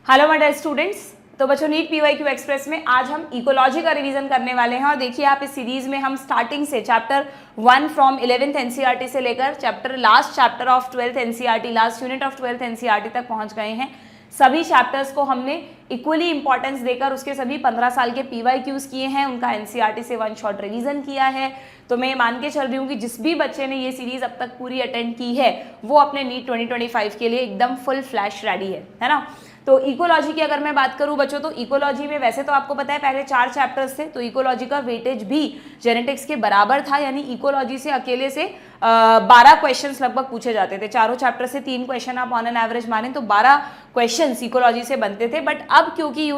Hello my dear students. तो बच्चों NEET PYQ express में आज हम इकोलॉजी का रिवीजन करने वाले हैं और देखिए आप इस सीरीज में हम स्टार्टिंग से चैप्टर 1 फ्रॉम 11th एनसीईआरटी से लेकर last chapter of 12th NCERT, last unit of 12th NCERT तक पहुंच गए हैं। सभी चैप्टर्स को हमने इक्वली इंपॉर्टेंस देकर उसके सभी 15 साल के पीवाईक्यूज किए हैं, उनका एनसीईआरटी से वन शॉट रिवीजन किया है। तो मैं मान के चल रही हूँ कि जिस भी बच्चे ने ये सीरीज अब तक पूरी अटेंड की है वो अपने नीट 2025 के लिए एकदम फुल फ्लैश रेडी है ना। तो इकोलॉजी की अगर मैं बात करूं बच्चों, तो इकोलॉजी में वैसे तो आपको पता है पहले 4 चैप्टर्स थे, तो इकोलॉजी का वेटेज भी जेनेटिक्स के बराबर था, यानी इकोलॉजी से अकेले से 12 क्वेश्चंस लगभग पूछे जाते थे। चारों चैप्टर से 3 क्वेश्चन आप ऑन एन एवरेज माने तो 12 क्वेश्चंस इकोलॉजी से बनते थे। बट अब क्योंकि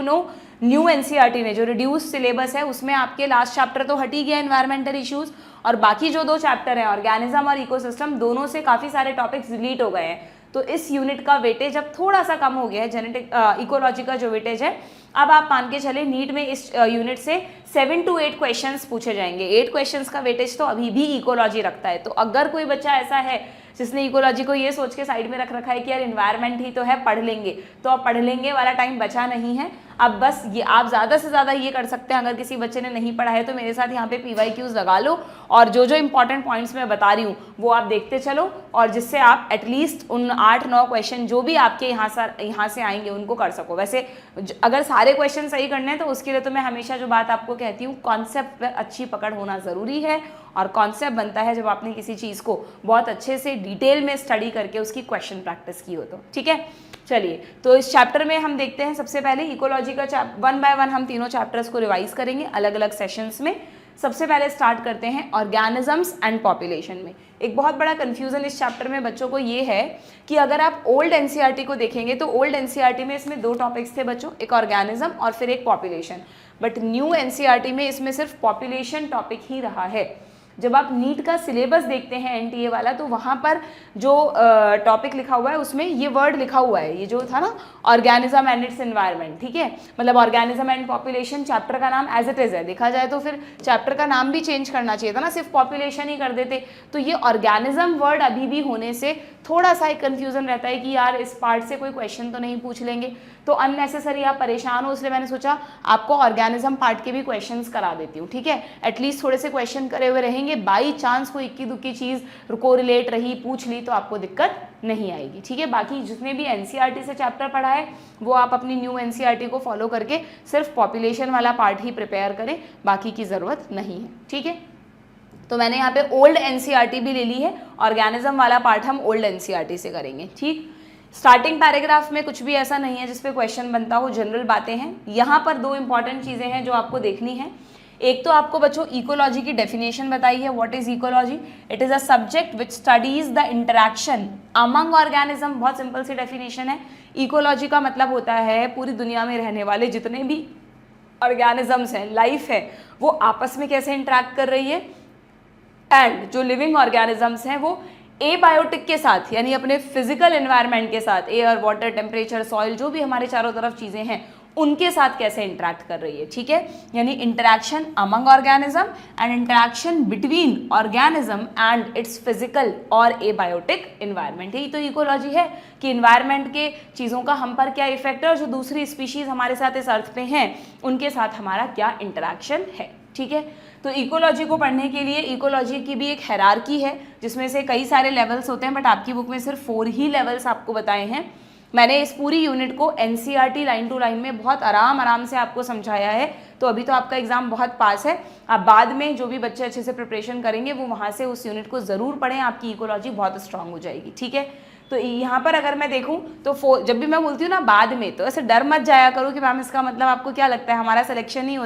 न्यू एनसीईआरटी में जो रिड्यूस सिलेबस है उसमें आपके लास्ट चैप्टर तो हट ही गया एनवायरमेंटल इश्यूज, और बाकी जो 2 चैप्टर हैं ऑर्गेनिज्म और इकोसिस्टम, दोनों से काफी सारे टॉपिक्स डिलीट हो गए हैं। तो इस यूनिट का वेटेज अब थोड़ा सा कम हो गया है, जेनेटिक इकोलॉजी का जो वेटेज है। अब आप मान के चले नीट में इस यूनिट से 7 to 8 क्वेश्चंस पूछे जाएंगे। 8 क्वेश्चंस का वेटेज तो अभी भी इकोलॉजी रखता है। तो अगर कोई बच्चा ऐसा है जिसने इकोलॉजी को ये सोच के साइड में रख रखा है कि यार इन्वायरमेंट ही तो है, पढ़ लेंगे, तो अब पढ़ लेंगे वाला टाइम बचा नहीं है। अब बस ये आप ज़्यादा से ज़्यादा ये कर सकते हैं, अगर किसी बच्चे ने नहीं पढ़ा है तो मेरे साथ यहाँ पे पीवाईक्यूज लगा लो और जो जो इंपॉर्टेंट पॉइंट्स मैं बता रही हूँ वो आप देखते चलो, और जिससे आप एटलीस्ट उन 8-9 क्वेश्चन जो भी आपके यहाँ से आएंगे उनको कर सको। वैसे अगर सारे क्वेश्चन सही करने हैं तो उसके लिए तो मैं हमेशा जो बात आपको कहती हूँ, कॉन्सेप्ट पर अच्छी पकड़ होना ज़रूरी है। और कॉन्सेप्ट बनता है जब आपने किसी चीज़ को बहुत अच्छे से डिटेल में स्टडी करके उसकी क्वेश्चन प्रैक्टिस की हो तो। ठीक है, चलिए तो इस चैप्टर में हम देखते हैं सबसे पहले इकोलॉजी का 1 by 1 हम तीनों चैप्टर्स को रिवाइज करेंगे अलग अलग सेशंस में। सबसे पहले स्टार्ट करते हैं ऑर्गेनिजम्स एंड पॉपुलेशन में। एक बहुत बड़ा कंफ्यूजन इस चैप्टर में बच्चों को ये है कि अगर आप ओल्ड एनसीईआरटी को देखेंगे तो ओल्ड एनसीईआरटी में इसमें 2 टॉपिक्स थे बच्चों, एक ऑर्गेनिज्म और फिर एक पॉपुलेशन। बट न्यू एनसीईआरटी में इसमें सिर्फ पॉपुलेशन टॉपिक ही रहा है। जब आप नीट का सिलेबस देखते हैं एनटीए वाला, तो वहाँ पर जो टॉपिक लिखा हुआ है उसमें ये वर्ड लिखा हुआ है, ये जो था ना ऑर्गेनिज्म एंड इट्स एनवायरनमेंट। ठीक है, मतलब ऑर्गेनिज्म एंड पॉपुलेशन चैप्टर का नाम एज इट इज है। देखा जाए तो फिर चैप्टर का नाम भी चेंज करना चाहिए था ना, सिर्फ पॉपुलेशन ही कर देते। तो ये ऑर्गेनिज्म वर्ड अभी भी होने से थोड़ा सा एक कन्फ्यूजन रहता है कि यार इस पार्ट से कोई क्वेश्चन तो नहीं पूछ लेंगे, तो अननेसेसरी आप परेशान हो, इसलिए मैंने सोचा आपको ऑर्गेनिज्म पार्ट के भी क्वेश्चंस करा देती हूँ। ठीक है, एटलीस्ट थोड़े से क्वेश्चन करे हुए रहेंगे, बाई चांस कोई इक्की दुक्की चीज कोरिलेट रही पूछ ली तो आपको दिक्कत नहीं आएगी। ठीक है, बाकी जितने भी एनसीईआरटी से चैप्टर पढ़ा है वो आप अपनी न्यू एनसीईआरटी को फॉलो करके सिर्फ पॉपुलेशन वाला पार्ट ही प्रिपेयर करें, बाकी की जरूरत नहीं है। ठीक है, तो मैंने यहाँ पे ओल्ड एनसीईआरटी भी ले ली है, ऑर्गेनिज्म वाला पार्ट हम ओल्ड एनसीईआरटी से करेंगे। ठीक, स्टार्टिंग पैराग्राफ में कुछ भी ऐसा नहीं है जिसपे क्वेश्चन बनता हो, जनरल बातें हैं। यहाँ पर 2 इंपॉर्टेंट चीजें हैं जो आपको देखनी है। एक तो आपको बच्चों इकोलॉजी की डेफिनेशन बताई है। What is ecology? It is a subject which studies the interaction among organism. बहुत सिंपल सी डेफिनेशन है। इकोलॉजी का मतलब होता है पूरी दुनिया में रहने वाले जितने भी ऑर्गेनिजम्स हैं, लाइफ है, वो आपस में कैसे इंटरेक्ट कर रही है, एंड जो लिविंग ऑर्गेनिजम्स हैं वो एबायोटिक के साथ, यानी अपने फिजिकल एनवायरनमेंट के साथ, एयर, वाटर, टेम्परेचर, सॉइल, जो भी हमारे चारों तरफ चीजें हैं उनके साथ कैसे इंटरेक्ट कर रही है। ठीक है, यानी interaction among organism and interaction between organism and it's physical और एबायोटिक एनवायरनमेंट। यही तो इकोलॉजी है कि इन्वायरमेंट के चीज़ों का हम पर क्या इफेक्ट है और जो दूसरी स्पीशीज हमारे साथ इस अर्थ पे हैं उनके साथ हमारा क्या इंटरेक्शन है। ठीक है, तो इकोलॉजी को पढ़ने के लिए इकोलॉजी की भी एक हायरार्की है जिसमें से कई सारे लेवल्स होते हैं, बट आपकी बुक में सिर्फ 4 ही लेवल्स आपको बताए हैं। मैंने इस पूरी यूनिट को एनसीईआरटी लाइन टू लाइन में बहुत आराम से आपको समझाया है। तो अभी तो आपका एग्जाम बहुत पास है, आप बाद में जो भी बच्चे अच्छे से प्रिपरेशन करेंगे वो वहाँ से उस यूनिट को ज़रूर पढ़ें, आपकी इकोलॉजी बहुत स्ट्रांग हो जाएगी। ठीक है, तो यहाँ पर अगर मैं देखूँ तो जब भी मैं बोलती हूँ ना बाद में, तो ऐसे डर मत जाया करो कि मैम इसका मतलब आपको क्या लगता है हमारा सिलेक्शन नहीं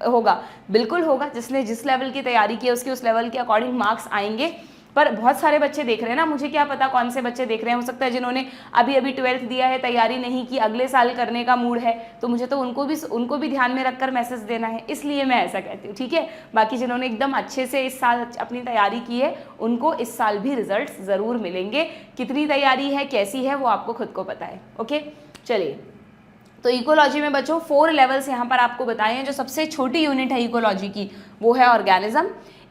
होगा। बिल्कुल होगा, जिसने जिस लेवल की तैयारी की है उसके उस लेवल के अकॉर्डिंग मार्क्स आएंगे। पर बहुत सारे बच्चे देख रहे हैं ना, मुझे क्या पता कौन से बच्चे देख रहे हैं, हो सकता है जिन्होंने अभी 12th दिया है, तैयारी नहीं की, अगले साल करने का मूड है, तो मुझे तो उनको भी ध्यान में रखकर मैसेज देना है, इसलिए मैं ऐसा कहती हूँ। ठीक है, बाकी जिन्होंने एकदम अच्छे से इस साल अपनी तैयारी की है उनको इस साल भी रिजल्ट ज़रूर मिलेंगे। कितनी तैयारी है, कैसी है, वो आपको खुद को पता है। ओके, चलिए, तो इकोलॉजी में बच्चों 4 लेवल्स यहाँ पर आपको बताए हैं। जो सबसे छोटी यूनिट है इकोलॉजी की वो है ऑर्गेनिज्म।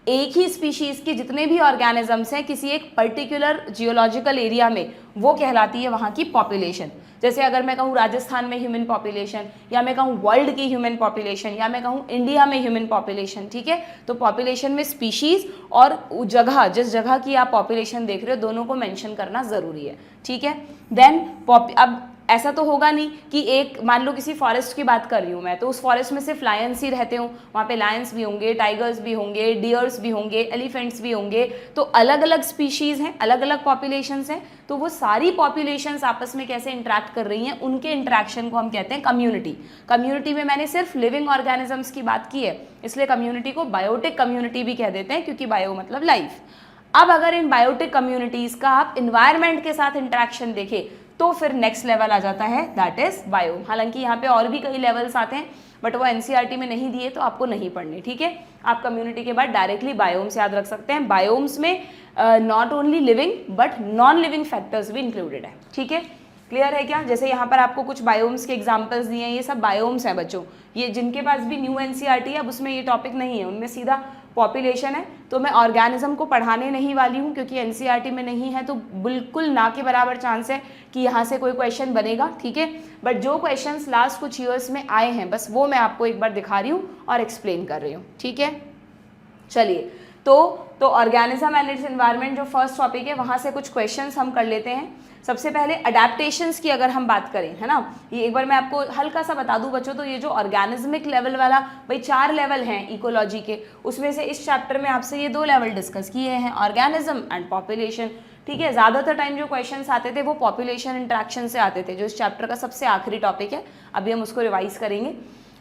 एक ही स्पीशीज़ के जितने भी ऑर्गेनिजम्स हैं किसी एक पर्टिकुलर जियोलॉजिकल एरिया में, वो कहलाती है वहाँ की पॉपुलेशन। जैसे अगर मैं कहूँ राजस्थान में ह्यूमन पॉपुलेशन, या मैं कहूँ वर्ल्ड की ह्यूमन पॉपुलेशन, या मैं कहूँ इंडिया में ह्यूमन पॉपुलेशन, ठीक है, तो पॉपुलेशन में स्पीशीज़ और जगह, जिस जगह की आप पॉपुलेशन देख रहे हो, दोनों को मेंशन करना ज़रूरी है, ठीक है। देन अब ऐसा तो होगा नहीं कि एक, मान लो किसी फॉरेस्ट की बात कर रही हूँ मैं, तो उस फॉरेस्ट में सिर्फ लायंस ही रहते हूँ, वहाँ पे लायंस भी होंगे, टाइगर्स भी होंगे, डियर्स भी होंगे, एलिफेंट्स भी होंगे, तो अलग अलग स्पीशीज़ हैं, अलग अलग पॉपुलेशंस हैं, तो वो सारी पॉपुलेशंस आपस में कैसे इंटरेक्ट कर रही हैं, उनके इंटरेक्शन को हम कहते हैं कम्युनिटी। कम्युनिटी में मैंने सिर्फ लिविंग ऑर्गेनिजम्स की बात की है, इसलिए कम्युनिटी को बायोटिक कम्युनिटी भी कह देते हैं, क्योंकि बायो मतलब लाइफ। अब अगर इन बायोटिक कम्युनिटीज़ का आप इन्वायरमेंट के साथ इंटरेक्शन देखें तो फिर नेक्स्ट लेवल आ जाता है, दैट इज बायोम। हालांकि यहाँ पे और भी कई लेवल्स आते हैं, बट वो एनसीईआरटी में नहीं दिए तो आपको नहीं पढ़ने, ठीक है। आप कम्युनिटी के बाद डायरेक्टली बायोम्स याद रख सकते हैं। बायोम्स में not only living but non living factors भी इंक्लूडेड है, ठीक है। क्लियर है क्या? जैसे यहाँ पर आपको कुछ बायोम्स के एग्जांपल्स दिए हैं, ये सब बायोम्स हैं बच्चों। ये जिनके पास भी न्यू एनसीईआरटी है, अब उसमें ये टॉपिक नहीं है, उनमें सीधा पॉपुलेशन है। तो मैं ऑर्गेनिज्म को पढ़ाने नहीं वाली हूँ क्योंकि एनसीईआरटी में नहीं है, तो बिल्कुल ना के बराबर चांस है कि यहाँ से कोई क्वेश्चन बनेगा, ठीक है। बट जो क्वेश्चंस लास्ट कुछ ईयर्स में आए हैं, बस वो मैं आपको एक बार दिखा रही हूँ और एक्सप्लेन कर रही हूँ, ठीक है। चलिए, तो ऑर्गेनिज्म एंड इट्स एनवायरनमेंट जो फर्स्ट टॉपिक है, वहाँ से कुछ क्वेश्चंस हम कर लेते हैं। सबसे पहले अडेप्टेशंस की अगर हम बात करें, है ना, ये एक बार मैं आपको हल्का सा बता दूं बच्चों, तो ये जो ऑर्गेनिज्मिक लेवल वाला, भाई 4 लेवल हैं इकोलॉजी के, उसमें से इस चैप्टर में आपसे ये 2 लेवल डिस्कस किए हैं, ऑर्गेनिज्म एंड पॉपुलेशन, ठीक है। ज़्यादातर टाइम जो क्वेश्चंस आते थे वो पॉपुलेशन इंट्रैक्शन से आते थे, जो इस चैप्टर का सबसे आखिरी टॉपिक है। अभी हम उसको रिवाइज करेंगे।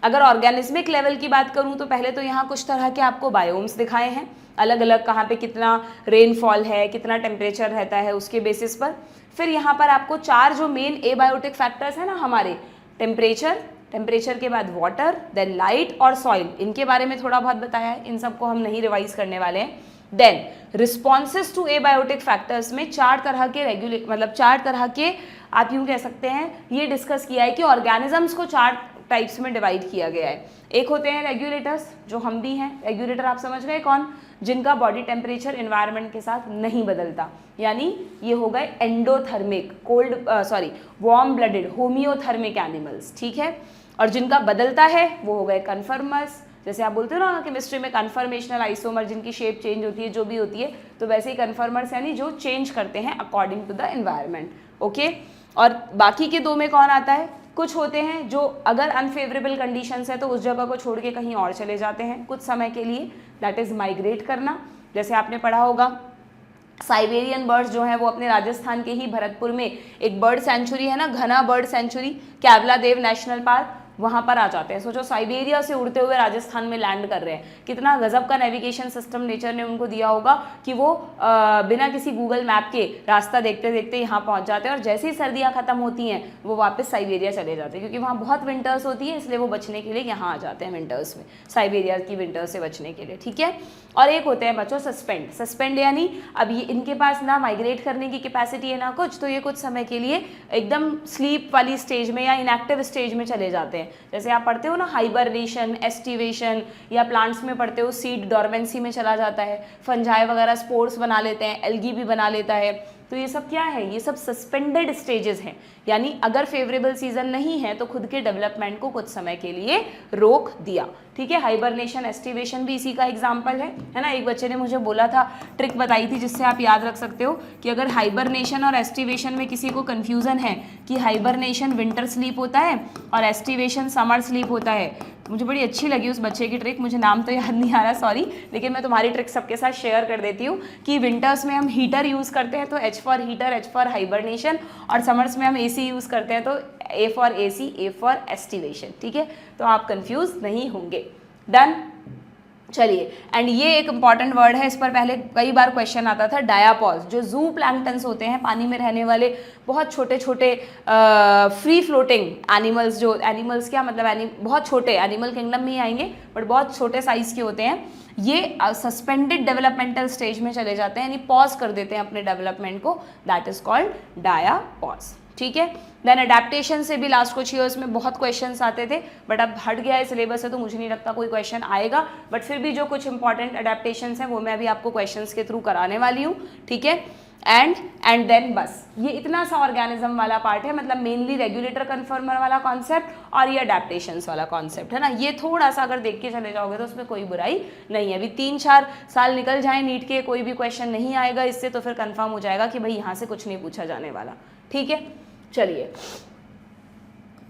अगर ऑर्गेनिज्मिक लेवल की बात करूं तो पहले तो यहाँ कुछ तरह के आपको बायोम्स दिखाए हैं, अलग अलग कहाँ पे कितना रेनफॉल है, कितना टेम्परेचर रहता है, उसके बेसिस पर। फिर यहाँ पर आपको 4 जो मेन एबायोटिक फैक्टर्स हैं ना हमारे, टेम्परेचर के बाद वाटर, देन लाइट और सॉइल, इनके बारे में थोड़ा बहुत बताया है, इन सबको हम नहीं रिवाइज करने वाले हैं। Then responses to abiotic factors में 4 तरह के 4 तरह के आप यूँ कह सकते हैं, ये डिस्कस किया है कि ऑर्गेनिजम्स को 4 टाइप्स में डिवाइड किया गया है। एक होते हैं रेगुलेटर्स, जो हम भी हैं। रेगुलेटर आप समझ गए कौन? जिनका बॉडी टेम्परेचर एनवायरनमेंट के साथ नहीं बदलता, यानी ये हो गए एंडोथर्मिक, वार्म ब्लडेड होमियोथर्मिक एनिमल्स, ठीक है। और जिनका बदलता है वो हो गए कन्फर्मर्स, जैसे आप बोलते हो ना केमिस्ट्री में कन्फर्मेशनल आइसोमर, जिनकी शेप चेंज होती है, जो भी होती है, तो वैसे ही कन्फर्मर्स यानी जो चेंज करते हैं according to the environment, okay. और बाकी के 2 में कौन आता है? कुछ होते हैं जो अगर अनफेवरेबल कंडीशंस है तो उस जगह को छोड़ के कहीं और चले जाते हैं कुछ समय के लिए, दैट इज माइग्रेट करना। जैसे आपने पढ़ा होगा साइबेरियन बर्ड्स जो हैं वो अपने राजस्थान के ही भरतपुर में एक बर्ड सेंचुरी है ना, घना बर्ड सेंचुरी, कैवला देव नेशनल पार्क, वहाँ पर आ जाते हैं। सोचो साइबेरिया से उड़ते हुए राजस्थान में लैंड कर रहे हैं, कितना गजब का नेविगेशन सिस्टम नेचर ने उनको दिया होगा कि वो बिना किसी गूगल मैप के रास्ता देखते देखते यहाँ पहुँच जाते हैं। और जैसे ही सर्दियाँ खत्म होती हैं वो वापस साइबेरिया चले जाते हैं, क्योंकि वहाँ बहुत विंटर्स होती है, इसलिए वो बचने के लिए यहाँ आ जाते हैं विंटर्स में, साइबेरिया की विंटर्स से बचने के लिए, ठीक है। और एक होते हैं बच्चों सस्पेंड यानी अब ये इनके पास ना माइग्रेट करने की कैपेसिटी है ना कुछ, तो ये कुछ समय के लिए एकदम स्लीप वाली स्टेज में या इनएक्टिव स्टेज में चले जाते हैं। जैसे आप पढ़ते हो ना हाइबरनेशन, एस्टिवेशन, या प्लांट्स में पढ़ते हो सीड डॉर्मेंसी में चला जाता है, फंजाई वगैरह स्पोर्स बना लेते हैं, एल्गी भी बना लेता है, तो ये सब क्या है? ये सब सस्पेंडेड स्टेजेस हैं, यानी अगर फेवरेबल सीजन नहीं है तो खुद के डेवलपमेंट को कुछ समय के लिए रोक दिया, ठीक है। हाइबरनेशन, एस्टिवेशन भी इसी का एग्जाम्पल है ना। एक बच्चे ने मुझे बोला था, ट्रिक बताई थी जिससे आप याद रख सकते हो कि अगर हाइबरनेशन और एस्टिवेशन में किसी को कन्फ्यूज़न है कि हाइबरनेशन विंटर स्लीप होता है और एस्टिवेशन समर स्लीप होता है, मुझे बड़ी अच्छी लगी उस बच्चे की ट्रिक, मुझे नाम तो याद नहीं आ रहा, सॉरी, लेकिन मैं तुम्हारी ट्रिक सबके साथ शेयर कर देती हूँ कि विंटर्स में हम हीटर यूज़ करते हैं तो H for heater, H for hibernation, और समर्स में हम AC यूज़ करते हैं तो A for AC, A for aestivation, ठीक है। तो आप कंफ्यूज नहीं होंगे। डन। चलिए, एंड ये एक इंपॉर्टेंट वर्ड है, इस पर पहले कई बार क्वेश्चन आता था, डायापॉज, जो जू प्लैंक्टन्स होते हैं, पानी में रहने वाले बहुत छोटे छोटे फ्री फ्लोटिंग एनिमल्स, जो एनिमल्स क्या मतलब बहुत छोटे, एनिमल किंगडम में ही आएंगे बट बहुत छोटे साइज के होते हैं, ये सस्पेंडेड डेवलपमेंटल स्टेज में चले जाते हैं, यानी पॉज कर देते हैं अपने डेवलपमेंट को, दैट इज कॉल्ड डायापॉज, ठीक है। देन अडेप्टेशन से भी लास्ट कुछ ईयर्स में बहुत क्वेश्चंस आते थे, बट अब हट गया है सिलेबस से तो मुझे नहीं लगता कोई क्वेश्चन आएगा, बट फिर भी जो कुछ इंपॉर्टेंट अडेप्टेशंस हैं वो मैं अभी आपको क्वेश्चंस के थ्रू कराने वाली हूँ, ठीक है। एंड देन बस ये इतना सा ऑर्गेनिज्म वाला पार्ट है, मतलब मेनली रेगुलेटर कन्फर्मर वाला कॉन्सेप्ट और ये अडेप्टेशंस वाला कॉन्सेप्ट है ना। ये थोड़ा सा अगर देख के चले जाओगे तो उसमें कोई बुराई नहीं है। अभी 3-4 साल निकल जाए नीट के, कोई भी क्वेश्चन नहीं आएगा इससे, तो फिर कंफर्म हो जाएगा कि भाई यहाँ से कुछ नहीं पूछा जाने वाला, ठीक है। चलिए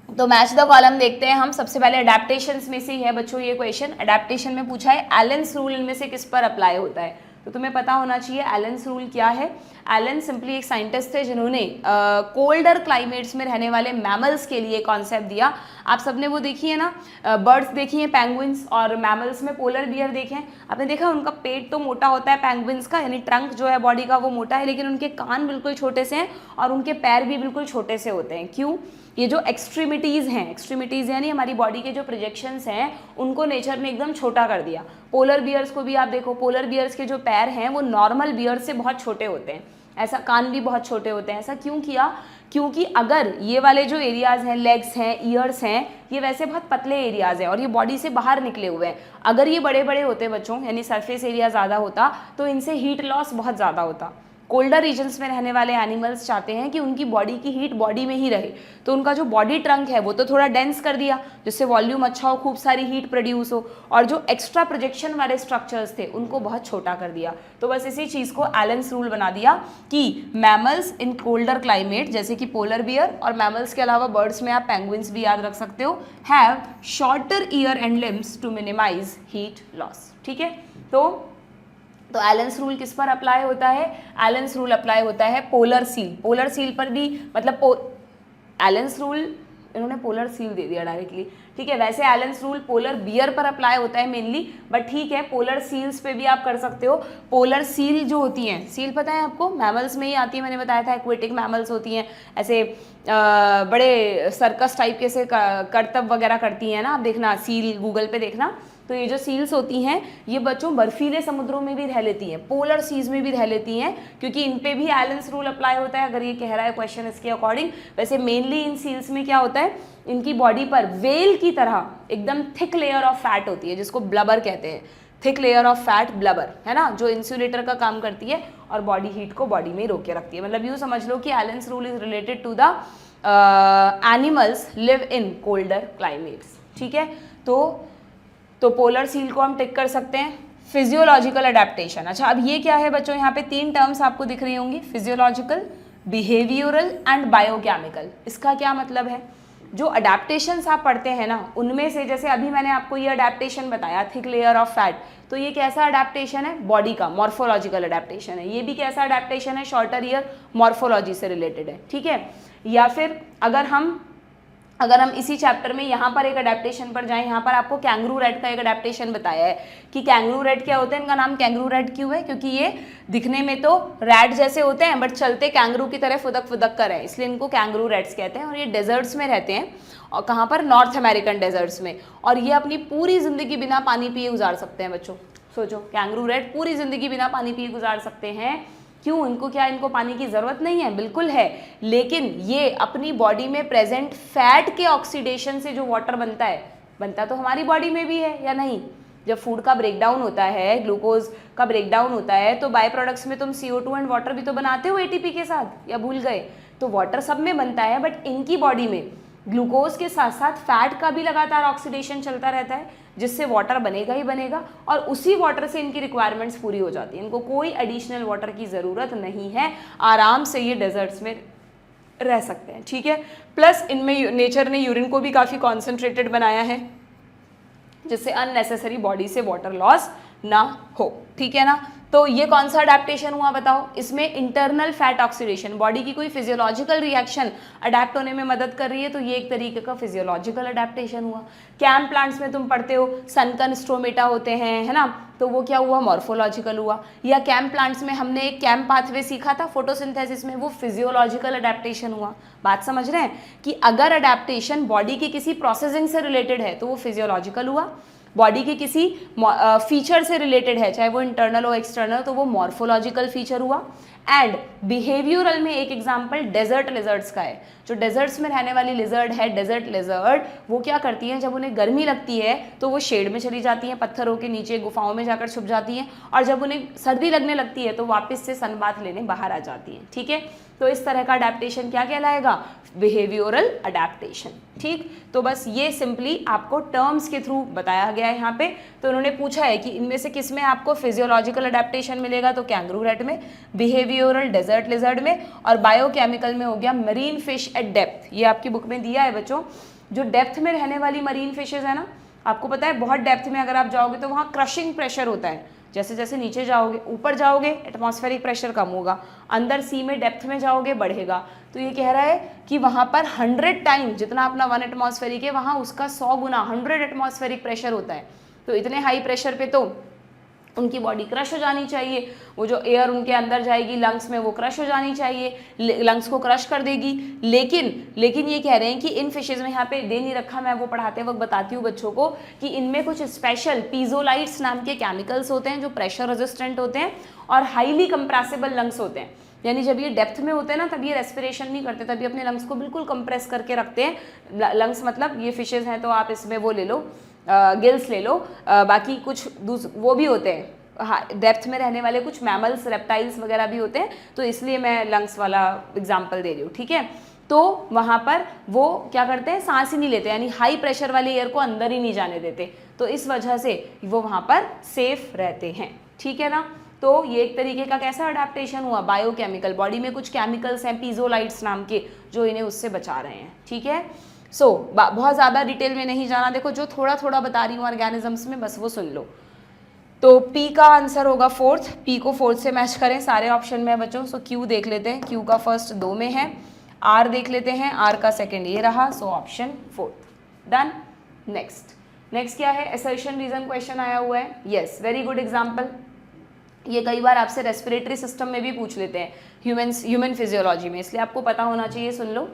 तो मैच द कॉलम देखते हैं हम। सबसे पहले अडेप्टेशंस में से ही है बच्चों ये क्वेश्चन। अडेप्टेशन में पूछा है एलेंस रूल इनमें से किस पर अप्लाई होता है, तो तुम्हें पता होना चाहिए एलेंस रूल क्या है। एलन सिंपली एक साइंटिस्ट थे जिन्होंने कोल्डर क्लाइमेट्स में रहने वाले मैमल्स के लिए कॉन्सेप्ट दिया। आप सबने वो देखी है ना, बर्ड्स देखी हैं पेंगुइन्स, और मैमल्स में पोलर बियर देखे हैं आपने, देखा उनका पेट तो मोटा होता है पेंगुइन्स का, यानी ट्रंक जो है बॉडी का वो मोटा है, लेकिन उनके कान बिल्कुल छोटे से हैं और उनके पैर भी बिल्कुल छोटे से होते हैं। क्यों? ये जो एक्सट्रीमिटीज़ हैं, एक्सट्रीमिटीज़ यानी हमारी बॉडी के जो प्रोजेक्शंस हैं उनको नेचर ने एकदम छोटा कर दिया। पोलर बियर्स को भी आप देखो, पोलर बियर्स के जो पैर हैं वो नॉर्मल बियर से बहुत छोटे होते हैं, ऐसा कान भी बहुत छोटे होते हैं। ऐसा क्यों किया? क्योंकि अगर ये वाले जो एरियाज हैं, लेग्स हैं, ईयर्स हैं, ये वैसे बहुत पतले एरियाज हैं और ये बॉडी से बाहर निकले हुए हैं। अगर ये बड़े बड़े होते बच्चों, यानी सरफेस एरिया ज़्यादा होता, तो इनसे हीट लॉस बहुत ज़्यादा होता। कोल्डर रीजन्स में रहने वाले एनिमल्स चाहते हैं कि उनकी बॉडी की हीट बॉडी में ही रहे, तो उनका जो बॉडी ट्रंक है वो तो थोड़ा डेंस कर दिया जिससे वॉल्यूम अच्छा हो, खूब सारी हीट प्रोड्यूस हो, और जो एक्स्ट्रा प्रोजेक्शन वाले स्ट्रक्चर्स थे उनको बहुत छोटा कर दिया। तो बस इसी चीज़ को एलेंस रूल बना दिया कि मैमल्स इन कोल्डर क्लाइमेट, जैसे कि पोलर बियर और मैमल्स के अलावा बर्ड्स में आप पेंगुइन्स भी याद रख सकते हो, have shorter ear and limbs to minimise heat loss. ठीक है, तो एलेंस रूल किस पर अप्लाई होता है? एलेंस रूल अप्लाई होता है पोलर सील। पोलर सील पर भी, मतलब एलेंस रूल, इन्होंने पोलर सील दे दिया डायरेक्टली, ठीक है। वैसे एलेंस रूल पोलर बियर पर अप्लाई होता है मेनली, बट ठीक है पोलर सील्स पे भी आप कर सकते हो। पोलर सील जो होती हैं, सील पता है आपको, मैमल्स में ही आती है, मैंने बताया था एक्वेटिक मैमल्स होती हैं, ऐसे बड़े सर्कस टाइप के से करतब वगैरह करती हैं ना, आप देखना सील गूगल पे देखना। तो ये जो सील्स होती हैं ये बच्चों बर्फीले समुद्रों में भी रह लेती हैं, पोलर सीज में भी रह लेती हैं, क्योंकि इन पे भी एलेंस रूल अप्लाई होता है, अगर ये कह रहा है क्वेश्चन इसके अकॉर्डिंग। वैसे मेनली इन सील्स में क्या होता है, इनकी बॉडी पर वेल की तरह एकदम थिक लेयर ऑफ फैट होती है, जिसको ब्लबर कहते हैं, thick layer of fat blubber, है ना, जो इंसुलेटर का काम करती है और बॉडी हीट को बॉडी में ही रोके रखती है। मतलब यूँ समझ लो कि Allen's rule is related to the animals live in colder climates. ठीक है, तो पोलर सील को हम टिक कर सकते हैं। फिजियोलॉजिकल अडेप्टेशन, अच्छा अब ये क्या है बच्चों, यहाँ पे 3 टर्म्स आपको दिख रही होंगी, फिजियोलॉजिकल, बिहेवियरल एंड बायोकेमिकल। इसका क्या मतलब है? जो अडेप्टेशंस आप पढ़ते हैं ना, उनमें से जैसे अभी मैंने आपको ये अडेप्टेशन बताया, थिक लेयर ऑफ फैट, तो ये कैसा अडेप्टेशन है? बॉडी का मॉर्फोलॉजिकल अडेप्टेशन है। ये भी कैसा अडेप्टेशन है? शॉर्टर ईयर, मॉर्फोलॉजी से रिलेटेड है। ठीक है, या फिर अगर हम इसी चैप्टर में यहाँ पर एक अडेप्टेशन पर जाएं, यहाँ पर आपको कैंगरू रैट का एक अडेप्टेशन बताया है कि कैंगरू रैट क्या होते हैं। इनका नाम कैंगरू रैट क्यों है? क्योंकि ये दिखने में तो रैट जैसे होते हैं बट चलते कैंगरू की तरह फुदक फुदक कर हैं, इसलिए इनको कैंगरू रैट्स कहते हैं। और ये डेजर्ट्स में रहते हैं, और कहाँ पर? नॉर्थ अमेरिकन डेजर्ट्स में। और ये अपनी पूरी ज़िंदगी बिना पानी पिए गुजार सकते हैं बच्चों। सोचो, कैंगरू रैट पूरी ज़िंदगी बिना पानी पिए गुजार सकते हैं। क्यों? इनको क्या, इनको पानी की ज़रूरत नहीं है? बिल्कुल है, लेकिन ये अपनी बॉडी में प्रेजेंट फैट के ऑक्सीडेशन से जो वाटर बनता तो हमारी बॉडी में भी है या नहीं? जब फूड का ब्रेकडाउन होता है, ग्लूकोज का ब्रेकडाउन होता है, तो बाय प्रोडक्ट्स में तुम CO2 एंड वाटर भी तो बनाते हो ATP के साथ, या भूल गए? तो वाटर सब में बनता है, बट इनकी बॉडी में ग्लूकोज के साथ साथ फैट का भी लगातार ऑक्सीडेशन चलता रहता है, जिससे वाटर बनेगा ही बनेगा, और उसी वाटर से इनकी रिक्वायरमेंट्स पूरी हो जाती है। इनको कोई एडिशनल वाटर की ज़रूरत नहीं है, आराम से ये डेजर्ट्स में रह सकते हैं। ठीक है, प्लस इनमें नेचर ने यूरिन को भी काफ़ी कॉन्सेंट्रेटेड बनाया है, जिससे अननेसेसरी बॉडी से वाटर लॉस ना हो। ठीक है ना, तो ये कौन सा अडेप्टेशन हुआ बताओ? इसमें इंटरनल फैट ऑक्सीडेशन, बॉडी की कोई फिजियोलॉजिकल रिएक्शन अडेप्ट होने में मदद कर रही है, तो ये एक तरीके का फिजियोलॉजिकल अडेप्टेशन हुआ। कैम प्लांट्स में तुम पढ़ते हो सनकन स्ट्रोमेटा होते हैं, है ना, तो वो क्या हुआ? मॉर्फोलॉजिकल हुआ। या कैम प्लांट्स में हमने एक कैम पाथवे सीखा था फोटोसिंथेसिस में, वो फिजियोलॉजिकल अडेप्टेशन हुआ। बात समझ रहे हैं कि अगर अडेप्टेशन बॉडी की किसी प्रोसेसिंग से रिलेटेड है तो वो फिजियोलॉजिकल हुआ, बॉडी के किसी फीचर से रिलेटेड है, चाहे वो इंटरनल हो एक्सटर्नल, तो वो मॉर्फोलॉजिकल फीचर हुआ। एंड बिहेवियरल में एक एग्जाम्पल डेजर्ट लिजर्ड्स का है। जो डेजर्ट्स में रहने वाली लिजर्ड है, डेजर्ट लिजर्ड, वो क्या करती हैं, जब उन्हें गर्मी लगती है तो वो शेड में चली जाती हैं, पत्थरों के नीचे गुफाओं में जाकर छुप जाती हैं, और जब उन्हें सर्दी लगने लगती है तो वापस से सन बाथ लेने बाहर आ जाती हैं। ठीक है, तो इस तरह का अडेप्टेशन क्या कहलाएगा, बिहेवियरल अडेप्टेशन। ठीक, तो बस ये सिंपली आपको टर्म्स के थ्रू बताया गया है यहाँ पे। तो उन्होंने पूछा है कि इनमें से किस में आपको फिजियोलॉजिकल अडेप्टेशन मिलेगा, तो कैंगरू रैट में, बिहेवियरल डेजर्ट लिजर्ड में, और बायोकेमिकल में हो गया मरीन फिश एट डेप्थ। ये आपकी बुक में दिया है बच्चों। जो डेप्थ में रहने वाली मरीन फिशेज है ना, आपको पता है बहुत डेप्थ में अगर आप जाओगे तो वहाँ क्रशिंग प्रेशर होता है। जैसे जैसे नीचे जाओगे, ऊपर जाओगे, एटमॉस्फेरिक प्रेशर कम होगा, अंदर सी में डेप्थ में जाओगे बढ़ेगा। तो ये कह रहा है कि वहाँ पर 100 टाइम जितना अपना 1 एटमॉस्फेरिक है, वहाँ उसका 100 गुना 100 एटमॉस्फेरिक प्रेशर होता है। तो इतने हाई प्रेशर पे तो उनकी बॉडी क्रश हो जानी चाहिए, वो जो एयर उनके अंदर जाएगी लंग्स में वो क्रश हो जानी चाहिए, लंग्स को क्रश कर देगी। लेकिन ये कह रहे हैं कि इन फिशेज में, यहाँ पे दे नहीं रखा, मैं वो पढ़ाते वक्त बताती हूँ बच्चों को, कि इनमें कुछ स्पेशल पीजोलाइट्स नाम के केमिकल्स होते हैं जो प्रेशर रेजिस्टेंट होते हैं और हाईली कंप्रेसिबल लंग्स होते हैं। यानी जब ये डेप्थ में होते हैं ना, तब ये रेस्पिरेशन नहीं करते, तभी अपने लंग्स को बिल्कुल कंप्रेस करके रखते हैं। लंग्स मतलब ये फिशेज हैं तो आप इसमें वो ले लो, गिल्स ले लो, बाकी कुछ वो भी होते हैं डेप्थ में रहने वाले, कुछ मैमल्स, रेप्टाइल्स वगैरह भी होते हैं, तो इसलिए मैं लंग्स वाला एग्जांपल दे रही हूँ। ठीक है, तो वहाँ पर वो क्या करते हैं, सांस ही नहीं लेते, यानी हाई प्रेशर वाली एयर को अंदर ही नहीं जाने देते, तो इस वजह से वो वहाँ पर सेफ रहते हैं। ठीक है ना, तो ये एक तरीके का कैसा अडेप्टेशन हुआ, बायोकेमिकल, बॉडी में कुछ केमिकल्स हैं पीजोलाइट्स नाम के जो इन्हें उससे बचा रहे हैं। ठीक है, सो बहुत ज़्यादा डिटेल में नहीं जाना, देखो जो थोड़ा थोड़ा बता रही हूँ ऑर्गेनिजम्स में बस वो सुन लो। तो पी का आंसर होगा 4th, पी को 4th से मैच करें, सारे ऑप्शन में है बच्चों। सो क्यू देख लेते हैं, क्यू का फर्स्ट 2 में है, आर देख लेते हैं, आर का सेकंड ये रहा, so option 4th done. Next क्या है, असर्शन रीजन क्वेश्चन आया हुआ है, यस वेरी गुड एग्जाम्पल। ये कई बार आपसे रेस्पिरेटरी सिस्टम में भी पूछ लेते हैं, ह्यूमन फिजियोलॉजी में, इसलिए आपको पता होना चाहिए। सुन लो,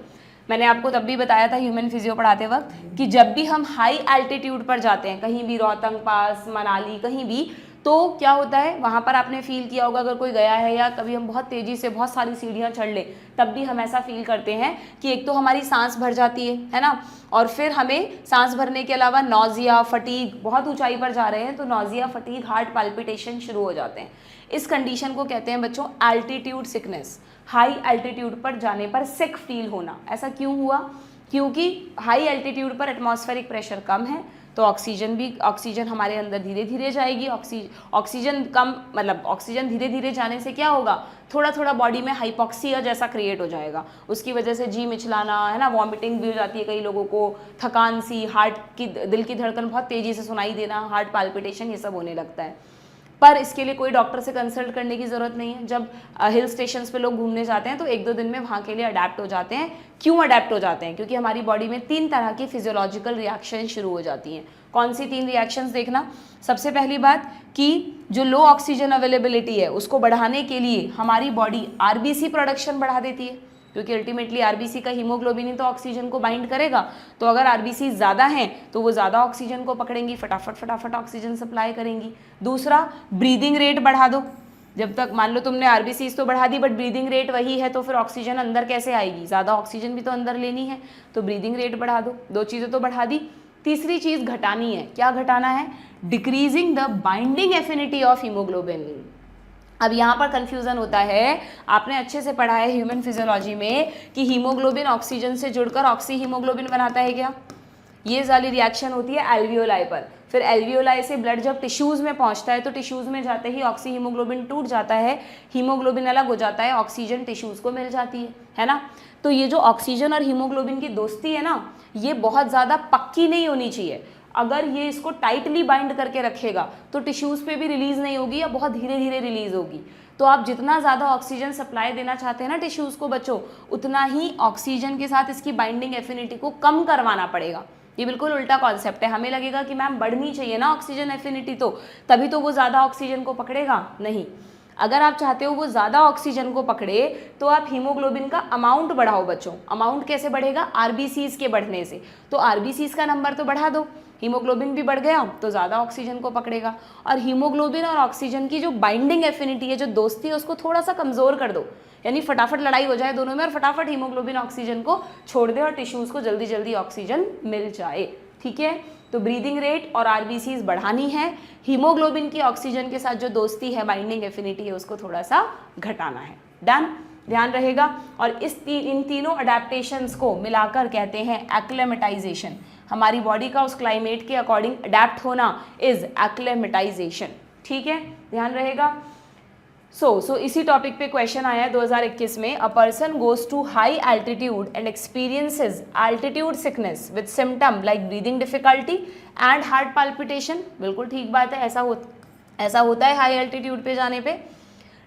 मैंने आपको तब भी बताया था ह्यूमन फिजियो पढ़ाते वक्त कि जब भी हम हाई एल्टीट्यूड पर जाते हैं, कहीं भी रोहतंग पास, मनाली, कहीं भी, तो क्या होता है वहाँ पर आपने फील किया होगा, अगर कोई गया है या कभी हम बहुत तेज़ी से बहुत सारी सीढ़ियाँ चढ़ लें, तब भी हम ऐसा फील करते हैं कि एक तो हमारी सांस भर जाती है ना, और फिर हमें सांस भरने के अलावा नॉजिया, फटीग, बहुत ऊंचाई पर जा रहे हैं तो नॉजिया, फटीग, हार्ट पाल्पिटेशन शुरू हो जाते हैं। इस कंडीशन को कहते हैं बच्चों एल्टीट्यूड सिकनेस। हाई एल्टीट्यूड पर जाने पर सिक फील होना, ऐसा क्यों हुआ, क्योंकि हाई एल्टीट्यूड पर एटमॉस्फेरिक प्रेशर कम है, तो ऑक्सीजन हमारे अंदर धीरे धीरे जाएगी। ऑक्सीजन कम, मतलब ऑक्सीजन धीरे धीरे जाने से क्या होगा, थोड़ा थोड़ा बॉडी में हाइपोक्सिया जैसा क्रिएट हो जाएगा, उसकी वजह से जी मिचलाना, है ना, वॉमिटिंग भी हो जाती है कई लोगों को, थकान सी, दिल की धड़कन बहुत तेज़ी से सुनाई देना, हार्ट पाल्पिटेशन, ये सब होने लगता है। पर इसके लिए कोई डॉक्टर से कंसल्ट करने की ज़रूरत नहीं है। जब हिल स्टेशंस पे लोग घूमने जाते हैं तो 1-2 दिन में वहाँ के लिए अडेप्ट हो जाते हैं। क्यों अडेप्ट हो जाते हैं, क्योंकि हमारी बॉडी में 3 तरह की फिजियोलॉजिकल रिएक्शन शुरू हो जाती हैं। कौन सी 3 रिएक्शंस देखना, सबसे पहली बात कि जो लो ऑक्सीजन अवेलेबिलिटी है उसको बढ़ाने के लिए हमारी बॉडी आरबीसी प्रोडक्शन बढ़ा देती है, क्योंकि अल्टीमेटली आरबीसी का हीमोग्लोबिन ही तो ऑक्सीजन को बाइंड करेगा। तो अगर आरबीसी ज़्यादा हैं तो वो ज़्यादा ऑक्सीजन को पकड़ेंगी, फटाफट ऑक्सीजन सप्लाई करेंगी। दूसरा, ब्रीदिंग रेट बढ़ा दो। जब तक मान लो तुमने आरबीसी तो बढ़ा दी बट ब्रीदिंग रेट वही है, तो फिर ऑक्सीजन अंदर कैसे आएगी, ज़्यादा ऑक्सीजन भी तो अंदर लेनी है, तो ब्रीदिंग रेट बढ़ा दो। 2 चीज़ें तो बढ़ा दी। तीसरी चीज़ घटानी है, क्या घटाना है, decreasing the binding affinity of haemoglobin. अब यहाँ पर कंफ्यूजन होता है, आपने अच्छे से पढ़ा है ह्यूमन फिजियोलॉजी में कि हीमोग्लोबिन ऑक्सीजन से जुड़कर ऑक्सी हीमोग्लोबिन बनाता है क्या, ये वाली रिएक्शन होती है एल्वियोलाई पर। फिर एल्वियोलाई से ब्लड जब टिश्यूज़ में पहुँचता है तो टिश्यूज़ में जाते ही ऑक्सी हीमोग्लोबिन टूट जाता है, हीमोग्लोबिन अलग हो जाता है, ऑक्सीजन टिश्यूज़ को मिल जाती है ना। तो ये जो ऑक्सीजन और हीमोग्लोबिन की दोस्ती है ना, ये बहुत ज़्यादा पक्की नहीं होनी चाहिए। अगर ये इसको टाइटली बाइंड करके रखेगा तो टिश्यूज़ पे भी रिलीज़ नहीं होगी या बहुत धीरे धीरे रिलीज़ होगी। तो आप जितना ज़्यादा ऑक्सीजन सप्लाई देना चाहते हैं ना टिश्यूज़ को बच्चों, उतना ही ऑक्सीजन के साथ इसकी बाइंडिंग एफिनिटी को कम करवाना पड़ेगा। ये बिल्कुल उल्टा कॉन्सेप्ट है। हमें लगेगा कि मैम बढ़नी चाहिए ना ऑक्सीजन एफिनिटी, तो तभी तो वो ज़्यादा ऑक्सीजन को पकड़ेगा, नहीं। अगर आप चाहते हो वो ज़्यादा ऑक्सीजन को पकड़े तो आप हीमोग्लोबिन का अमाउंट बढ़ाओ बच्चों। अमाउंट कैसे बढ़ेगा, आरबीसीज़ के बढ़ने से। तो आरबीसीज़ का नंबर तो बढ़ा दो, हीमोग्लोबिन भी बढ़ गया तो ज़्यादा ऑक्सीजन को पकड़ेगा, और हीमोग्लोबिन और ऑक्सीजन की जो बाइंडिंग एफिनिटी है, जो दोस्ती है, उसको थोड़ा सा कमज़ोर कर दो, यानी फटाफट लड़ाई हो जाए दोनों में और फटाफट हीमोग्लोबिन ऑक्सीजन को छोड़ दे और टिश्यूज़ को जल्दी जल्दी ऑक्सीजन मिल जाए। ठीक है, तो ब्रीदिंग रेट और आरबीसीज बढ़ानी है, हीमोग्लोबिन की ऑक्सीजन के साथ जो दोस्ती है, बाइंडिंग एफिनिटी है, उसको थोड़ा सा घटाना है। डन, ध्यान रहेगा। और इन तीनों अडेप्टेशंस को मिलाकर कहते हैं एक्लेमेटाइजेशन। हमारी बॉडी का उस क्लाइमेट के अकॉर्डिंग अडेप्ट होना इज एक्लेमेटाइजेशन। ठीक है, ध्यान रहेगा। सो इसी टॉपिक पे क्वेश्चन आया है 2021 में, a person goes to high altitude and experiences altitude sickness with symptom like breathing difficulty and heart palpitation. बिल्कुल ठीक बात है, ऐसा होता है हाई एल्टीट्यूड पे जाने पे।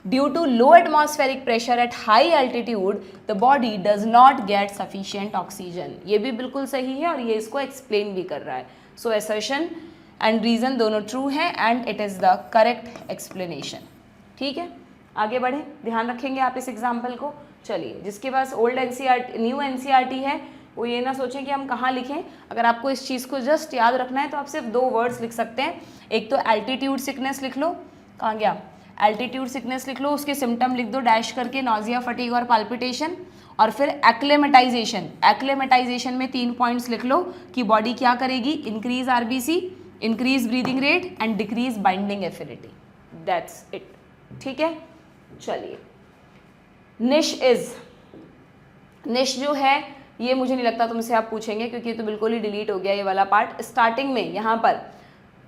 Due to low atmospheric pressure at high altitude the body does not get sufficient oxygen. ये भी बिल्कुल सही है और ये इसको एक्सप्लेन भी कर रहा है। सो असर्शन एंड रीजन दोनों ट्रू है and it is the correct explanation. ठीक है, आगे बढ़े, ध्यान रखेंगे आप इस एग्जाम्पल को। चलिए, जिसके पास ओल्ड एनसीईआरटी न्यू एनसीईआरटी है वो ये ना सोचें कि हम कहाँ लिखें। अगर आपको इस चीज़ को जस्ट याद रखना है तो आप सिर्फ 2 वर्ड्स लिख सकते हैं। एक तो एल्टीट्यूड सिकनेस लिख लो, कहाँ गया, एल्टीट्यूड सिकनेस लिख लो, उसके सिम्टम लिख दो डैश करके, नॉजिया, फटीग और पाल्पिटेशन। और फिर एक्लेमेटाइजेशन, एक्लेमेटाइजेशन में 3 पॉइंट्स लिख लो कि बॉडी क्या करेगी, increase RBC, increase breathing rate and decrease binding affinity. That's it. ठीक है, चलिए, निश जो है ये मुझे नहीं लगता तुमसे आप पूछेंगे क्योंकि ये तो बिल्कुल ही डिलीट हो गया ये वाला पार्ट। स्टार्टिंग में यहाँ पर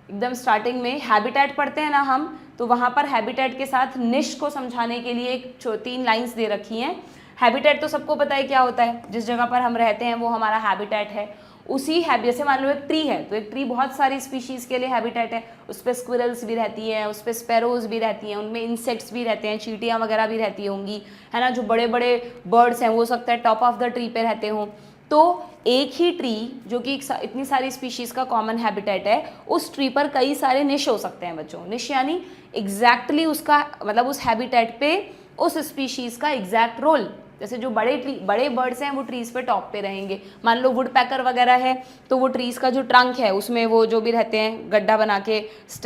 एकदम स्टार्टिंग में हैबिटेट पढ़ते हैं ना हम, तो वहाँ पर हैबिटेट के साथ निश को समझाने के लिए 3 लाइंस दे रखी हैं। हैबिटेट तो सबको पता है क्या होता है, जिस जगह पर हम रहते हैं वो हमारा हैबिटेट है। उसी जैसे मान लो एक ट्री है तो एक ट्री बहुत सारी स्पीशीज़ के लिए हैबिटेट है, उस पर स्क्विरल्स भी रहती हैं, उस पर स्पैरोज भी रहती हैं, उनमें इंसेक्ट्स भी रहते हैं, चींटियाँ वगैरह भी रहती होंगी, है ना। जो बड़े बड़े बर्ड्स हैं वो सकता है टॉप ऑफ द ट्री पे रहते हों। तो एक ही ट्री जो कि इतनी सारी स्पीशीज़ का कॉमन हैबिटेट है, उस ट्री पर कई सारे निश हो सकते हैं बच्चों। निश यानी एग्जैक्टली उसका मतलब उस हैबिटेट पे उस स्पीशीज़ का एग्जैक्ट रोल। जैसे जो बड़े बर्ड्स हैं वो ट्रीज़ पे टॉप पे रहेंगे। मान लो वुड पैकर वगैरह है तो वो ट्रीज़ का जो ट्रंक है उसमें वो जो भी रहते हैं गड्ढा बना के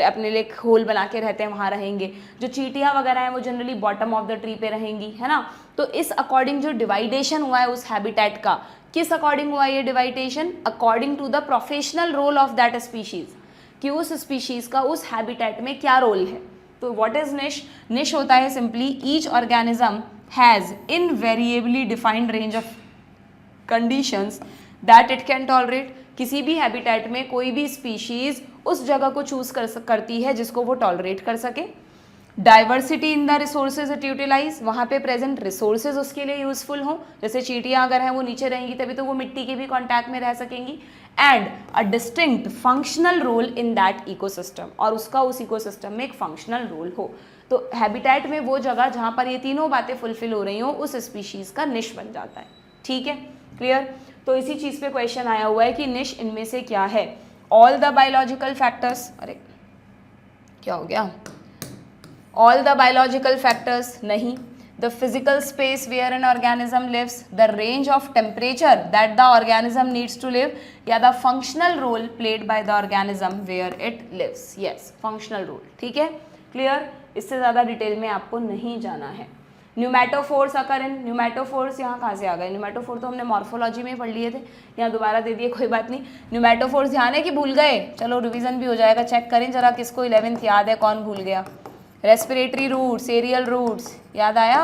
अपने लिए होल बना के रहते हैं, वहाँ रहेंगे। जो चींटियाँ वगैरह हैं वो generally bottom of the tree पे रहेंगी, है ना। तो इस अकॉर्डिंग जो डिवाइडेशन हुआ है उस हैबिटेट का, किस अकॉर्डिंग हुआ ये division, according to the professional role of that species, कि उस स्पीशीज़ का उस हैबिटेट में क्या रोल है। तो व्हाट इज निश, निश होता है simply each organism has invariably defined range of conditions that it can tolerate। किसी भी हैबिटेट में कोई भी स्पीशीज उस जगह को चूज करती है जिसको वो टॉलरेट कर सके। Diversity in the resources it utilise, वहाँ पे प्रेजेंट रिसोर्सेज उसके लिए यूजफुल हों। जैसे चींटियाँ अगर हैं वो नीचे रहेंगी तभी तो वो मिट्टी के भी कॉन्टैक्ट में रह सकेंगी। And a distinct functional role in that ecosystem, और उसका उस इकोसिस्टम में एक फंक्शनल रोल हो। तो हैबिटेट में वो जगह जहाँ पर ये तीनों बातें फुलफिल हो रही हों उस स्पीशीज़ का निश बन जाता है। ठीक है, क्लियर। तो इसी चीज़ पे क्वेश्चन आया हुआ है कि निश इनमें से क्या है। ऑल द बायोलॉजिकल फैक्टर्स, अरे क्या हो गया, ऑल द बायोलॉजिकल फैक्टर्स नहीं। The physical space where an organism lives, the range of temperature that the organism needs to live, या the functional role played by the organism where it lives. Yes, functional role. ठीक है, clear. इससे ज़्यादा detail में आपको नहीं जाना है। न्यूमेटोफोर्स अकर इन, न्यूमेटोफोर्स यहाँ कहाँ से आ गए, न्यूमेटोफोर तो हमने मॉर्फोलॉजी में पढ़ लिए थे, यहाँ दोबारा दे दिए, कोई बात नहीं। न्यूमेटोफोर्स ध्यान है कि भूल गए, चलो रिवीजन भी हो जाएगा। चेक करें जरा किसको 11th याद है, कौन भूल गया। रेस्पिरेटरी रूट्स, एरियल रूट्स याद आया,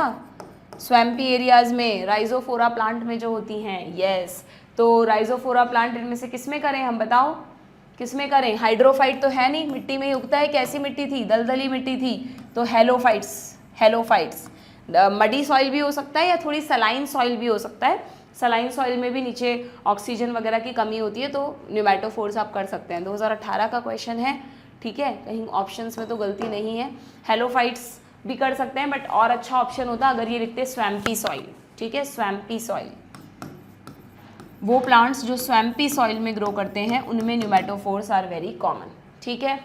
स्वैम्पी एरियाज में राइजोफोरा प्लांट में जो होती हैं। यस, तो राइजोफोरा प्लांट इनमें से किस में करें हम बताओ, किस में करें। हाइड्रोफाइट तो है नहीं, मिट्टी में ही उगता है। कैसी मिट्टी थी, दलदली मिट्टी थी, तो हेलोफाइट्स, हेलोफाइट्स। मडी सॉइल भी हो सकता है या थोड़ी सलाइन सॉइल भी हो सकता है। सलाइन सॉइल में भी नीचे ऑक्सीजन वगैरह की कमी होती है, तो न्यूमेटोफोर्स आप कर सकते हैं। 2018 का क्वेश्चन है, ठीक है, कहीं ऑप्शंस में तो गलती नहीं है। हेलोफाइट्स भी कर सकते हैं, बट और अच्छा ऑप्शन होता अगर ये लिखते स्वैम्पी सॉइल। ठीक है, स्वैम्पी सॉइल, वो प्लांट्स जो स्वैम्पी सॉइल में ग्रो करते हैं उनमें न्यूमेटोफोर्स आर वेरी कॉमन। ठीक है,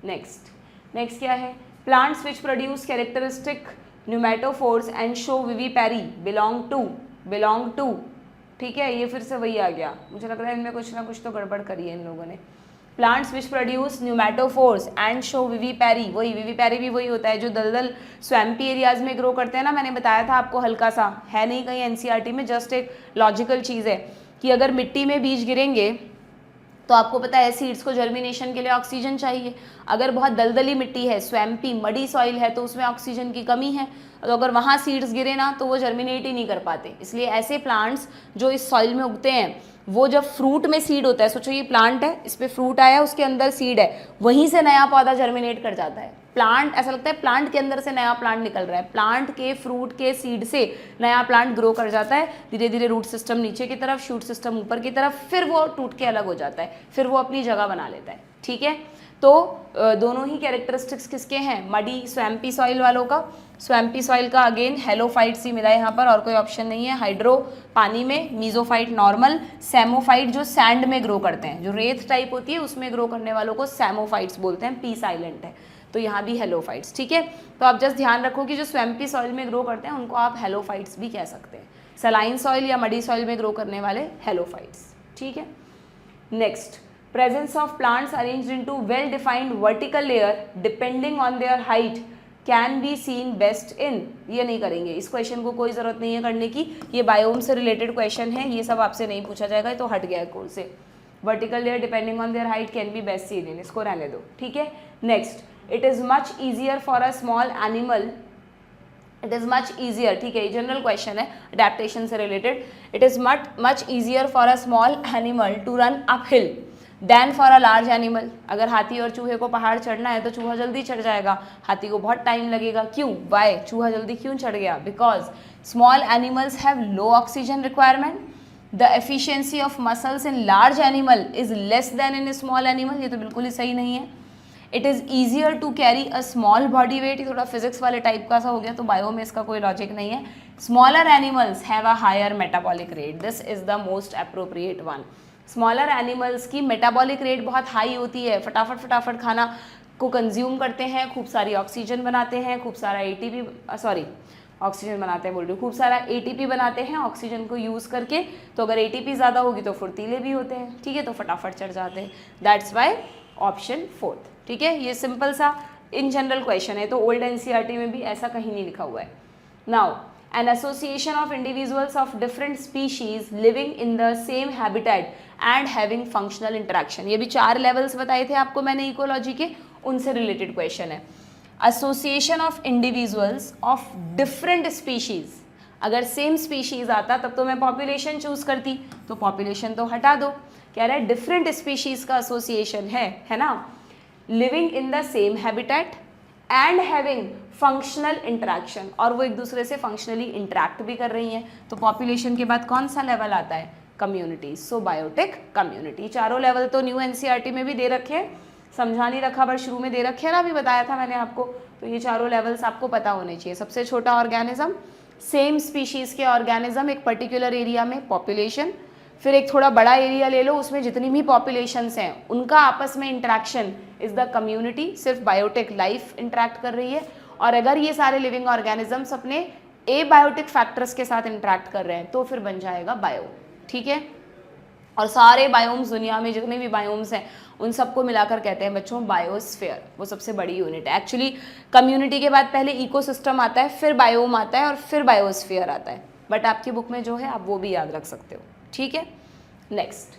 नेक्स्ट क्या है, plants which produce characteristic pneumatophores and show vivipary belong to. ठीक है, ये फिर से वही आ गया, मुझे लग रहा है इनमें कुछ ना कुछ तो गड़बड़ करी है इन लोगों ने। Plants which produce pneumatophores and show vivipary, वही विविपैरी भी वही होता है जो दलदल स्वैम्पी एरियाज में ग्रो करते हैं ना, मैंने बताया था आपको, हल्का सा है नहीं कहीं एनसीईआरटी में, जस्ट एक लॉजिकल चीज़ है कि अगर मिट्टी में बीज गिरेंगे तो आपको पता है सीड्स को जर्मिनेशन के लिए ऑक्सीजन चाहिए। अगर बहुत दलदली मिट्टी है, स्वैम्पी मडी सॉइल है, तो उसमें ऑक्सीजन की कमी है, तो अगर वहाँ सीड्स गिरे ना तो वो जर्मिनेट ही नहीं कर पाते। इसलिए ऐसे प्लांट्स जो इस सॉइल में उगते हैं, वो जब फ्रूट में सीड होता है, सोचो ये प्लांट है, इस पर फ्रूट आया, उसके अंदर सीड है, वहीं से नया पौधा जर्मिनेट कर जाता है। प्लांट, ऐसा लगता है प्लांट के अंदर से नया प्लांट निकल रहा है, प्लांट के फ्रूट के सीड से नया प्लांट ग्रो कर जाता है, धीरे धीरे रूट सिस्टम नीचे की तरफ, शूट सिस्टम ऊपर की तरफ, फिर वो टूट के अलग हो जाता है, फिर वो अपनी जगह बना लेता है। ठीक है, तो दोनों ही कैरेक्टरिस्टिक्स किसके हैं, मडी स्वैम्पी सॉइल वालों का। स्वैम्पी सॉइल का अगेन हेलोफाइट्स ही मिला है यहाँ पर, और कोई ऑप्शन नहीं है। हाइड्रो पानी में, मीजोफाइट नॉर्मल, सैमोफाइट जो सैंड में ग्रो करते हैं, जो रेत टाइप होती है उसमें ग्रो करने वालों को सैमोफाइट्स बोलते हैं, पीस आइलैंड है, तो यहाँ भी हेलोफाइट्स। ठीक है, तो आप जस्ट ध्यान रखो कि जो स्वैम्पी सॉइल में ग्रो करते हैं उनको आप हेलोफाइट्स भी कह सकते हैं, सलाइन सॉइल या मडी सॉइल में ग्रो करने वाले हेलोफाइट्स। ठीक है, next, presence of plants arranged into well defined vertical layer depending on their height can be seen best in, ये नहीं करेंगे, इस क्वेश्चन को कोई ज़रूरत नहीं है करने की, ये बायोम से रिलेटेड क्वेश्चन है, ये सब आपसे नहीं पूछा जाएगा, तो हट गया कोर्स से। Vertical layer depending on their height can be best seen in, इसको रहने दो। ठीक है, next, it is much easier for a small animal, it is much easier, ठीक है, जनरल क्वेश्चन है अडेप्टेशन से related, it is much easier for a small animal to run up hill than for a large animal. अगर हाथी और चूहे को पहाड़ चढ़ना है तो चूहा जल्दी चढ़ जाएगा, हाथी को बहुत टाइम लगेगा। क्यों, वाई, चूहा जल्दी क्यों चढ़ गया, because small animals have low oxygen requirement, the efficiency of muscles in large animal is less than in small animal, ये तो बिल्कुल ही सही नहीं है। It is easier to carry a small body weight, ये थोड़ा फिजिक्स वाले टाइप का सा हो गया, तो बायो में इसका कोई लॉजिक नहीं है। Smaller animals have a higher metabolic rate, this is the most appropriate one. Smaller animals की मेटाबॉलिक रेट बहुत हाई होती है, फटाफट फटाफट खाना को कंज्यूम करते हैं, खूब सारी ऑक्सीजन बनाते हैं, खूब सारा एटीपी, सॉरी ऑक्सीजन बनाते हैं बोल रही हूँ, खूब सारा एटीपी बनाते हैं ऑक्सीजन को यूज़ करके, तो अगर एटीपी ज़्यादा होगी तो फुर्तीले भी होते हैं। ठीक है, तो फटाफट चढ़ जाते हैं, दैट्स वाई ऑप्शन 4। ठीक है, ये सिंपल सा इन जनरल क्वेश्चन है, तो ओल्ड एनसीईआरटी में भी ऐसा कहीं नहीं लिखा हुआ है। Now, an association of individuals of different species living in the same habitat and having functional interaction, ये भी 4 लेवल्स बताए थे आपको मैंने इकोलॉजी के, उनसे रिलेटेड क्वेश्चन है। Association of individuals of different species, अगर सेम स्पीशीज आता तब तो मैं पॉपुलेशन चूज करती, तो पॉपुलेशन तो हटा दो, कह रहा है डिफरेंट स्पीशीज का एसोसिएशन है ना, living in the same habitat and having functional interaction, और वो एक दूसरे से फंक्शनली इंटरेक्ट भी कर रही हैं, तो पॉपुलेशन के बाद कौन सा लेवल आता है, कम्युनिटी, सो बायोटिक कम्युनिटी। चारों लेवल तो न्यू एनसीईआरटी में भी दे रखे हैं, समझा नहीं रखा पर शुरू में दे रखे हैं ना, अभी बताया था मैंने आपको, तो ये चारों लेवल्स आपको पता होने चाहिए। सबसे छोटा ऑर्गेनिज्म, सेम स्पीशीज़ के ऑर्गेनिज्म एक पर्टिकुलर एरिया में, पॉपुलेशन, फिर एक थोड़ा बड़ा एरिया ले लो, उसमें जितनी भी पॉपुलेशंस हैं उनका आपस में इंटरेक्शन इज द कम्युनिटी, सिर्फ बायोटिक लाइफ इंटरेक्ट कर रही है। और अगर ये सारे लिविंग ऑर्गेनिजम्स अपने ए बायोटिक फैक्टर्स के साथ इंटरेक्ट कर रहे हैं तो फिर बन जाएगा बायो। ठीक है, और सारे बायोम्स दुनिया में जितने भी बायोम्स हैं उन सबको मिलाकर कहते हैं बच्चों बायोस्फीयर, वो सबसे बड़ी यूनिट है। एक्चुअली कम्युनिटी के बाद पहले इकोसिस्टम आता है, फिर बायोम आता है और फिर बायोस्फीयर आता है, बट आपकी बुक में जो है आप वो भी याद रख सकते हो। ठीक है, नेक्स्ट,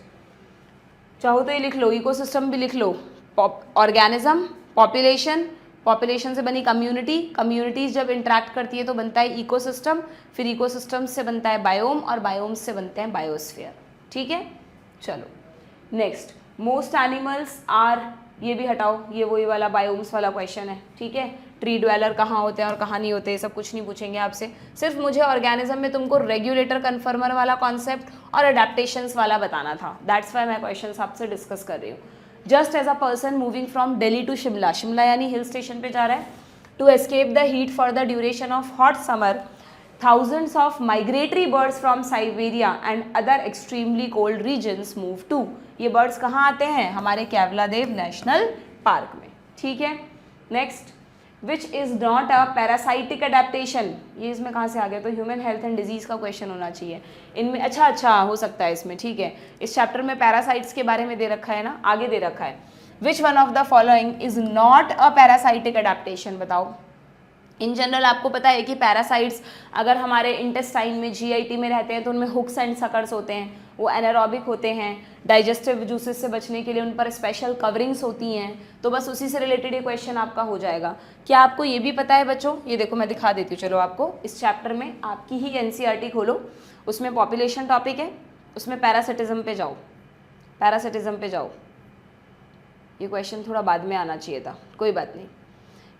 चाहो तो ये लिख लो, इकोसिस्टम भी लिख लो, ऑर्गेनिज्म, पॉपुलेशन, पॉपुलेशन से बनी कम्युनिटी, कम्युनिटीज जब इंटरेक्ट करती है तो बनता है इकोसिस्टम, फिर इकोसिस्टम से बनता है बायोम और बायोम से बनते हैं बायोस्फीयर। ठीक है, चलो नेक्स्ट, मोस्ट एनिमल्स आर, ये भी हटाओ, ये वही वाला बायोम्स वाला क्वेश्चन है। ठीक है, ट्री ड्वेलर कहाँ होते हैं और कहाँ नहीं होते, सब कुछ नहीं पूछेंगे आपसे, सिर्फ मुझे ऑर्गेनिज्म में तुमको रेगुलेटर कन्फर्मर वाला कॉन्सेप्ट और अडेप्टेशंस वाला बताना था, दैट्स वाई मैं क्वेश्चंस आपसे डिस्कस कर रही हूँ। Just as a person moving from Delhi to Shimla, Shimla यानी हिल स्टेशन पे जा रहा है, to escape the heat for the duration of hot summer, thousands of migratory birds from Siberia and other extremely cold regions move to, ये birds कहाँ आते हैं, हमारे केवलादेव नेशनल पार्क में। ठीक है, next, which is not a parasitic adaptation. ये इसमें कहाँ से आ गया, तो ह्यूमन हेल्थ एंड डिजीज का क्वेश्चन होना चाहिए इनमें। अच्छा हो सकता है इसमें, ठीक है। इस चैप्टर में पैरासाइट्स के बारे में दे रखा है ना, आगे दे रखा है। Which one of the following is not a parasitic adaptation, बताओ। इन जनरल आपको पता है कि पैरासाइट्स अगर हमारे इंटेस्टाइन में, जीआईटी में रहते हैं तो उनमें हुक्स एंड सकर्स होते हैं, वो एनारोबिक होते हैं, डाइजेस्टिव जूसेस से बचने के लिए उन पर स्पेशल कवरिंग्स होती हैं। तो बस उसी से रिलेटेड ये क्वेश्चन आपका हो जाएगा। क्या आपको ये भी पता है बच्चों, ये देखो मैं दिखा देती हूँ, चलो आपको इस चैप्टर में आपकी ही एनसीईआरटी खोलो, उसमें पॉपुलेशन टॉपिक है, उसमें पैरासिटिज्म पे जाओ, पैरासिटिज्म पे जाओ। ये क्वेश्चन थोड़ा बाद में आना चाहिए था, कोई बात नहीं।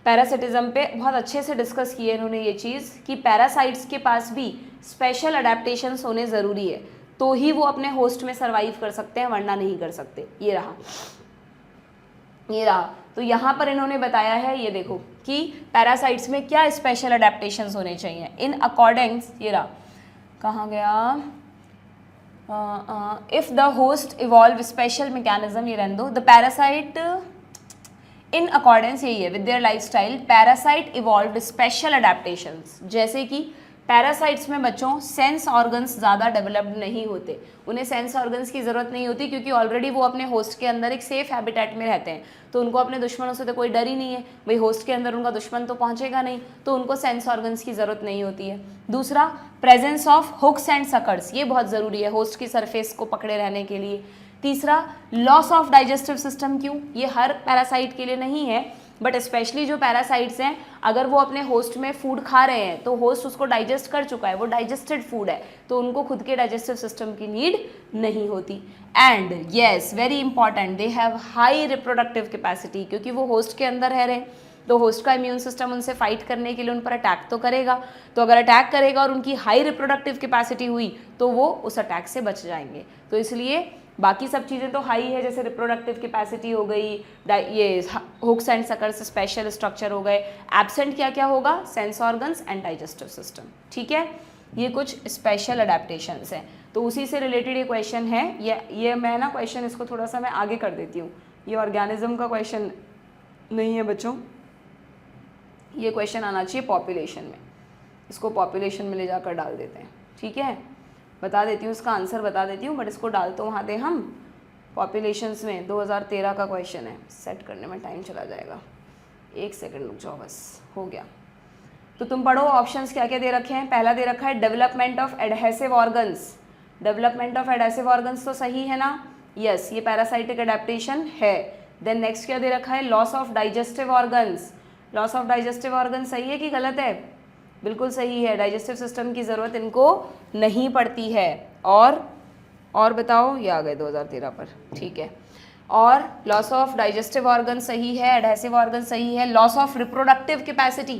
पैरासिटिज्म पे बहुत अच्छे से डिस्कस किए इन्होंने ये चीज़ कि पैरासाइट्स के पास भी स्पेशल अडेप्टेशंस होने ज़रूरी है, तो ही वो अपने होस्ट में सर्वाइव कर सकते हैं, वरना नहीं कर सकते। ये रहा, ये रहा। तो यहाँ पर इन्होंने बताया है, ये देखो कि पैरासाइट्स में क्या स्पेशल अडेप्टेशंस होने चाहिए इन अकॉर्डिंग्स। ये रहा, कहाँ गया, if the host evolve special mechanism, ये रहने दो, द पैरासाइट इन अकॉर्डेंस, यही है, with their lifestyle parasite evolved special adaptations. जैसे कि पैरासाइट्स में बच्चों सेंस ऑर्गन्स ज़्यादा डेवलप्ड नहीं होते, उन्हें सेंस ऑर्गन्स की ज़रूरत नहीं होती, क्योंकि ऑलरेडी वो अपने होस्ट के अंदर एक सेफ हैबिटेट में रहते हैं, तो उनको अपने दुश्मनों से तो कोई डर ही नहीं है, भाई होस्ट के अंदर उनका दुश्मन तो पहुंचेगा नहीं, तो उनको सेंस ऑर्गन्स की ज़रूरत नहीं होती है। दूसरा, presence of hooks and suckers, ये बहुत ज़रूरी है होस्ट की सरफेस को पकड़े रहने के लिए। तीसरा, लॉस ऑफ डाइजेस्टिव सिस्टम। क्यों, ये हर पैरासाइट के लिए नहीं है, बट स्पेशली जो पैरासाइट्स हैं, अगर वो अपने होस्ट में फूड खा रहे हैं तो होस्ट उसको डाइजेस्ट कर चुका है, वो डाइजेस्टेड फूड है, तो उनको खुद के डाइजेस्टिव सिस्टम की नीड नहीं होती। And yes, very important, they have high reproductive capacity, क्योंकि वो होस्ट के अंदर रह रहे हैं, तो होस्ट का इम्यून सिस्टम उनसे फाइट करने के लिए उन पर अटैक तो करेगा, तो अगर अटैक करेगा और उनकी हाई रिप्रोडक्टिव कैपेसिटी हुई तो वो उस अटैक से बच जाएंगे। तो इसलिए बाकी सब चीज़ें तो हाई है, जैसे रिप्रोडक्टिव कैपेसिटी हो गई, ये hooks and suckers special structure हो गए। एब्सेंट क्या क्या होगा, sense organs and digestive system, ठीक है। ये कुछ स्पेशल अडेप्टेशंस हैं, तो उसी से रिलेटेड ये क्वेश्चन है। ये मैं ना क्वेश्चन इसको थोड़ा सा मैं आगे कर देती हूँ, ये ऑर्गेनिज्म का क्वेश्चन नहीं है बच्चों, ये क्वेश्चन आना चाहिए पॉपुलेशन में, इसको पॉपुलेशन में ले जाकर डाल देते हैं, ठीक है। बता देती हूँ इसका आंसर, बता देती हूँ, बट इसको डाल तो वहाँ दे हम पॉपुलेशंस में। 2013 का क्वेश्चन है, सेट करने में टाइम चला जाएगा, 1 सेकंड रुक जाओ, बस हो गया। तो तुम पढ़ो ऑप्शंस क्या क्या दे रखे हैं। पहला दे रखा है development of adhesive organs, development of adhesive organs तो सही है ना, यस, ये पैरासाइटिक अडेप्टेशन है। देन नेक्स्ट क्या दे रखा है, loss of digestive organs, loss of digestive organ सही है कि गलत है, बिल्कुल सही है, डाइजेस्टिव सिस्टम की ज़रूरत इनको नहीं पड़ती है। और बताओ, ये आ गए 2013 पर, ठीक है। और लॉस ऑफ डाइजेस्टिव ऑर्गन सही है, एडहेसिव ऑर्गन सही है। Loss of reproductive capacity,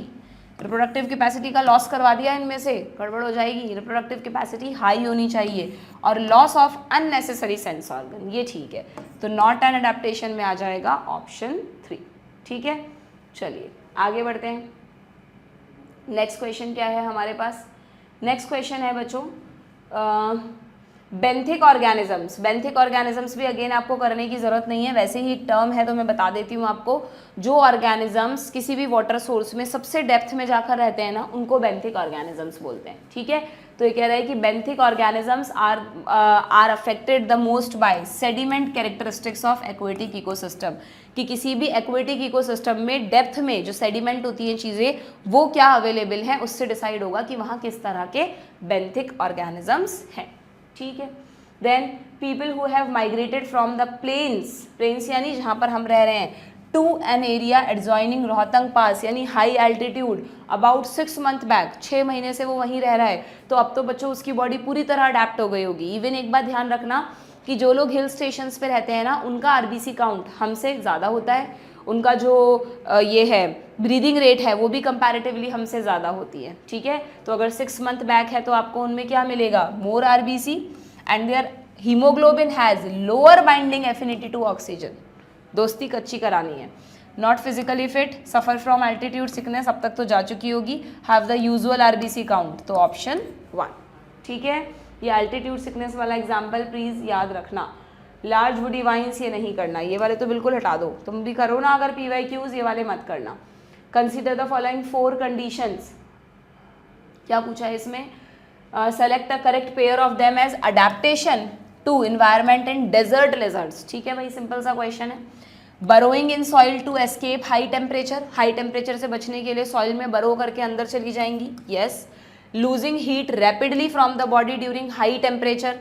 reproductive capacity का लॉस करवा दिया इनमें से, गड़बड़ हो जाएगी, रिप्रोडक्टिव कैपेसिटी हाई होनी चाहिए। और loss of unnecessary sense organ, ये ठीक है, तो नॉट एन अडेप्टेशन में आ जाएगा ऑप्शन 3, ठीक है। चलिए आगे बढ़ते हैं। नेक्स्ट क्वेश्चन क्या है हमारे पास, नेक्स्ट क्वेश्चन है बच्चों बेंथिक ऑर्गेनिजम्स। बेंथिक ऑर्गेनिजम्स भी अगेन आपको करने की ज़रूरत नहीं है, वैसे ही एक टर्म है तो मैं बता देती हूँ आपको। जो ऑर्गेनिजम्स किसी भी वाटर सोर्स में सबसे डेप्थ में जाकर रहते हैं ना, उनको बेंथिक ऑर्गेनिजम्स बोलते हैं, ठीक है। तो ये कह रहा है कि benthic organisms are affected the most by sediment characteristics of aquatic ecosystem, कि किसी भी एक्वेटिक इकोसिस्टम में डेप्थ में जो सेडिमेंट होती हैं चीज़ें, वो क्या अवेलेबल हैं, उससे डिसाइड होगा कि वहाँ किस तरह के बेंथिक ऑर्गेनिजम्स हैं, ठीक है। Then people who have migrated from the plains, plains यानी जहाँ पर हम रह रहे हैं, to an area adjoining Rohtang pass, यानी high altitude, about 6 month back, 6 महीने से वो वहीं रह रहा है, तो अब तो बच्चों उसकी बॉडी पूरी तरह अडेप्ट हो गई होगी। इवन एक बात ध्यान रखना कि जो लोग हिल स्टेशंस पे रहते हैं ना, उनका आरबीसी काउंट हमसे ज़्यादा होता है, उनका जो ये है ब्रीदिंग रेट है वो भी कंपैरेटिवली हमसे ज़्यादा होती है, ठीक है। तो अगर 6 मंथ बैक है तो आपको उनमें क्या मिलेगा, more RBC, and their haemoglobin has lower binding affinity to oxygen, दोस्ती कच्ची करानी है। Not physically fit, suffer from altitude sickness, अब तक तो जा चुकी होगी। Have the usual RBC count, तो ऑप्शन 1, ठीक है। ये एल्टीट्यूड सिकनेस वाला एग्जाम्पल प्लीज़ याद रखना। लार्ज वुडी वाइन्स ये नहीं करना, ये वाले तो बिल्कुल हटा दो, तुम भी करो ना अगर PYQs, ये वाले मत करना। Consider the following 4 conditions. क्या पूछा है इसमें? Select the correct pair of them as adaptation to environment in desert lizards. ठीक है भाई, सिंपल सा क्वेश्चन है। Burrowing in soil to escape high temperature, high temperature से बचने के लिए सॉइल में बरो करके अंदर चली जाएंगी, yes. Losing heat rapidly from the body during high temperature,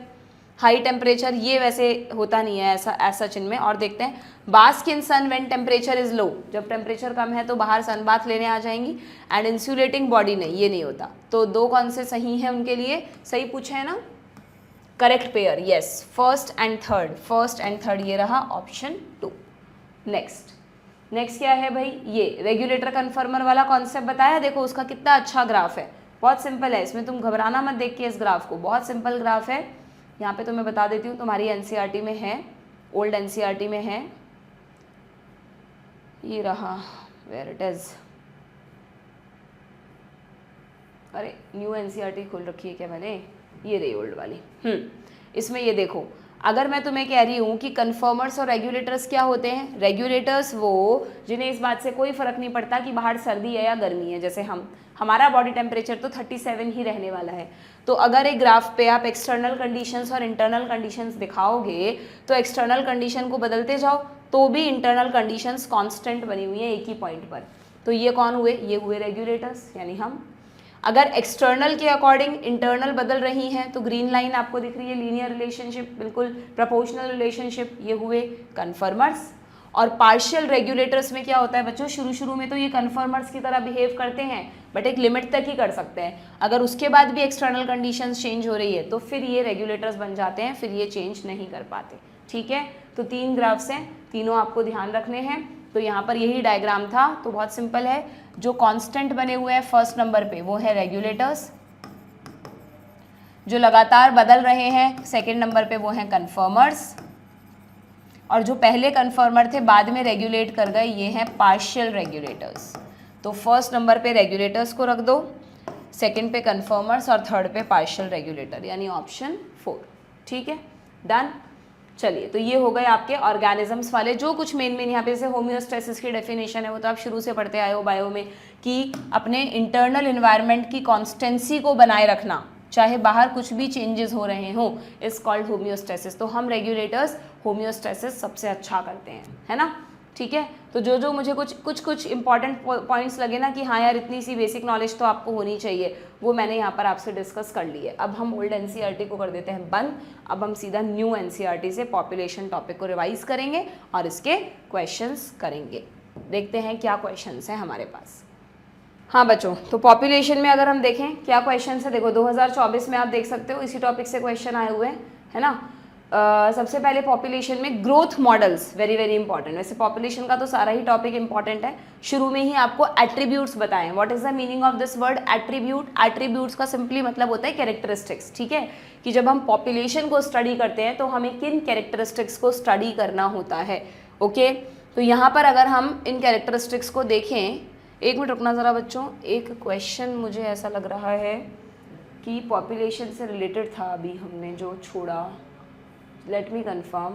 high temperature ये वैसे होता नहीं है ऐसा ऐसा चिन्ह में। और देखते हैं, bask in sun when temperature is low, जब टेम्परेचर कम है तो बाहर सन बाथ लेने आ जाएंगी। एंड इंसुलेटिंग बॉडी नहीं, ये नहीं होता। तो 2 कौन से सही हैं उनके लिए? सही पूछे है ना, correct pair, yes, first and third, ये रहा ऑप्शन 2। नेक्स्ट क्या है भाई? ये रेगुलेटर कन्फर्मर वाला कॉन्सेप्ट बताया, देखो उसका कितना अच्छा ग्राफ है, बहुत सिंपल है। इसमें तुम घबराना मत देख के इस ग्राफ को, बहुत सिंपल ग्राफ है। यहाँ पे तो मैं बता देती हूँ, तुम्हारी एनसीईआरटी में है, ओल्ड एनसीईआरटी में है, ये रहा, वेयर इट इज, अरे न्यू एनसीईआरटी खोल रखी है क्या मैंने? ये रही ओल्ड वाली। इसमें ये देखो, अगर मैं तुम्हें कह रही हूँ कि कन्फर्मर्स और रेगुलेटर्स क्या होते हैं? रेगुलेटर्स वो जिन्हें इस बात से कोई फर्क नहीं पड़ता कि बाहर सर्दी है या गर्मी है, जैसे हमारा बॉडी टेम्परेचर तो 37 ही रहने वाला है। तो अगर एक ग्राफ पे आप एक्सटर्नल कंडीशंस और इंटरनल कंडीशंस दिखाओगे तो एक्सटर्नल कंडीशन को बदलते जाओ तो भी इंटरनल कंडीशंस कांस्टेंट बनी हुई है एक ही पॉइंट पर। तो ये कौन हुए? ये हुए रेगुलेटर्स, यानी हम। अगर एक्सटर्नल के अकॉर्डिंग इंटरनल बदल रही हैं तो ग्रीन लाइन आपको दिख रही है, लीनियर रिलेशनशिप, बिल्कुल प्रोपोर्शनल रिलेशनशिप, ये हुए कन्फर्मर्स। और पार्शियल रेगुलेटर्स में क्या होता है बच्चों? शुरू में तो ये कन्फर्मर्स की तरह बिहेव करते हैं, बट एक लिमिट तक ही कर सकते हैं। अगर उसके बाद भी एक्सटर्नल कंडीशंस चेंज हो रही है तो फिर ये रेगुलेटर्स बन जाते हैं, फिर ये चेंज नहीं कर पाते। ठीक है, तो 3 ग्राफ्स हैं, तीनों आपको ध्यान रखने हैं। तो यहाँ पर यही डायग्राम था, तो बहुत सिंपल है। जो कांस्टेंट बने हुए हैं फर्स्ट नंबर पे वो है रेगुलेटर्स, जो लगातार बदल रहे हैं सेकंड नंबर पे वो हैं कन्फर्मर्स, और जो पहले कन्फर्मर थे बाद में रेगुलेट कर गए ये हैं पार्शियल रेगुलेटर्स। तो फर्स्ट नंबर पे रेगुलेटर्स को रख दो, सेकंड पे कन्फर्मर्स और थर्ड पे पार्शियल रेगुलेटर, यानी ऑप्शन 4। ठीक है, डन। चलिए, तो ये हो गए आपके ऑर्गेनिजम्स वाले। जो कुछ मेन यहाँ पे जैसे होम्योस्टेसिस की डेफिनेशन है वो तो आप शुरू से पढ़ते आए हो बायो में, कि अपने इंटरनल इन्वायरमेंट की कॉन्स्टेंसी को बनाए रखना, चाहे बाहर कुछ भी चेंजेस हो रहे हों, इज कॉल्ड होम्योस्टेसिस। तो हम रेगुलेटर्स होम्योस्टेसिस सबसे अच्छा करते हैं, है ना। ठीक है, तो जो मुझे कुछ इंपॉर्टेंट पॉइंट्स लगे ना कि हाँ यार इतनी सी बेसिक नॉलेज तो आपको होनी चाहिए, वो मैंने यहाँ पर आपसे डिस्कस कर ली है। अब हम ओल्ड एनसीईआरटी को कर देते हैं बंद, अब हम सीधा न्यू एनसीईआरटी से पॉपुलेशन टॉपिक को रिवाइज करेंगे और इसके क्वेश्चंस करेंगे। देखते हैं क्या क्वेश्चंस हैं हमारे पास। हाँ बच्चों, तो पॉपुलेशन में अगर हम देखें क्या क्वेश्चन है, देखो 2024 में आप देख सकते हो इसी टॉपिक से क्वेश्चन आए हुए हैं, है ना। सबसे पहले पॉपुलेशन में growth models, very very important. वैसे पॉपुलेशन का तो सारा ही टॉपिक इंपॉर्टेंट है। शुरू में ही आपको एट्रीब्यूट्स बताएं। What is the meaning of this word attribute? Attributes का सिंपली मतलब होता है कैरेक्टरिस्टिक्स। ठीक है, कि जब हम पॉपुलेशन को स्टडी करते हैं तो हमें किन कैरेक्टरिस्टिक्स को स्टडी करना होता है। ओके, तो यहाँ पर अगर हम इन कैरेक्टरिस्टिक्स को देखें, एक मिनट रुकना ज़रा बच्चों, एक क्वेश्चन मुझे ऐसा लग रहा है कि पॉपुलेशन से रिलेटेड था, अभी हमने जो छोड़ा, लेट मी कंफर्म,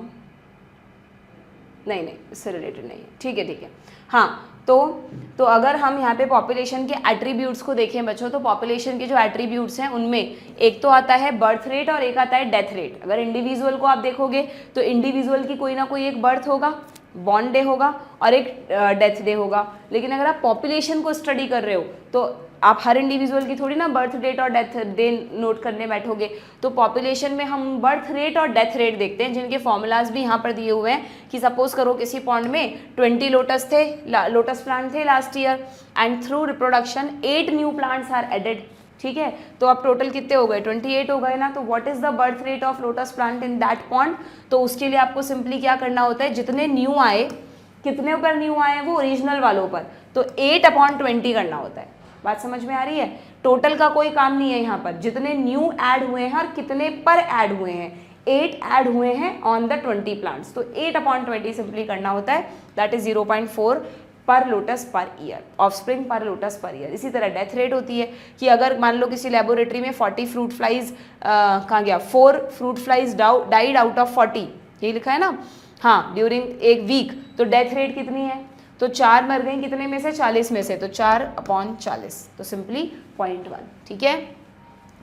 नहीं इससे रिलेटेड नहीं है। ठीक है, हाँ, तो अगर हम यहाँ पे पॉपुलेशन के एट्रीब्यूट्स को देखें बच्चों, तो पॉपुलेशन के जो एट्रीब्यूट्स हैं उनमें एक तो आता है बर्थ रेट और एक आता है डेथ रेट। अगर इंडिविजुअल को आप देखोगे तो इंडिविजुअल की कोई ना कोई एक बर्थ होगा, बॉर्न डे होगा, और एक डेथ डे होगा। लेकिन अगर आप पॉपुलेशन को स्टडी कर रहे हो तो आप हर इंडिविजुअल की थोड़ी ना बर्थ डेट और डेथ डे नोट करने बैठोगे। तो पॉपुलेशन में हम बर्थ रेट और डेथ रेट देखते हैं, जिनके फॉर्मूलाज भी यहाँ पर दिए हुए हैं। कि सपोज करो किसी पॉन्ड में 20 लोटस प्लांट थे last year, and through reproduction 8 new plants are added. ठीक है, तो अब टोटल कितने हो गए? 28 हो गए ना। तो what is the birth rate of lotus plant in that pond? तो उसके लिए आपको सिंपली क्या करना होता है, जितने न्यू आए, कितने पर न्यू आए वो ओरिजिनल वालों पर, तो 8/20 करना होता है। बात समझ में आ रही है? टोटल का कोई काम नहीं है यहाँ पर, जितने न्यू ऐड हुए हैं और कितने पर ऐड हुए हैं, 8 ऐड हुए हैं ऑन द 20 प्लांट्स, तो 8/20 सिंपली करना होता है। दैट इज 0.4 पर लोटस पर ईयर, ऑफस्प्रिंग पर लोटस पर ईयर। इसी तरह डेथ रेट होती है कि अगर मान लो किसी लेबोरेटरी में 40 फ्रूट फ्लाइज, कहाँ गया, 4 fruit flies died out of 40, ये लिखा है ना, हाँ, ड्यूरिंग एक वीक, तो डेथ रेट कितनी है? तो 4 मर गई कितने में से, 40 में से, तो 4/40, तो सिंपली 0.1। ठीक है,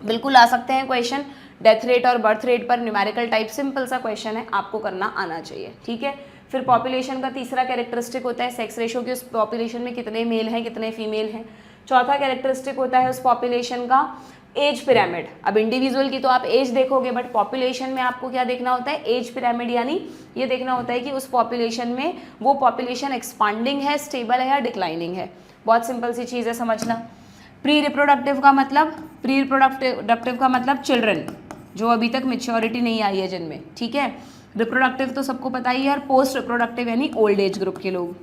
बिल्कुल आ सकते हैं क्वेश्चन। डेथ रेट और बर्थ रेट पर न्यूमेरिकल टाइप, सिंपल सा क्वेश्चन है, आपको करना आना चाहिए। ठीक है, फिर पॉपुलेशन का तीसरा कैरेक्टरिस्टिक होता है सेक्स रेशो की, उस पॉपुलेशन में कितने मेल हैं कितने फीमेल हैं। चौथा कैरेक्टरिस्टिक होता है उस पॉपुलेशन का एज पिरामिड। अब इंडिविजुअल की तो आप एज देखोगे, बट पॉपुलेशन में आपको क्या देखना होता है, एज पिरामिड, यानी ये देखना होता है कि उस पॉपुलेशन में वो पॉपुलेशन एक्सपांडिंग है, स्टेबल है या डिक्लाइनिंग है। बहुत सिंपल सी चीज़ है, समझना। प्री रिप्रोडक्टिव का मतलब चिल्ड्रन जो अभी तक मेच्योरिटी नहीं आई है जिनमें। ठीक है, रिप्रोडक्टिव तो सबको पता ही है, और पोस्ट रिप्रोडक्टिव यानी ओल्ड एज ग्रुप के लोग।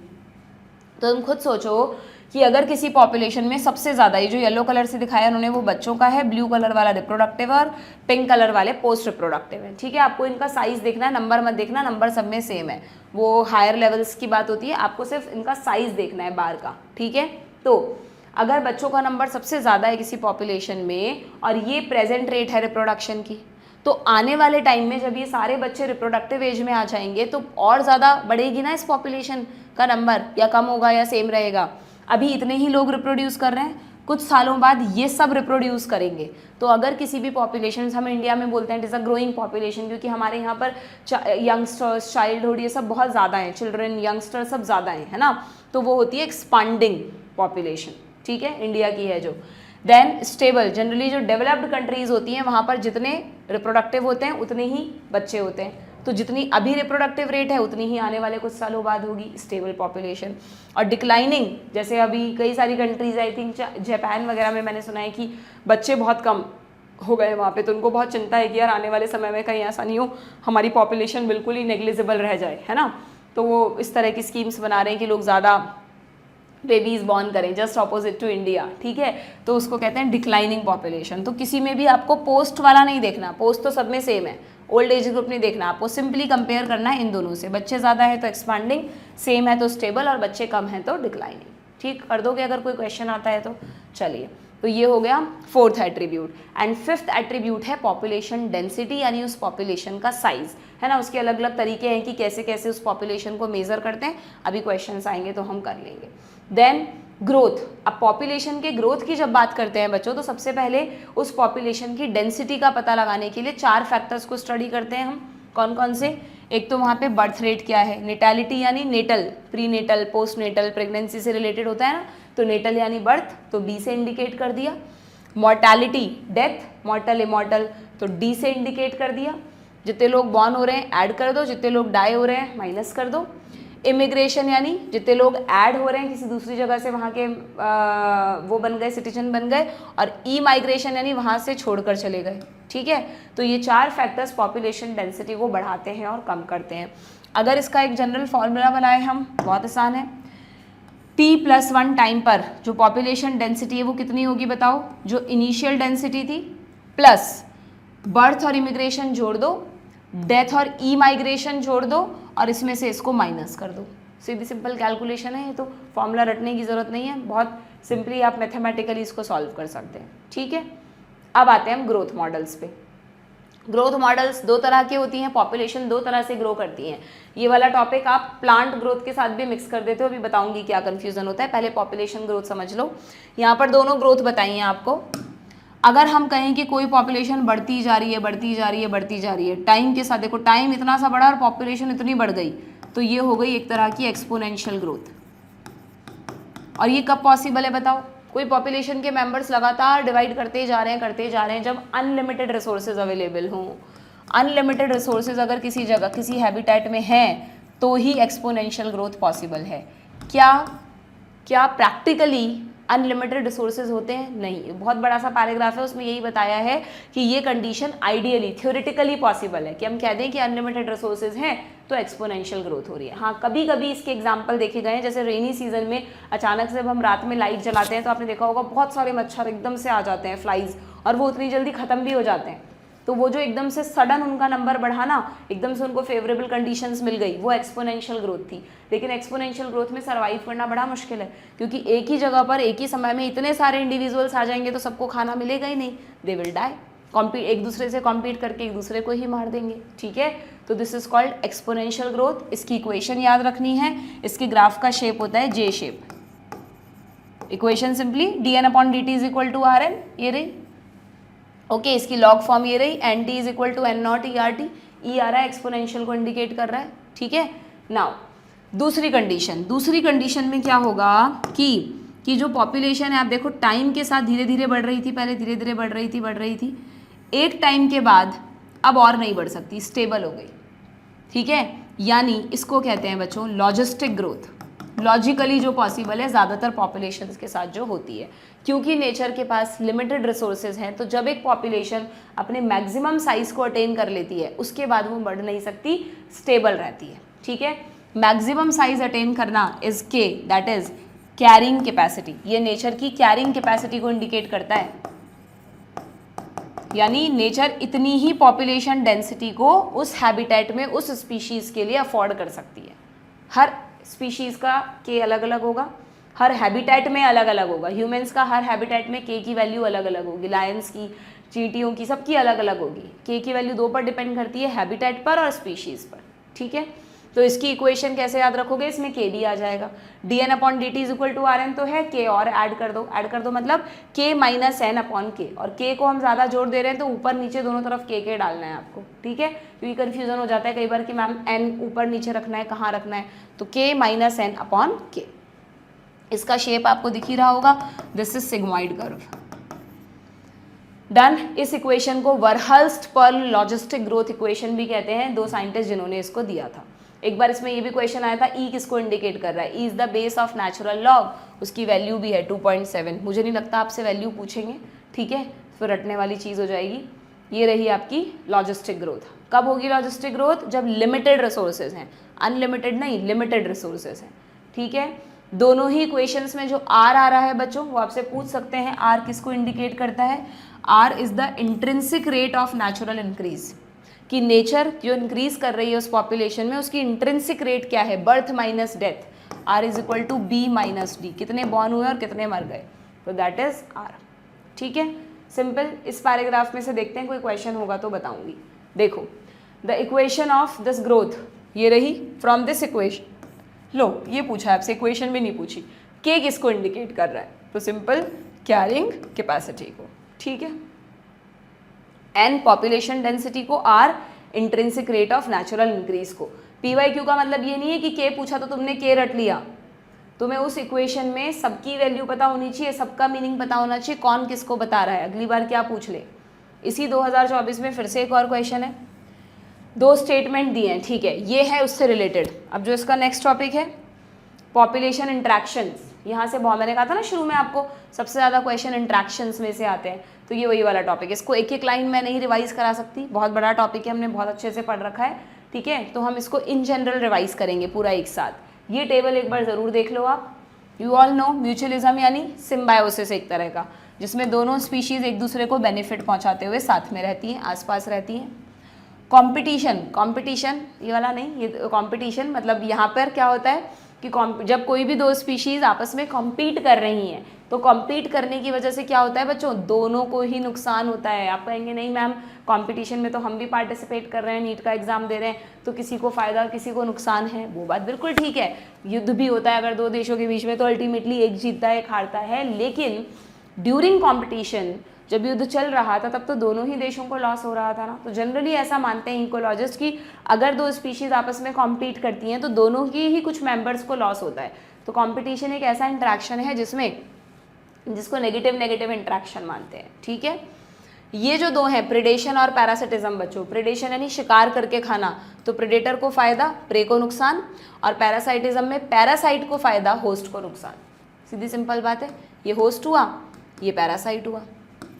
तो तुम खुद सोचो कि अगर किसी पॉपुलेशन में सबसे ज़्यादा, ये जो येलो कलर से दिखाया उन्होंने वो बच्चों का है, ब्लू कलर वाला रिप्रोडक्टिव और पिंक कलर वाले पोस्ट रिप्रोडक्टिव है। ठीक है, आपको इनका साइज देखना है, नंबर मत देखना, नंबर सब में सेम है, वो हायर लेवल्स की बात होती है, आपको सिर्फ इनका साइज देखना है बार का। ठीक है, तो अगर बच्चों का नंबर सबसे ज़्यादा है किसी पॉपुलेशन में और ये प्रेजेंट रेट है रिप्रोडक्शन की, तो आने वाले टाइम में जब ये सारे बच्चे रिप्रोडक्टिव एज में आ जाएंगे तो और ज़्यादा बढ़ेगी ना इस पॉपुलेशन का नंबर, या कम होगा या सेम रहेगा। अभी इतने ही लोग रिप्रोड्यूस कर रहे हैं, कुछ सालों बाद ये सब रिप्रोड्यूस करेंगे। तो अगर किसी भी पॉपुलेशन, हम इंडिया में बोलते हैं it is a growing population, क्योंकि हमारे यहाँ पर यंगस्टर्स, चाइल्डहुड, ये सब बहुत ज़्यादा हैं, चिल्ड्रन, यंगस्टर्स सब ज़्यादा हैं, है ना, तो वो होती है एक्सपांडिंग पॉपुलेशन। ठीक है, इंडिया की है जो। देन स्टेबल, जनरली जो डेवलप्ड कंट्रीज होती हैं वहाँ पर जितने रिप्रोडक्टिव होते हैं उतने ही बच्चे होते हैं, तो जितनी अभी रिप्रोडक्टिव रेट है उतनी ही आने वाले कुछ सालों बाद होगी स्टेबल पॉपुलेशन। और डिक्लाइनिंग, जैसे अभी कई सारी कंट्रीज, आई थिंक जापान वगैरह में मैंने सुना है कि बच्चे बहुत कम हो गए वहाँ पे, तो उनको बहुत चिंता है कि यार आने वाले समय में कहीं ऐसा नहीं हो हमारी पॉपुलेशन बिल्कुल ही नेग्लिजिबल रह जाए, है ना। तो वो इस तरह की स्कीम्स बना रहे हैं कि लोग ज़्यादा बेबीज बॉर्न करें, जस्ट ऑपोजिट टू इंडिया। ठीक है, तो उसको कहते हैं डिक्लाइनिंग पॉपुलेशन। तो किसी में भी आपको पोस्ट वाला नहीं देखना, पोस्ट तो सब में सेम है, ओल्ड एज ग्रुप नहीं देखना, आपको सिंपली कंपेयर करना है इन दोनों से। बच्चे ज़्यादा है तो एक्सपांडिंग, सेम है तो स्टेबल, और बच्चे कम हैं तो डिक्लाइनिंग। ठीक कर दोगे अगर कोई क्वेश्चन आता है तो। चलिए, तो ये हो गया fourth attribute. And fifth attribute है पॉपुलेशन डेंसिटी, यानी उस पॉपुलेशन का साइज, है ना। उसके अलग अलग तरीके हैं कि कैसे कैसे उस पॉपुलेशन को मेजर करते हैं, अभी क्वेश्चंस आएंगे तो हम कर लेंगे। देन ग्रोथ, अब पॉपुलेशन के ग्रोथ की जब बात करते हैं बच्चों, तो सबसे पहले उस पॉपुलेशन की डेंसिटी का पता लगाने के लिए 4 फैक्टर्स को स्टडी करते हैं हम। कौन कौन से? एक तो वहाँ पे बर्थ रेट क्या है, नेटैलिटी यानी natal, pre natal, post natal, pregnancy से रिलेटेड होता है ना, तो नेटल यानी बर्थ, तो बी से इंडिकेट कर दिया। मॉर्टैलिटी, डेथ, मॉर्टल इमॉर्टल, तो डी से इंडिकेट कर दिया। जितने लोग बॉर्न हो रहे हैं ऐड कर दो, जितने लोग डाई हो रहे हैं माइनस कर दो। इमिग्रेशन यानी जितने लोग ऐड हो रहे हैं किसी दूसरी जगह से, वहाँ के वो बन गए, सिटीजन बन गए। और ई माइग्रेशन यानी वहाँ से छोड़कर चले गए। ठीक है, तो ये 4 फैक्टर्स पॉपुलेशन डेंसिटी को बढ़ाते हैं और कम करते हैं। अगर इसका एक जनरल फॉर्मूला बनाए हम, बहुत आसान है, T+1 टाइम पर जो पॉपुलेशन डेंसिटी है वो कितनी होगी बताओ, जो इनिशियल डेंसिटी थी प्लस बर्थ और इमिग्रेशन जोड़ दो, डेथ और ई माइग्रेशन जोड़ दो, और इसमें से इसको माइनस कर दो। सीधी सिंपल कैलकुलेशन है ये, तो फॉर्मूला रटने की ज़रूरत नहीं है, बहुत सिंपली आप मैथमेटिकली इसको सॉल्व कर सकते हैं। ठीक है, अब आते हैं हम ग्रोथ मॉडल्स पे। ग्रोथ मॉडल्स 2 तरह की होती हैं, पॉपुलेशन 2 तरह से ग्रो करती हैं। ये वाला टॉपिक आप प्लांट ग्रोथ के साथ भी मिक्स कर देते हो, अभी बताऊंगी क्या कन्फ्यूजन होता है, पहले पॉपुलेशन ग्रोथ समझ लो। यहाँ पर दोनों ग्रोथ बताई हैं आपको। अगर हम कहें कि कोई पॉपुलेशन बढ़ती जा रही है, बढ़ती जा रही है, बढ़ती जा रही है, टाइम के साथ, देखो टाइम इतना सा बढ़ा और पॉपुलेशन इतनी बढ़ गई, तो ये हो गई एक तरह की एक्सपोनेंशियल ग्रोथ। और ये कब पॉसिबल है बताओ? कोई पॉपुलेशन के मेंबर्स लगातार डिवाइड करते जा रहे हैं, जब अनलिमिटेड रिसोर्सेज अवेलेबल हों। अनलिमिटेड रिसोर्सेज अगर किसी जगह, किसी हैबिटेट में हैं, तो ही एक्सपोनेंशियल ग्रोथ पॉसिबल है। क्या प्रैक्टिकली अनलिमिटेड रिसोर्सेज होते हैं? नहीं। बहुत बड़ा सा पैराग्राफ है, उसमें यही बताया है कि ये कंडीशन आइडियली, थ्योरेटिकली पॉसिबल है कि हम कह दें कि अनलिमिटेड रिसोर्सेज हैं तो एक्सपोनेंशियल ग्रोथ हो रही है। हाँ, कभी कभी इसके एग्जाम्पल देखे गए हैं, जैसे रेनी सीजन में अचानक से जब हम रात में लाइट जलाते हैं तो आपने देखा होगा बहुत सारे मच्छर एकदम से आ जाते हैं, फ्लाइज, और वो उतनी जल्दी ख़त्म भी हो जाते हैं। तो वो जो एकदम से सडन उनका नंबर बढ़ाना, एकदम से उनको फेवरेबल कंडीशंस मिल गई, वो एक्सपोनेंशियल ग्रोथ थी। लेकिन एक्सपोनेंशियल ग्रोथ में सर्वाइव करना बड़ा मुश्किल है, क्योंकि एक ही जगह पर एक ही समय में इतने सारे इंडिविजुअल्स आ जाएंगे तो सबको खाना मिलेगा ही नहीं, दे विल डाई। एक दूसरे से कॉम्पीट करके एक दूसरे को ही मार देंगे, ठीक है। तो this is called exponential growth. इसकी इक्वेशन याद रखनी है, इसके ग्राफ का शेप होता है J shape. Equation simply dn/dt is equal to rn, ये रही, ओके। इसकी लॉग फॉर्म ये रही, nt is equal to n0 ERT, E आ रहा है, एक्सपोनेंशियल को इंडिकेट कर रहा है, ठीक है। नाउ दूसरी कंडीशन में क्या होगा कि जो पॉपुलेशन है, आप देखो टाइम के साथ धीरे धीरे बढ़ रही थी, पहले धीरे धीरे बढ़ रही थी, एक टाइम के बाद अब और नहीं बढ़ सकती, स्टेबल हो गई, ठीक है। यानी इसको कहते हैं बच्चों लॉजिस्टिक ग्रोथ। लॉजिकली जो पॉसिबल है ज़्यादातर पॉपुलेशंस के साथ जो होती है, क्योंकि नेचर के पास लिमिटेड रिसोर्सेज हैं, तो जब एक पॉपुलेशन अपने मैक्सिमम साइज को अटेन कर लेती है उसके बाद वो बढ़ नहीं सकती, स्टेबल रहती है, ठीक है। मैक्सिमम साइज अटेन करना इज के, दैट इज कैरिंग कैपेसिटी। ये नेचर की कैरिंग कैपेसिटी को इंडिकेट करता है, यानी नेचर इतनी ही पॉपुलेशन डेंसिटी को उस हैबिटेट में उस स्पीशीज के लिए अफोर्ड कर सकती है। हर स्पीशीज का के अलग अलग होगा, हर हैबिटेट में अलग अलग होगा। ह्यूमंस का हर हैबिटेट में के की वैल्यू अलग अलग होगी, लायंस की, चींटियों की, सबकी अलग अलग होगी। के की वैल्यू 2 पर डिपेंड करती है, हैबिटेट पर और स्पीशीज पर, ठीक है। तो इसकी इक्वेशन कैसे याद रखोगे, इसमें के भी आ जाएगा। dn/dt is equal to rn तो है, के और ऐड कर दो मतलब k माइनस n अपॉन के, और k को हम ज़्यादा जोड़ दे रहे हैं तो ऊपर नीचे दोनों तरफ के डालना है आपको, ठीक है। क्योंकि कन्फ्यूजन हो जाता है कई बार कि मैम n ऊपर नीचे रखना है, कहाँ रखना है, तो k माइनस n अपॉन के। इसका शेप आपको दिख ही रहा होगा, this is sigmoid curve. Done. इस इक्वेशन को वर्हल्स्ट-पर्ल लॉजिस्टिक ग्रोथ इक्वेशन भी कहते हैं, 2 साइंटिस्ट जिन्होंने इसको दिया था। एक बार इसमें ये भी क्वेश्चन आया था, ई किसको इंडिकेट कर रहा है, E is the base of natural log, उसकी वैल्यू भी है 2.7। मुझे नहीं लगता आपसे वैल्यू पूछेंगे, ठीक है, फिर रटने वाली चीज़ हो जाएगी। ये रही आपकी लॉजिस्टिक ग्रोथ। कब होगी लॉजिस्टिक ग्रोथ, जब लिमिटेड रिसोर्सेज हैं, अनलिमिटेड नहीं, लिमिटेड रिसोर्सेज हैं, ठीक है। दोनों ही इक्वेशंस में जो आर आ रहा है बच्चों, वो आपसे पूछ सकते हैं आर किसको इंडिकेट करता है। R is the intrinsic rate of natural increase, कि नेचर जो इंक्रीज कर रही है उस पॉपुलेशन में उसकी इंट्रिंसिक रेट क्या है, birth minus death. R is equal to b minus d, कितने बॉर्न हुए और कितने मर गए, तो दैट इज आर, ठीक है। सिंपल। इस पैराग्राफ में से देखते हैं, कोई क्वेश्चन होगा तो बताऊंगी। देखो, the equation of this growth ये रही, फ्रॉम दिस इक्वेशन, लो ये पूछा है आपसे, इक्वेशन भी नहीं पूछी, के किसको इंडिकेट कर रहा है, तो सिंपल कैरिंग कैपेसिटी को, ठीक है। एन पॉपुलेशन डेंसिटी को, r intrinsic rate of natural increase को। PYQ का मतलब ये नहीं है कि के पूछा तो तुमने के रट लिया, तुम्हें उस इक्वेशन में सबकी वैल्यू पता होनी चाहिए, सबका मीनिंग पता होना चाहिए, कौन किसको बता रहा है, अगली बार क्या पूछ ले। इसी 2024 में फिर से एक और क्वेश्चन है, 2 स्टेटमेंट दिए हैं, ठीक है, ये है उससे रिलेटेड। अब जो इसका नेक्स्ट टॉपिक है पॉपुलेशन इंट्रैक्शंस, यहाँ से बहुत, मैंने कहा था ना शुरू में आपको सबसे ज़्यादा क्वेश्चन इंट्रैक्शंस में से आते हैं, तो ये वही वाला टॉपिक है। इसको एक एक लाइन में नहीं रिवाइज करा सकती, बहुत बड़ा टॉपिक है, हमने बहुत अच्छे से पढ़ रखा है, ठीक है। तो हम इसको इन जनरल रिवाइज करेंगे पूरा एक साथ। ये टेबल एक बार ज़रूर देख लो आप। यू ऑल नो म्यूचुअलिज्म यानी सिम्बायोसिस एक तरह का, जिसमें दोनों स्पीशीज़ एक दूसरे को बेनिफिट पहुँचाते हुए साथ में रहती हैं, आसपास रहती हैं। कॉम्पिटिशन ये वाला नहीं, ये कॉम्पिटिशन मतलब यहाँ पर क्या होता है कि जब कोई भी 2 स्पीशीज़ आपस में कॉम्पीट कर रही हैं, तो कॉम्पीट करने की वजह से क्या होता है बच्चों, दोनों को ही नुकसान होता है। आप कहेंगे नहीं मैम कंपटीशन में तो हम भी पार्टिसिपेट कर रहे हैं, नीट का एग्जाम दे रहे हैं, तो किसी को फ़ायदा किसी को नुकसान है, वो बात बिल्कुल ठीक है। युद्ध भी होता है अगर 2 देशों के बीच में, तो अल्टीमेटली एक जीतता है एक हारता है, लेकिन ड्यूरिंग कॉम्पिटिशन जब युद्ध चल रहा था तब तो दोनों ही देशों को लॉस हो रहा था ना। तो जनरली ऐसा मानते हैं इकोलॉजिस्ट कि अगर 2 स्पीशीज़ आपस में कॉम्पीट करती हैं तो दोनों की ही कुछ मेंबर्स को लॉस होता है। तो कॉम्पिटिशन एक ऐसा इंटरेक्शन है जिसको नेगेटिव इंटरेक्शन मानते हैं, ठीक है। ये जो 2 हैं प्रेडेशन और पैरासिटिज्म बच्चों, प्रेडेशन यानी शिकार करके खाना, तो प्रेडेटर को फ़ायदा प्रे को नुकसान, और पैरासाइटिज्म में पैरासाइट को फ़ायदा होस्ट को नुकसान। सीधी सिंपल बात है, ये होस्ट हुआ ये पैरासाइट हुआ।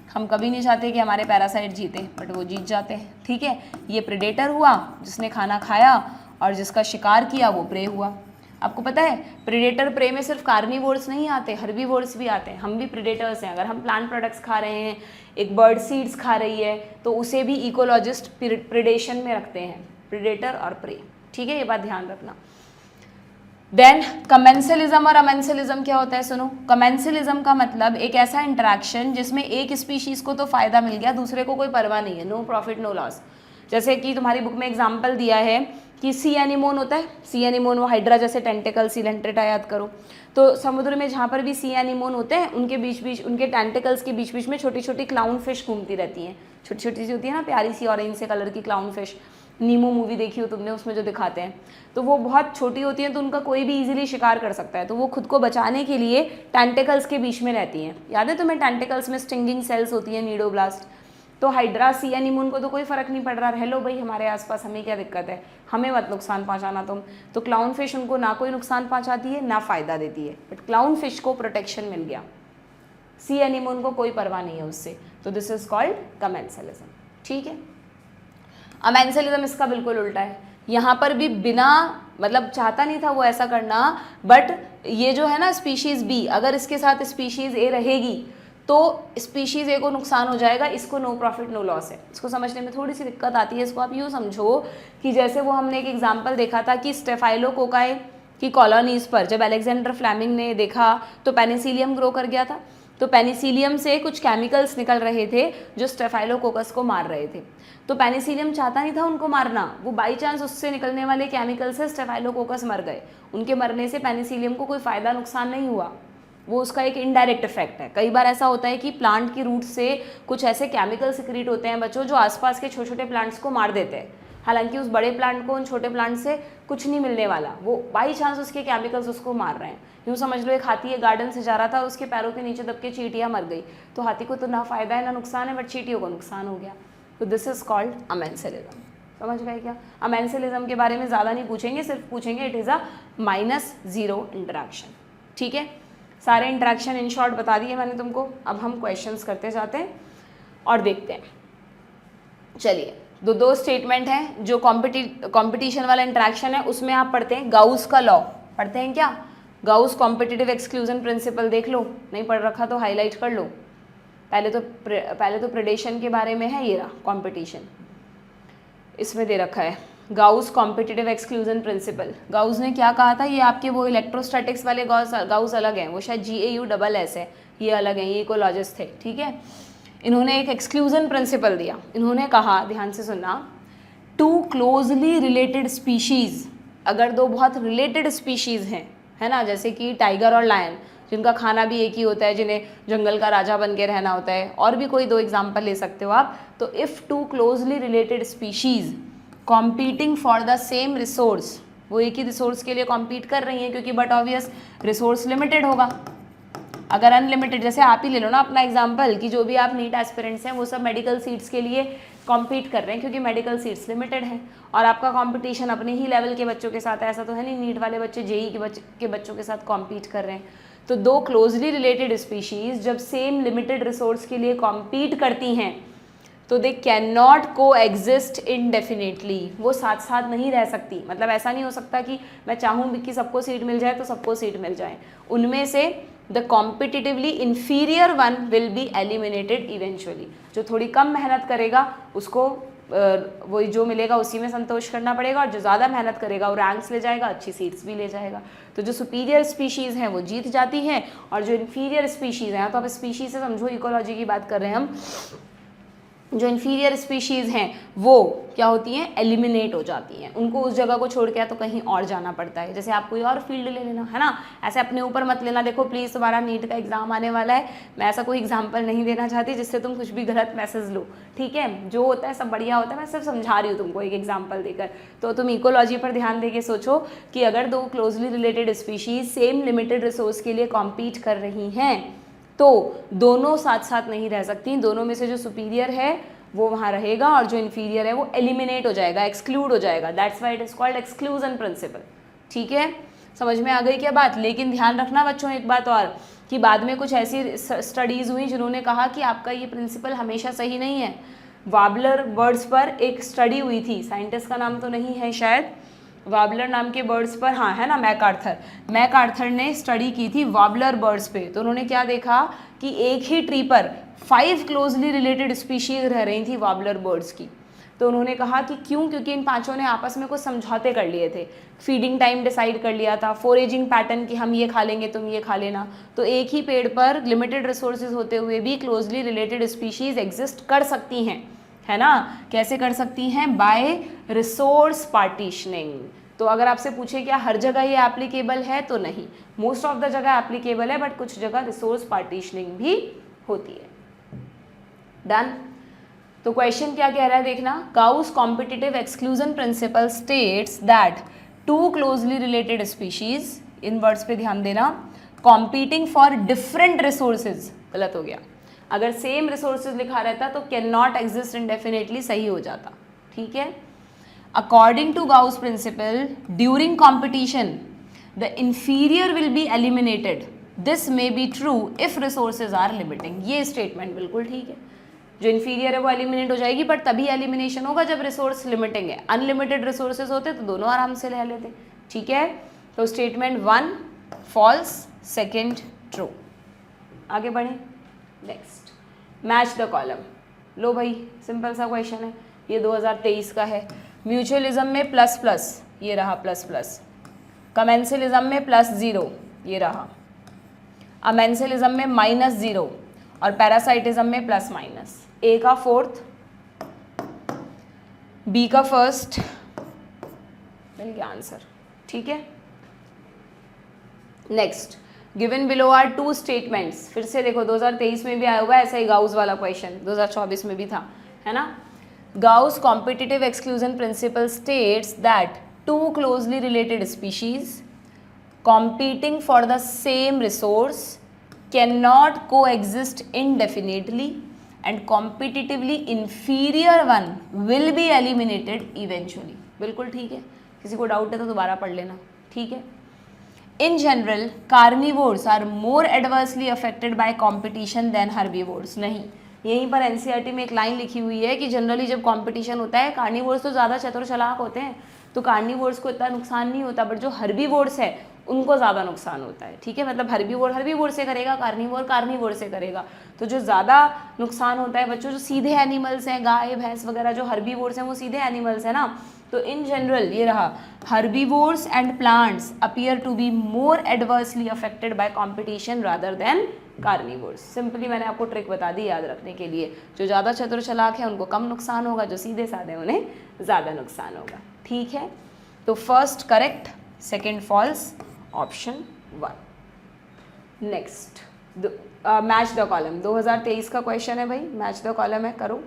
हम कभी नहीं चाहते कि हमारे पैरासाइट जीते, बट वो जीत जाते हैं, ठीक है। ये प्रेडेटर हुआ जिसने खाना खाया, और जिसका शिकार किया वो प्रे हुआ। आपको पता है प्रेडेटर प्रे में सिर्फ कार्निवोर्स नहीं आते, हर्बीवोर्स भी आते हैं। हम भी प्रेडेटर्स हैं। अगर हम प्लांट प्रोडक्ट्स खा रहे हैं, एक बर्ड सीड्स खा रही है, तो उसे भी इकोलॉजिस्ट प्रेडेशन में रखते हैं, प्रेडेटर और प्रे, ठीक है, ये बात ध्यान रखना। देन कमेंसलिज्म और अमेंसलिज्म क्या होता है, सुनो। कमेंसलिज्म का मतलब एक ऐसा इंटरेक्शन जिसमें एक स्पीशीज को तो फायदा मिल गया, दूसरे को कोई परवाह नहीं है, नो प्रॉफिट नो लॉस। जैसे कि तुम्हारी बुक में एग्जांपल दिया है कि सी एनिमोन होता है, सी एनिमोन वो हाइड्रा जैसे टेंटिकल सीलेंट्रेटा याद करो। तो समुद्र में जहाँ पर भी सी एनिमोन होते हैं उनके बीच बीच, उनके टेंटिकल्स के बीच बीच में छोटी छोटी क्लाउन फिश घूमती रहती हैं, छोटी छोटी सी होती है ना प्यारी सी ऑरेंज से कलर की क्लाउन फिश। नीमो मूवी देखी हो तुमने, उसमें जो दिखाते हैं, तो वो बहुत छोटी होती हैं, तो उनका कोई भी इजीली शिकार कर सकता है, तो वो खुद को बचाने के लिए टेंटिकल्स के बीच में रहती हैं। याद है तुम्हें, टेंटिकल्स में स्टिंगिंग सेल्स होती हैं, नीडोब्लास्ट। तो हाइड्रा सी एनिमोन को तो कोई फर्क नहीं पड़ रहा, रह लो भाई हमारे आसपास, हमें क्या दिक्कत है, हमें मत नुकसान पहुंचाना तुम। तो क्लाउन फिश उनको ना कोई नुकसान पहुंचाती है ना फायदा देती है, बट क्लाउन फिश को प्रोटेक्शन मिल गया, सी एनिमोन को कोई परवाह नहीं है उससे। तो दिस इज कॉल्ड कमेंसलिज्म, ठीक है। अमेंसलिज्म इसका बिल्कुल उल्टा है, यहाँ पर भी बिना मतलब चाहता नहीं था वो ऐसा करना, बट ये जो है ना स्पीशीज़ बी, अगर इसके साथ स्पीशीज़ ए रहेगी तो स्पीशीज़ ए को नुकसान हो जाएगा, इसको नो प्रॉफिट नो लॉस है। इसको समझने में थोड़ी सी दिक्कत आती है, इसको आप यूँ समझो कि जैसे वो हमने एक एग्जाम्पल देखा था कि स्टेफाइलोकोकाई की कॉलोनीज़ पर जब अलेक्जेंडर फ्लेमिंग ने देखा तो पेनिसिलियम ग्रो कर गया था, तो पेनिसिलियम से कुछ केमिकल्स निकल रहे थे जो स्टेफाइलोकोकस को मार रहे थे। तो पेनिसिलियम चाहता नहीं था उनको मारना, वो बाई चांस उससे निकलने वाले केमिकल से स्टेफाइलोकोकस मर गए। उनके मरने से पेनिसिलियम को कोई फ़ायदा नुकसान नहीं हुआ, वो उसका एक इनडायरेक्ट इफेक्ट है। कई बार ऐसा होता है कि प्लांट की रूट से कुछ ऐसे केमिकल सिक्रीट होते हैं बच्चों जो आसपास के छोटे छोटे प्लांट्स को मार देते हैं, हालांकि उस बड़े प्लांट को उन छोटे प्लांट से कुछ नहीं मिलने वाला, वो बाई चांस उसके केमिकल्स उसको मार रहे हैं। यूँ समझ लो एक हाथी एक गार्डन से जा रहा था, उसके पैरों के नीचे दब के चींटियाँ मर गई, तो हाथी को तो ना फायदा है ना नुकसान है, बट चींटियों को नुकसान हो गया। तो दिस इज कॉल्ड अमेंसलिज्म। समझ गए क्या? अमेंसलिज्म के बारे में ज़्यादा नहीं पूछेंगे, सिर्फ पूछेंगे इट इज़ अ -0 इंटरेक्शन, ठीक है। सारे इंटरेक्शन इन शॉर्ट बता दिए मैंने तुमको। अब हम क्वेश्चंस करते जाते हैं और देखते हैं। चलिए, दो स्टेटमेंट हैं। जो कॉम्पिटिशन वाला इंटरेक्शन है उसमें आप पढ़ते हैं गाउस का लॉ, पढ़ते हैं क्या? गाउस कॉम्पिटिटिव एक्सक्लूजन प्रिंसिपल देख लो, नहीं पढ़ रखा तो हाईलाइट कर लो। पहले तो प्रेडेशन के बारे में है, ये रहा कॉम्पिटिशन, इसमें दे रखा है Gauss competitive exclusion principal. Gauss ने क्या कहा था, ये आपके वो इलेक्ट्रोस्टैटिक्स वाले गाउस अलग हैं, वो शायद GAUSS है, ये अलग हैं, ये इकोलॉजिस्ट थे, ठीक है। इन्होंने एक एक्सक्लूजन प्रिंसिपल दिया। इन्होंने कहा, ध्यान से सुनना, टू क्लोजली रिलेटेड स्पीशीज़, अगर दो बहुत रिलेटेड स्पीशीज़ हैं, है ना, जैसे कि टाइगर और लायन, जिनका खाना भी एक ही होता है, जिन्हें जंगल का राजा बन के रहना होता है, और भी कोई दो एग्जाम्पल ले सकते हो आप। तो if two closely related species competing for the same resource, वो एक ही रिसोर्स के लिए कॉम्पीट कर रही हैं, क्योंकि बट ऑब्वियस रिसोर्स लिमिटेड होगा। अगर अनलिमिटेड, जैसे आप ही ले लो ना अपना एग्जाम्पल कि जो भी आप नीट एस्पिरेंट्स हैं वो सब मेडिकल सीट्स के लिए कॉम्पीट कर रहे हैं, क्योंकि मेडिकल सीट्स लिमिटेड हैं, और आपका कंपटीशन अपने ही लेवल के बच्चों के साथ है। ऐसा तो है नहीं नीट वाले बच्चे JEE के बच्चों के साथ कॉम्पीट कर रहे हैं। तो दो क्लोजली रिलेटेड स्पीशीज़ जब सेम लिमिटेड रिसोर्स के लिए कॉम्पीट करती हैं तो दे कैन नॉट को एग्जिस्ट इनडेफिनेटली, वो साथ साथ नहीं रह सकती। मतलब ऐसा नहीं हो सकता कि मैं चाहूँ भी कि सबको सीट मिल जाए तो सबको सीट मिल जाए। उनमें से the competitively inferior one will be eliminated eventually. जो थोड़ी कम मेहनत करेगा उसको वो जो मिलेगा उसी में संतोष करना पड़ेगा, और जो ज़्यादा मेहनत करेगा वो रैंक्स ले जाएगा, अच्छी सीट्स भी ले जाएगा। तो जो सुपीरियर स्पीशीज़ हैं वो जीत जाती हैं, और जो इन्फीरियर स्पीशीज़ हैं, तो आप स्पीशीज़ से समझो, इकोलॉजी की बात कर रहे हैं हम, जो इन्फीरियर स्पीशीज़ हैं वो क्या होती हैं, एलिमिनेट हो जाती हैं। उनको उस जगह को छोड़ के तो कहीं और जाना पड़ता है। जैसे आप कोई और फील्ड ले लेना, है ना, ऐसे अपने ऊपर मत लेना। देखो प्लीज़, तुम्हारा नीट का एग्जाम आने वाला है, मैं ऐसा कोई एग्जाम्पल नहीं देना चाहती जिससे तुम कुछ भी गलत मैसेज लो, ठीक है। जो होता है सब बढ़िया होता है, मैं सिर्फ समझा रही हूँ तुमको एक एग्जाम्पल देकर। तो तुम इकोलॉजी पर ध्यान देके सोचो कि अगर दो closely related species same limited resource के लिए कॉम्पीट कर रही हैं तो दोनों साथ साथ नहीं रह सकती। दोनों में से जो सुपीरियर है वो वहाँ रहेगा, और जो इन्फीरियर है वो एलिमिनेट हो जाएगा, एक्सक्लूड हो जाएगा। That's why it is called exclusion principle, ठीक है। समझ में आ गई क्या बात? लेकिन ध्यान रखना बच्चों एक बात और, कि बाद में कुछ ऐसी स्टडीज़ हुई जिन्होंने कहा कि आपका ये प्रिंसिपल हमेशा सही नहीं है। वार्बलर बर्ड्स पर एक स्टडी हुई थी, साइंटिस्ट का नाम तो नहीं है शायद, वार्बलर नाम के बर्ड्स पर, हाँ है ना, मैकआर्थर ने स्टडी की थी वार्बलर बर्ड्स पे। तो उन्होंने क्या देखा कि एक ही ट्री पर 5 क्लोजली रिलेटेड स्पीशीज़ रह रही थी वार्बलर बर्ड्स की। तो उन्होंने कहा कि क्यों, क्योंकि इन पांचों ने आपस में कुछ समझौते कर लिए थे, फीडिंग टाइम डिसाइड कर लिया था, फोरेजिंग पैटर्न कि हम ये खा लेंगे तुम ये खा लेना। तो एक ही पेड़ पर लिमिटेड रिसोर्सेज होते हुए भी क्लोजली रिलेटेड स्पीशीज एग्जिस्ट कर सकती हैं, है ना। कैसे कर सकती हैं? By resource partitioning. तो अगर आपसे पूछे क्या हर जगह ये एप्लीकेबल है, तो नहीं, मोस्ट ऑफ द जगह एप्लीकेबल है, बट कुछ जगह रिसोर्स पार्टीशनिंग भी होती है। डन। तो क्वेश्चन क्या कह रहा है देखना, Gause competitive exclusion principle states that two closely related species, इन वर्ड्स पे ध्यान देना, कॉम्पीटिंग फॉर डिफरेंट रिसोर्सेज, गलत हो गया, अगर सेम रिसोर्सेज लिखा रहता तो कैन नॉट एग्जिस्ट इंडेफिनेटली सही हो जाता, ठीक है। According to Gause principle during competition the inferior will be eliminated, this may be true if resources are limiting. ये स्टेटमेंट बिल्कुल ठीक है, जो इन्फीरियर है वो एलिमिनेट हो जाएगी, बट तभी एलिमिनेशन होगा जब रिसोर्स लिमिटिंग है। अनलिमिटेड रिसोर्सेज होते तो दोनों आराम से ले लेते, ठीक है। तो स्टेटमेंट 1 फॉल्स, सेकेंड ट्रू। आगे बढ़े, नेक्स्ट, मैच द कॉलम। लो भाई, सिंपल सा क्वेश्चन है, ये 2023 का है। म्यूचुअलिज्म में प्लस प्लस, ये रहा प्लस प्लस, कमेंसलिज्म में +0, ये रहा, अमेंसलिज्म में -0 और पैरासाइटिज्म में +-। ए का 4th, बी का 1st, मिल गया आंसर, ठीक है। Next, given below are 2 statements. फिर से देखो 2023 में भी आया हुआ है ऐसा ही गाउस वाला क्वेश्चन, 2024 में भी था, है ना। Gause competitive exclusion principle states that two closely related species competing for the same resource cannot coexist indefinitely and competitively inferior one will be eliminated eventually। बिल्कुल ठीक है, किसी को डाउट है तो दोबारा पढ़ लेना, ठीक है। In general, carnivores are more adversely affected by competition than herbivores। नहीं, यहीं पर एनसीईआरटी में एक लाइन लिखी हुई है कि जनरली जब कंपटीशन होता है कार्निवोर्स तो ज़्यादा चतुर चालाक होते हैं, तो कार्निवोर्स को इतना नुकसान नहीं होता, बट जो हर्बीवोर्स है उनको ज़्यादा नुकसान होता है, ठीक है। मतलब हर्बीवोर से करेगा, कार्निवोर से करेगा। तो जो ज़्यादा नुकसान होता है बच्चों, जो सीधे एनिमल्स हैं, गाय भैंस वगैरह जो हर्बीवोर्स हैं वो सीधे एनिमल्स हैं ना। तो इन जनरल ये रहा, herbivores and plants appear to be more adversely affected by competition rather than carnivores. Simply मैंने आपको ट्रिक बता दी याद रखने के लिए, जो ज़्यादा चतुर चालाक है उनको कम नुकसान होगा, जो सीधे साधे उन्हें ज़्यादा नुकसान होगा, ठीक है। तो first correct, second false, option 1। Next, match the column, 2023 का क्वेश्चन है भाई, मैच द कॉलम है, करो।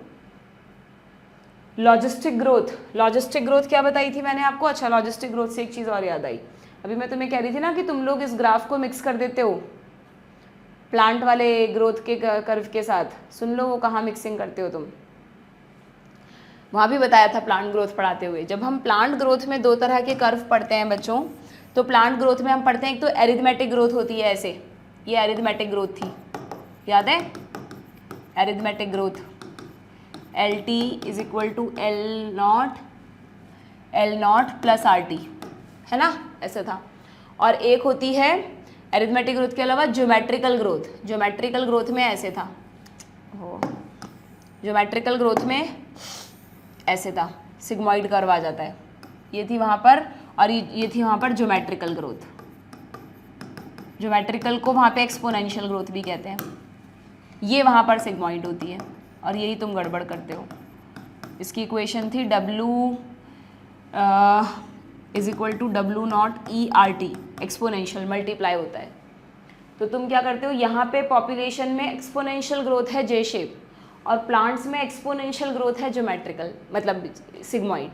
लॉजिस्टिक ग्रोथ, लॉजिस्टिक ग्रोथ क्या बताई थी मैंने आपको? अच्छा, लॉजिस्टिक ग्रोथ से एक चीज़ और याद आई, अभी मैं तुम्हें कह रही थी ना कि तुम लोग इस ग्राफ को मिक्स कर देते हो प्लांट वाले ग्रोथ के कर्व के साथ। सुन लो वो कहाँ मिक्सिंग करते हो तुम, वहाँ भी बताया था प्लांट ग्रोथ पढ़ाते हुए। जब हम प्लांट ग्रोथ में 2 तरह के कर्व पढ़ते हैं बच्चों, तो प्लांट ग्रोथ में हम पढ़ते हैं एक तो एरिथमेटिक ग्रोथ होती है ऐसे, ये एरिथमेटिक ग्रोथ थी, याद है? Arithmetic growth LT = L0 + RT, है ना, ऐसे था। और एक होती है एरिथमेटिक ग्रोथ के अलावा ज्योमेट्रिकल ग्रोथ, ज्योमेट्रिकल ग्रोथ में ऐसे था, ज्योमेट्रिकल ग्रोथ में ऐसे था, सिग्मॉइड कर्व आ जाता है, ये थी वहाँ पर, और ये थी वहाँ पर ज्योमेट्रिकल ग्रोथ। ज्योमेट्रिकल को वहाँ पे एक्सपोनेंशियल ग्रोथ भी कहते हैं, ये वहाँ पर सिग्मॉइड होती है, और यही तुम गड़बड़ करते हो। इसकी इक्वेशन थी W = W0 ERT, exponential multiply होता है। तो तुम क्या करते हो, यहाँ पे पॉपुलेशन में एक्सपोनेंशियल ग्रोथ है जे शेप, और प्लांट्स में एक्सपोनेंशियल ग्रोथ है ज्योमेट्रिकल, मतलब सिग्मॉइड,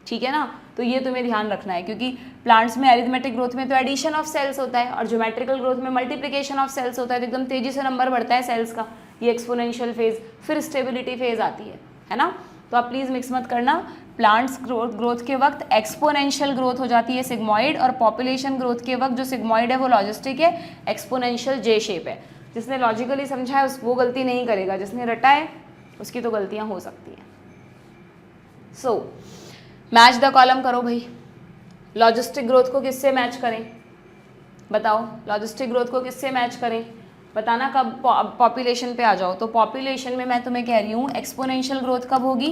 ठीक है ना। तो ये तुम्हें ध्यान रखना है, क्योंकि प्लांट्स में एरिथमेटिक ग्रोथ में तो एडिशन ऑफ सेल्स होता है, और ज्योमेट्रिकल ग्रोथ में मल्टीप्लिकेशन ऑफ सेल्स होता है, तो एकदम तेजी से नंबर बढ़ता है सेल्स का, ये एक्सपोनेंशियल फेज, फिर स्टेबिलिटी फेज आती है ना। तो आप प्लीज़ मिक्स मत करना, प्लांट्स ग्रोथ के वक्त एक्सपोनेंशियल ग्रोथ हो जाती है सिग्मॉइड, और पॉपुलेशन ग्रोथ के वक्त जो सिग्मॉइड है वो लॉजिस्टिक है, एक्सपोनेंशियल जे शेप है। जिसने लॉजिकली समझा है वो गलती नहीं करेगा, जिसने रटा है उसकी तो गलतियाँ हो सकती हैं। सो मैच द कॉलम करो भाई, लॉजिस्टिक ग्रोथ को किससे मैच करें बताओ, लॉजिस्टिक ग्रोथ को किससे मैच करें बताना। कब पॉपुलेशन पे आ जाओ, तो पॉपुलेशन में मैं तुम्हें कह रही हूँ एक्सपोनेंशियल ग्रोथ कब होगी,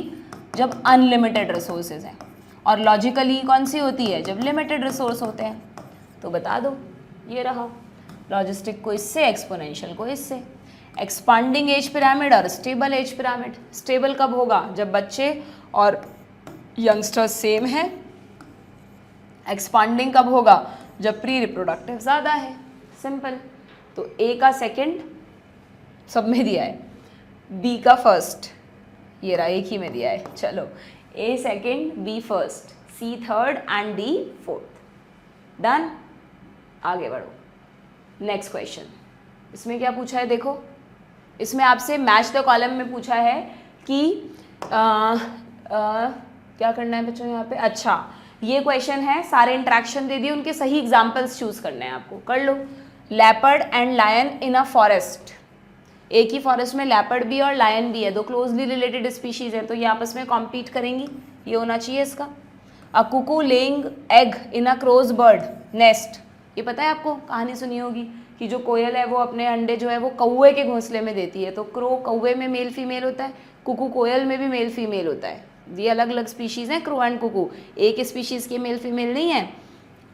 जब अनलिमिटेड रिसोर्सेज हैं, और लॉजिकली कौन सी होती है, जब लिमिटेड रिसोर्स होते हैं। तो बता दो, ये रहा लॉजिस्टिक को इससे, एक्सपोनेंशियल को इससे। एक्सपांडिंग एज पिरामिड और स्टेबल एज पिरामिड। स्टेबल कब होगा, जब बच्चे और यंगस्टर्स सेम है। एक्सपांडिंग कब होगा, जब प्री रिप्रोडक्टिव ज़्यादा है। सिंपल। तो ए का सेकंड सब में दिया है, बी का फर्स्ट, ये रहा एक ही में दिया है। चलो, A second, B first, C third and D fourth. Done. आगे बढ़ो। नेक्स्ट क्वेश्चन, इसमें क्या पूछा है देखो, इसमें आपसे मैच द कॉलम में पूछा है कि क्या करना है बच्चों यहाँ पे। अच्छा, ये क्वेश्चन है, सारे इंट्रैक्शन दे दिए, उनके सही एग्जाम्पल्स चूज करने हैं आपको। कर लो। Leopard and lion in a forest. एक ही फॉरेस्ट में लेपर्ड भी और लायन भी है, दो क्लोजली रिलेटेड स्पीशीज है, तो ये आपस में कॉम्पीट करेंगी, ये होना चाहिए इसका। A cuckoo laying egg in a crow's bird nest. ये पता है आपको, कहानी सुनी होगी कि जो कोयल है वो अपने अंडे जो है वो कौवे के घोंसले में देती है। तो क्रो कौवे में मेल फीमेल होता है, कुकू कोयल में भी मेल फीमेल होता है। ये अलग अलग स्पीशीज़ हैं, क्रो एंड कुकू, एक स्पीशीज़ के मेल फीमेल नहीं है।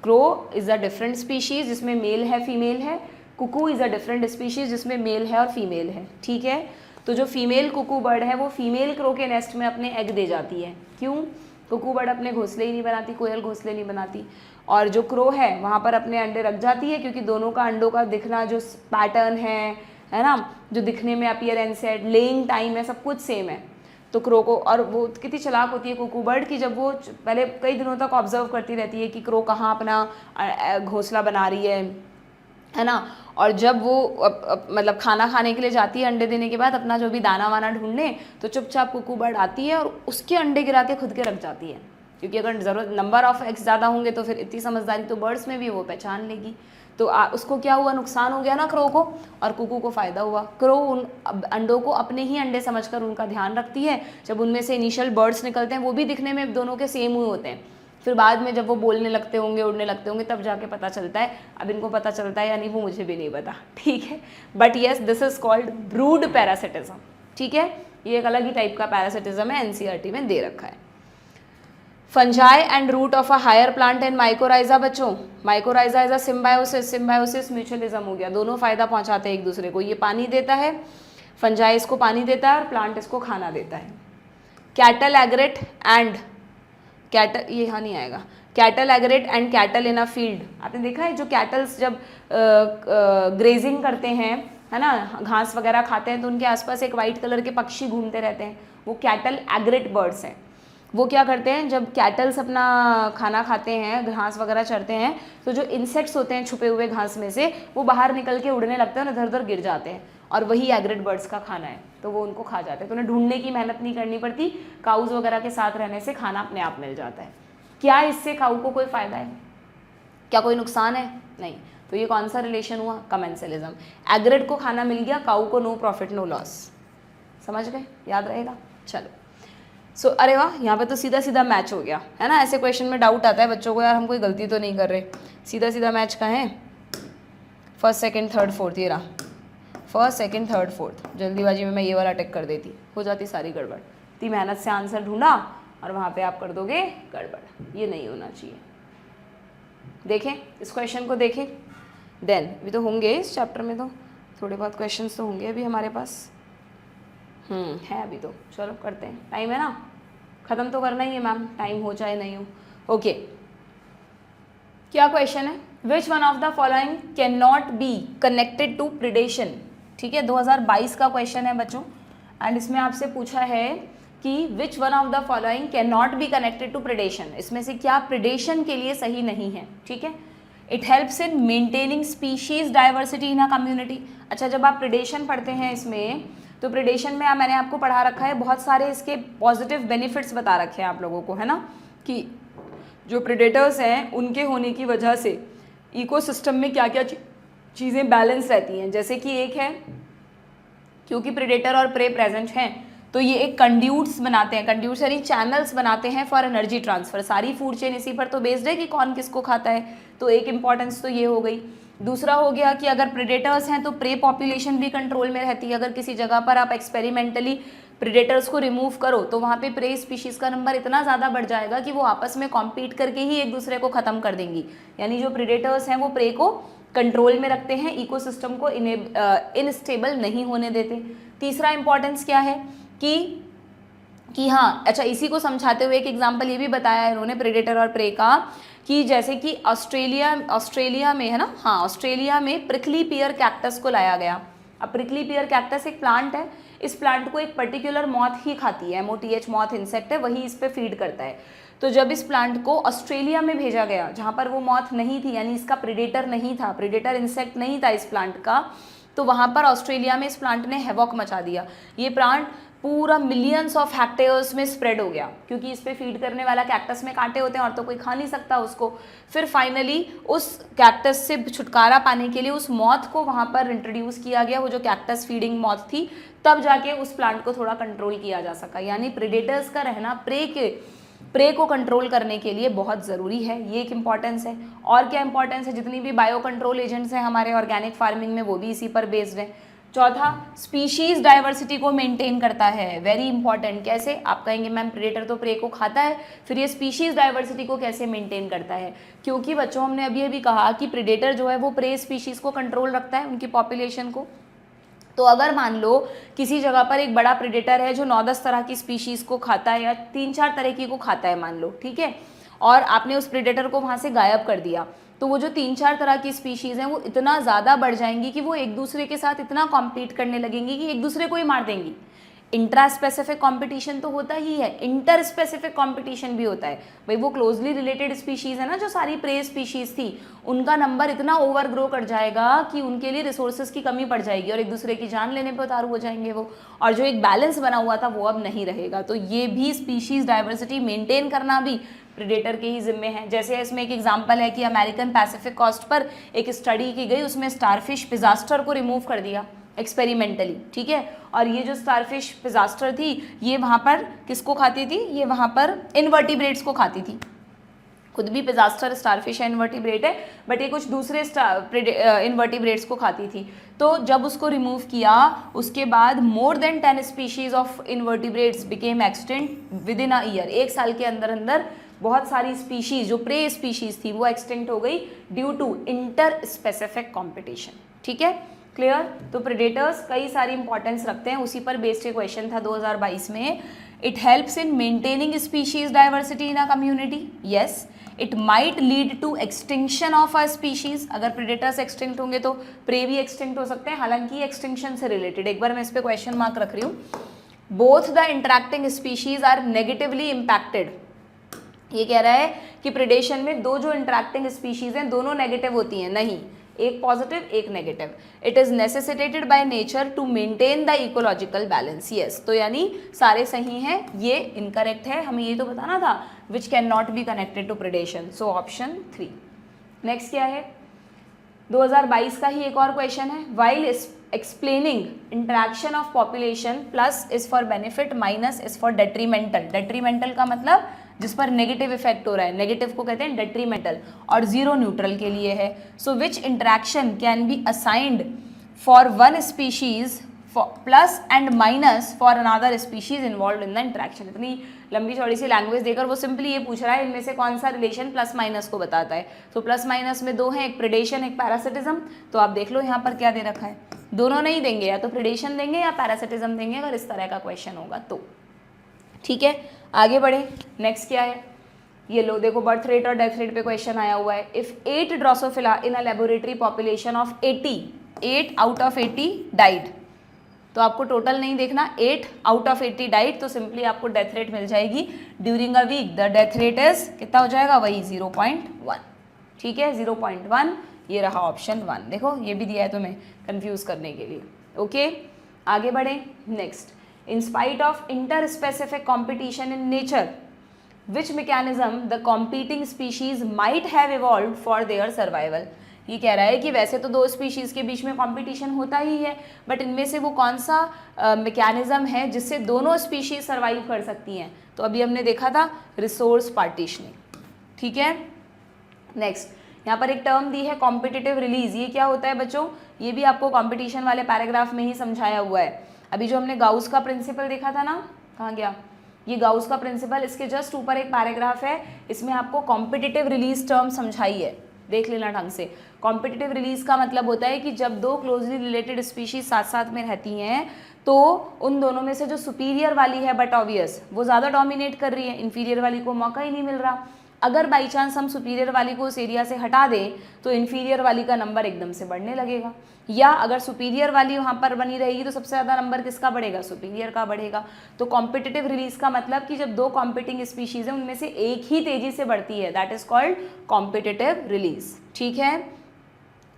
Crow is a different species जिसमें मेल है फीमेल है, cuckoo is a different species जिसमें मेल है और फीमेल है। ठीक है, तो जो फीमेल कुकू बर्ड है वो फीमेल क्रो के नेस्ट में अपने एग दे जाती है। क्यों? कुकू बर्ड अपने घोंसले ही नहीं बनाती, कोयल घोंसले नहीं बनाती, और जो क्रो है वहाँ पर अपने अंडे रख जाती है, क्योंकि दोनों का अंडों का दिखना जो पैटर्न है ना, जो दिखने में अपीयरेंस है, लेइंग टाइम है, सब कुछ सेम है। तो क्रो को, और वो कितनी चालाक होती है कुकू बर्ड कि जब वो पहले कई दिनों तक ऑब्जर्व करती रहती है कि क्रो कहाँ अपना घोंसला बना रही है ना, और जब वो मतलब खाना खाने के लिए जाती है अंडे देने के बाद अपना जो भी दाना वाना ढूंढने, तो चुपचाप कुकू बर्ड आती है और उसके अंडे गिरा के खुद के रख जाती है, क्योंकि अगर ज़रूरत नंबर ऑफ एग्स ज़्यादा होंगे तो फिर इतनी समझदारी तो बर्ड्स में भी वो पहचान लेगी। तो उसको क्या हुआ, नुकसान हो गया ना क्रो को, और कुकू को फ़ायदा हुआ। क्रो उन अंडों को अपने ही अंडे समझकर उनका ध्यान रखती है। जब उनमें से इनिशियल बर्ड्स निकलते हैं वो भी दिखने में दोनों के सेम हुए होते हैं, फिर बाद में जब वो बोलने लगते होंगे, उड़ने लगते होंगे, तब जाके पता चलता है। अब इनको पता चलता है या नहीं वो मुझे भी नहीं पता, ठीक है। But yes, this is called brood parasitism. ठीक है, ये एक अलग ही टाइप का पैरासिटिज्म है, एनसीईआरटी में दे रखा है। Fungi and root of a higher plant and mycorrhiza. बच्चों, mycorrhiza is a symbiosis, symbiosis mutualism हो गया, दोनों फायदा पहुंचाते हैं एक दूसरे को। ये पानी देता है, फंजाई इसको पानी देता है और प्लांट इसको खाना देता है। कैटल एग्रेट एंड कैटल, ये यहाँ नहीं आएगा, cattle एग्रेट and cattle in a field. आपने देखा है जो कैटल्स जब ग्रेजिंग करते हैं, है ना, घास वगैरह खाते हैं, तो उनके आसपास एक वाइट कलर के पक्षी घूमते रहते हैं, वो कैटल एग्रेट बर्ड्स हैं। वो क्या करते हैं, जब कैटल्स अपना खाना खाते हैं, घास वगैरह चरते हैं, तो जो इंसेक्ट्स होते हैं छुपे हुए घास में से, वो बाहर निकल के उड़ने लगते हैं और इधर उधर गिर जाते हैं, और वही एग्रेट बर्ड्स का खाना है, तो वो उनको खा जाते हैं। तो उन्हें ढूंढने की मेहनत नहीं करनी पड़ती, काउज वगैरह के साथ रहने से खाना अपने आप मिल जाता है। क्या इससे काऊ को कोई फ़ायदा है? क्या कोई नुकसान है? नहीं। तो ये कौन सा रिलेशन हुआ? कमेंसलिज्म। एग्रेट को खाना मिल गया, काऊ को नो प्रॉफिट नो लॉस। समझ गए? याद रहेगा? चलो। सो अरे वाह, यहाँ पे तो सीधा सीधा मैच हो गया, है ना। ऐसे क्वेश्चन में डाउट आता है बच्चों को, यार हम कोई गलती तो नहीं कर रहे। सीधा सीधा मैच कहाँ है? फर्स्ट सेकंड थर्ड फोर्थ, ये रहा फर्स्ट सेकंड थर्ड फोर्थ। जल्दीबाजी में मैं ये वाला टिक कर देती, हो जाती सारी गड़बड़। इतनी मेहनत से आंसर ढूंढा और वहाँ पे आप कर दोगे गड़बड़, ये नहीं होना चाहिए। देखें इस क्वेश्चन को, देखें। देन अभी तो होंगे इस चैप्टर में, तो थोड़े बहुत क्वेश्चंस तो होंगे अभी हमारे पास। है अभी तो, चलो करते हैं, टाइम है ना, ख़त्म तो करना ही है मैम, टाइम हो चाहे नहीं हो। ओके, क्या क्वेश्चन है? Which one of the following can not be connected to predation. ठीक है, 2022 का क्वेश्चन है बच्चों, एंड इसमें आपसे पूछा है कि which one of the following can not be connected to predation, इसमें से क्या प्रिडेशन के लिए सही नहीं है। ठीक है, it helps in maintaining species diversity in a community. अच्छा, जब आप प्रिडेशन पढ़ते हैं इसमें, तो प्रिडेशन में मैंने आपको पढ़ा रखा है, बहुत सारे इसके पॉजिटिव बेनिफिट्स बता रखे हैं आप लोगों को, है ना, कि जो प्रेडेटर्स हैं उनके होने की वजह से इकोसिस्टम में क्या क्या चीज़ें बैलेंस रहती हैं। जैसे कि एक है, क्योंकि प्रेडेटर और प्रे प्रेजेंट हैं, तो ये एक कंड्यूट्स बनाते हैं, कंड्यूट्स यानी चैनल्स बनाते हैं फॉर एनर्जी ट्रांसफ़र। सारी फूड चेन इसी पर तो बेस्ड है कि कौन किसको खाता है, तो एक इम्पॉर्टेंस तो ये हो गई। दूसरा हो गया कि अगर प्रेडेटर्स हैं तो प्रे पॉपुलेशन भी कंट्रोल में रहती है। अगर किसी जगह पर आप एक्सपेरिमेंटली प्रेडेटर्स को रिमूव करो तो वहाँ पे प्रे स्पीशीज़ का नंबर इतना ज़्यादा बढ़ जाएगा कि वो आपस में कॉम्पीट करके ही एक दूसरे को ख़त्म कर देंगी। यानी जो प्रेडेटर्स हैं वो प्रे को कंट्रोल में रखते हैं, इकोसिस्टम को इनस्टेबल नहीं होने देते। तीसरा इंपॉर्टेंस क्या है कि हाँ, अच्छा, इसी को समझाते हुए एक एग्जांपल ये भी बताया है इन्होंने प्रेडेटर और प्रे का, कि जैसे कि ऑस्ट्रेलिया में है ना, हाँ, ऑस्ट्रेलिया में प्रिकली पियर कैक्टस को लाया गया। अब प्रिकली पियर कैक्टस एक प्लांट है, इस प्लांट को एक पर्टिकुलर मॉथ ही खाती है, MOTH मॉथ इंसेक्ट है, वही इस पे फीड करता है। तो जब इस प्लांट को ऑस्ट्रेलिया में भेजा गया जहाँ पर वो मॉथ नहीं थी, यानी इसका प्रेडेटर नहीं था, प्रेडेटर इंसेक्ट नहीं था इस प्लांट का, तो वहाँ पर ऑस्ट्रेलिया में इस प्लांट ने हैवॉक मचा दिया। ये प्लांट पूरा मिलियंस ऑफ हेक्टेयर्स में स्प्रेड हो गया, क्योंकि इस पे फीड करने वाला कैक्टस में कांटे होते हैं और तो कोई खा नहीं सकता उसको। फिर फाइनली उस कैक्टस से छुटकारा पाने के लिए उस मॉथ को वहाँ पर इंट्रोड्यूस किया गया, वो जो कैक्टस फीडिंग मॉथ थी, तब जाके उस प्लांट को थोड़ा कंट्रोल किया जा सका। यानी प्रेडेटर्स का रहना प्रे को कंट्रोल करने के लिए बहुत ज़रूरी है, ये एक इंपॉर्टेंस है। और क्या इंपॉर्टेंस है, जितनी भी बायो कंट्रोल एजेंट्स हैं हमारे ऑर्गेनिक फार्मिंग में वो भी इसी पर बेस्ड है। चौथा, स्पीशीज डाइवर्सिटी को मेंटेन करता है, वेरी इंपॉर्टेंट। कैसे? आप कहेंगे मैम प्रेडेटर तो प्रे को खाता है, फिर ये स्पीशीज डाइवर्सिटी को कैसे मेंटेन करता है? क्योंकि बच्चों हमने अभी अभी कहा कि प्रेडेटर जो है वो प्रे स्पीशीज को कंट्रोल रखता है, उनकी पॉपुलेशन को। तो अगर मान लो किसी जगह पर एक बड़ा प्रेडेटर है जो 9-10 तरह की स्पीशीज़ को खाता है या 3-4 तरह की को खाता है मान लो, ठीक है, और आपने उस प्रेडेटर को वहाँ से गायब कर दिया, तो वो जो 3-4 तरह की स्पीशीज़ हैं वो इतना ज़्यादा बढ़ जाएंगी कि वो एक दूसरे के साथ इतना कॉम्पीट करने लगेंगी कि एक दूसरे को ही मार देंगी। इंट्रा स्पेसिफिक कॉम्पिटिशन तो होता ही है, इंटर स्पेसिफिक कॉम्पिटिशन भी होता है। भाई वो क्लोजली रिलेटेड स्पीशीज़ है ना, जो सारी प्रे स्पीशीज़ थी, उनका नंबर इतना ओवर ग्रो कर जाएगा कि उनके लिए रिसोर्सेज की कमी पड़ जाएगी और एक दूसरे की जान लेने पर उतारू हो जाएंगे वो, और जो एक बैलेंस बना हुआ था वो अब नहीं रहेगा। तो ये भी स्पीशीज़ डाइवर्सिटी मेंटेन करना भी प्रेडेटर के ही जिम्मे है। जैसे इसमें एक एग्जांपल है कि अमेरिकन पैसिफिक कोस्ट पर एक स्टडी की गई, उसमें स्टारफिश पिजास्टर को रिमूव कर दिया एक्सपेरिमेंटली, ठीक है, और ये जो स्टारफिश पिजास्टर थी ये वहाँ पर किसको खाती थी? ये वहाँ पर इनवर्टिब्रेट्स को खाती थी। खुद भी पिजास्टर स्टारफिश है, इनवर्टिब्रेट है, बट ये कुछ दूसरे इनवर्टिब्रेट्स को खाती थी। तो जब उसको रिमूव किया उसके बाद more than 10 species of invertebrates became extinct with in a year. 1 साल के अंदर अंदर बहुत सारी स्पीशीज जो प्रे स्पीशीज थी वो एक्सटिंक्ट हो गई due to inter specific competition. ठीक है, क्लियर? तो प्रेडेटर्स कई सारी इंपॉर्टेंस रखते हैं, उसी पर बेस्ड एक क्वेश्चन था 2022 में। It helps in maintaining species diversity in a community, yes. It might lead to extinction of a species. अगर प्रेडेटर्स एक्सटिंक्ट होंगे तो प्रे भी एक्सटिंक्ट हो सकते हैं, हालांकि एक्सटिंक्शन से रिलेटेड एक बार मैं इस पर क्वेश्चन मार्क रख रही हूँ। Both the interacting species are negatively impacted. ये कह रहा है कि प्रेडेशन में दो जो इंटरैक्टिंग स्पीशीज हैं दोनों नेगेटिव होती हैं, नहीं, एक पॉजिटिव एक negative. It is necessitated by nature to maintain the ecological balance, yes. तो यानी सारे सही हैं, ये इनकरेक्ट है, हमें ये तो बताना था, which can not be connected to predation, so option 3। Next क्या है, 2022 का ही एक और क्वेश्चन है। While explaining interaction of population, plus is for benefit, minus is for detrimental. Detrimental का मतलब जिस पर नेगेटिव इफेक्ट हो रहा है, नेगेटिव को कहते हैं डेट्रीमेंटल, और जीरो न्यूट्रल के लिए है। So which interaction can be assigned for one species plus and minus for another species involve in the interaction. इतनी लंबी चौड़ी सी लैंग्वेज देकर वो सिंपली ये पूछ रहा है इनमें से कौन सा रिलेशन प्लस माइनस को बताता है। तो प्लस माइनस में दो हैं, एक प्रेडेशन एक पैरासिटिज्म। तो आप देख लो यहाँ पर क्या दे रखा है, दोनों नहीं देंगे, या तो प्रेडेशन देंगे या पैरासिटिज्म देंगे अगर इस तरह का क्वेश्चन होगा तो। ठीक है, आगे बढ़े। नेक्स्ट क्या है, ये लो देखो, बर्थ रेट और डेथ रेट पे क्वेश्चन आया हुआ है। If 8 Drosophila in a laboratory population of 80, 8 out of 80 died, तो आपको टोटल नहीं देखना, 8 आउट ऑफ 80 डाइड, तो सिंपली आपको डेथ रेट मिल जाएगी during a week. The death rate is कितना हो जाएगा, वही 0.1। ठीक है, 0.1, ये रहा ऑप्शन 1। देखो ये भी दिया है तुम्हें कंफ्यूज करने के लिए। ओके, आगे बढ़े। Next, in spite of interspecific competition in nature, which mechanism the competing species might have evolved for their survival। ये कह रहा है कि वैसे तो दो स्पीशीज़ के बीच में कंपटीशन होता ही है, बट इनमें से वो कौन सा मैकेनिज्म है जिससे दोनों स्पीशीज सर्वाइव कर सकती हैं। तो अभी हमने देखा था रिसोर्स पार्टीशनिंग। ठीक है, नेक्स्ट, यहाँ पर एक टर्म दी है कॉम्पिटिटिव रिलीज, ये क्या होता है बच्चों, ये भी आपको कॉम्पिटिशन वाले पैराग्राफ में ही समझाया हुआ है। अभी जो हमने गाउस का प्रिंसिपल देखा था ना, कहाँ गया ये गाउस का प्रिंसिपल, इसके जस्ट ऊपर एक पैराग्राफ है, इसमें आपको कॉम्पिटिटिव रिलीज टर्म समझाई है, देख लेना ढंग से। कॉम्पिटिटिव रिलीज का मतलब होता है कि जब दो क्लोजली रिलेटेड स्पीशीज साथ साथ में रहती हैं तो उन दोनों में से जो सुपीरियर वाली है बट ऑब्वियस वो ज़्यादा डोमिनेट कर रही है, इन्फीरियर वाली को मौका ही नहीं मिल रहा। अगर बाई चांस हम सुपीरियर वाली को उस एरिया से हटा दें तो इन्फीरियर वाली का नंबर एकदम से बढ़ने लगेगा, या अगर सुपीरियर वाली वहाँ पर बनी रहेगी तो सबसे ज़्यादा नंबर किसका बढ़ेगा, सुपीरियर का बढ़ेगा। तो कॉम्पिटिटिव रिलीज का मतलब कि जब दो कॉम्पिटिंग स्पीशीज हैं उनमें से एक ही तेजी से बढ़ती है, that is called competitive release. ठीक है,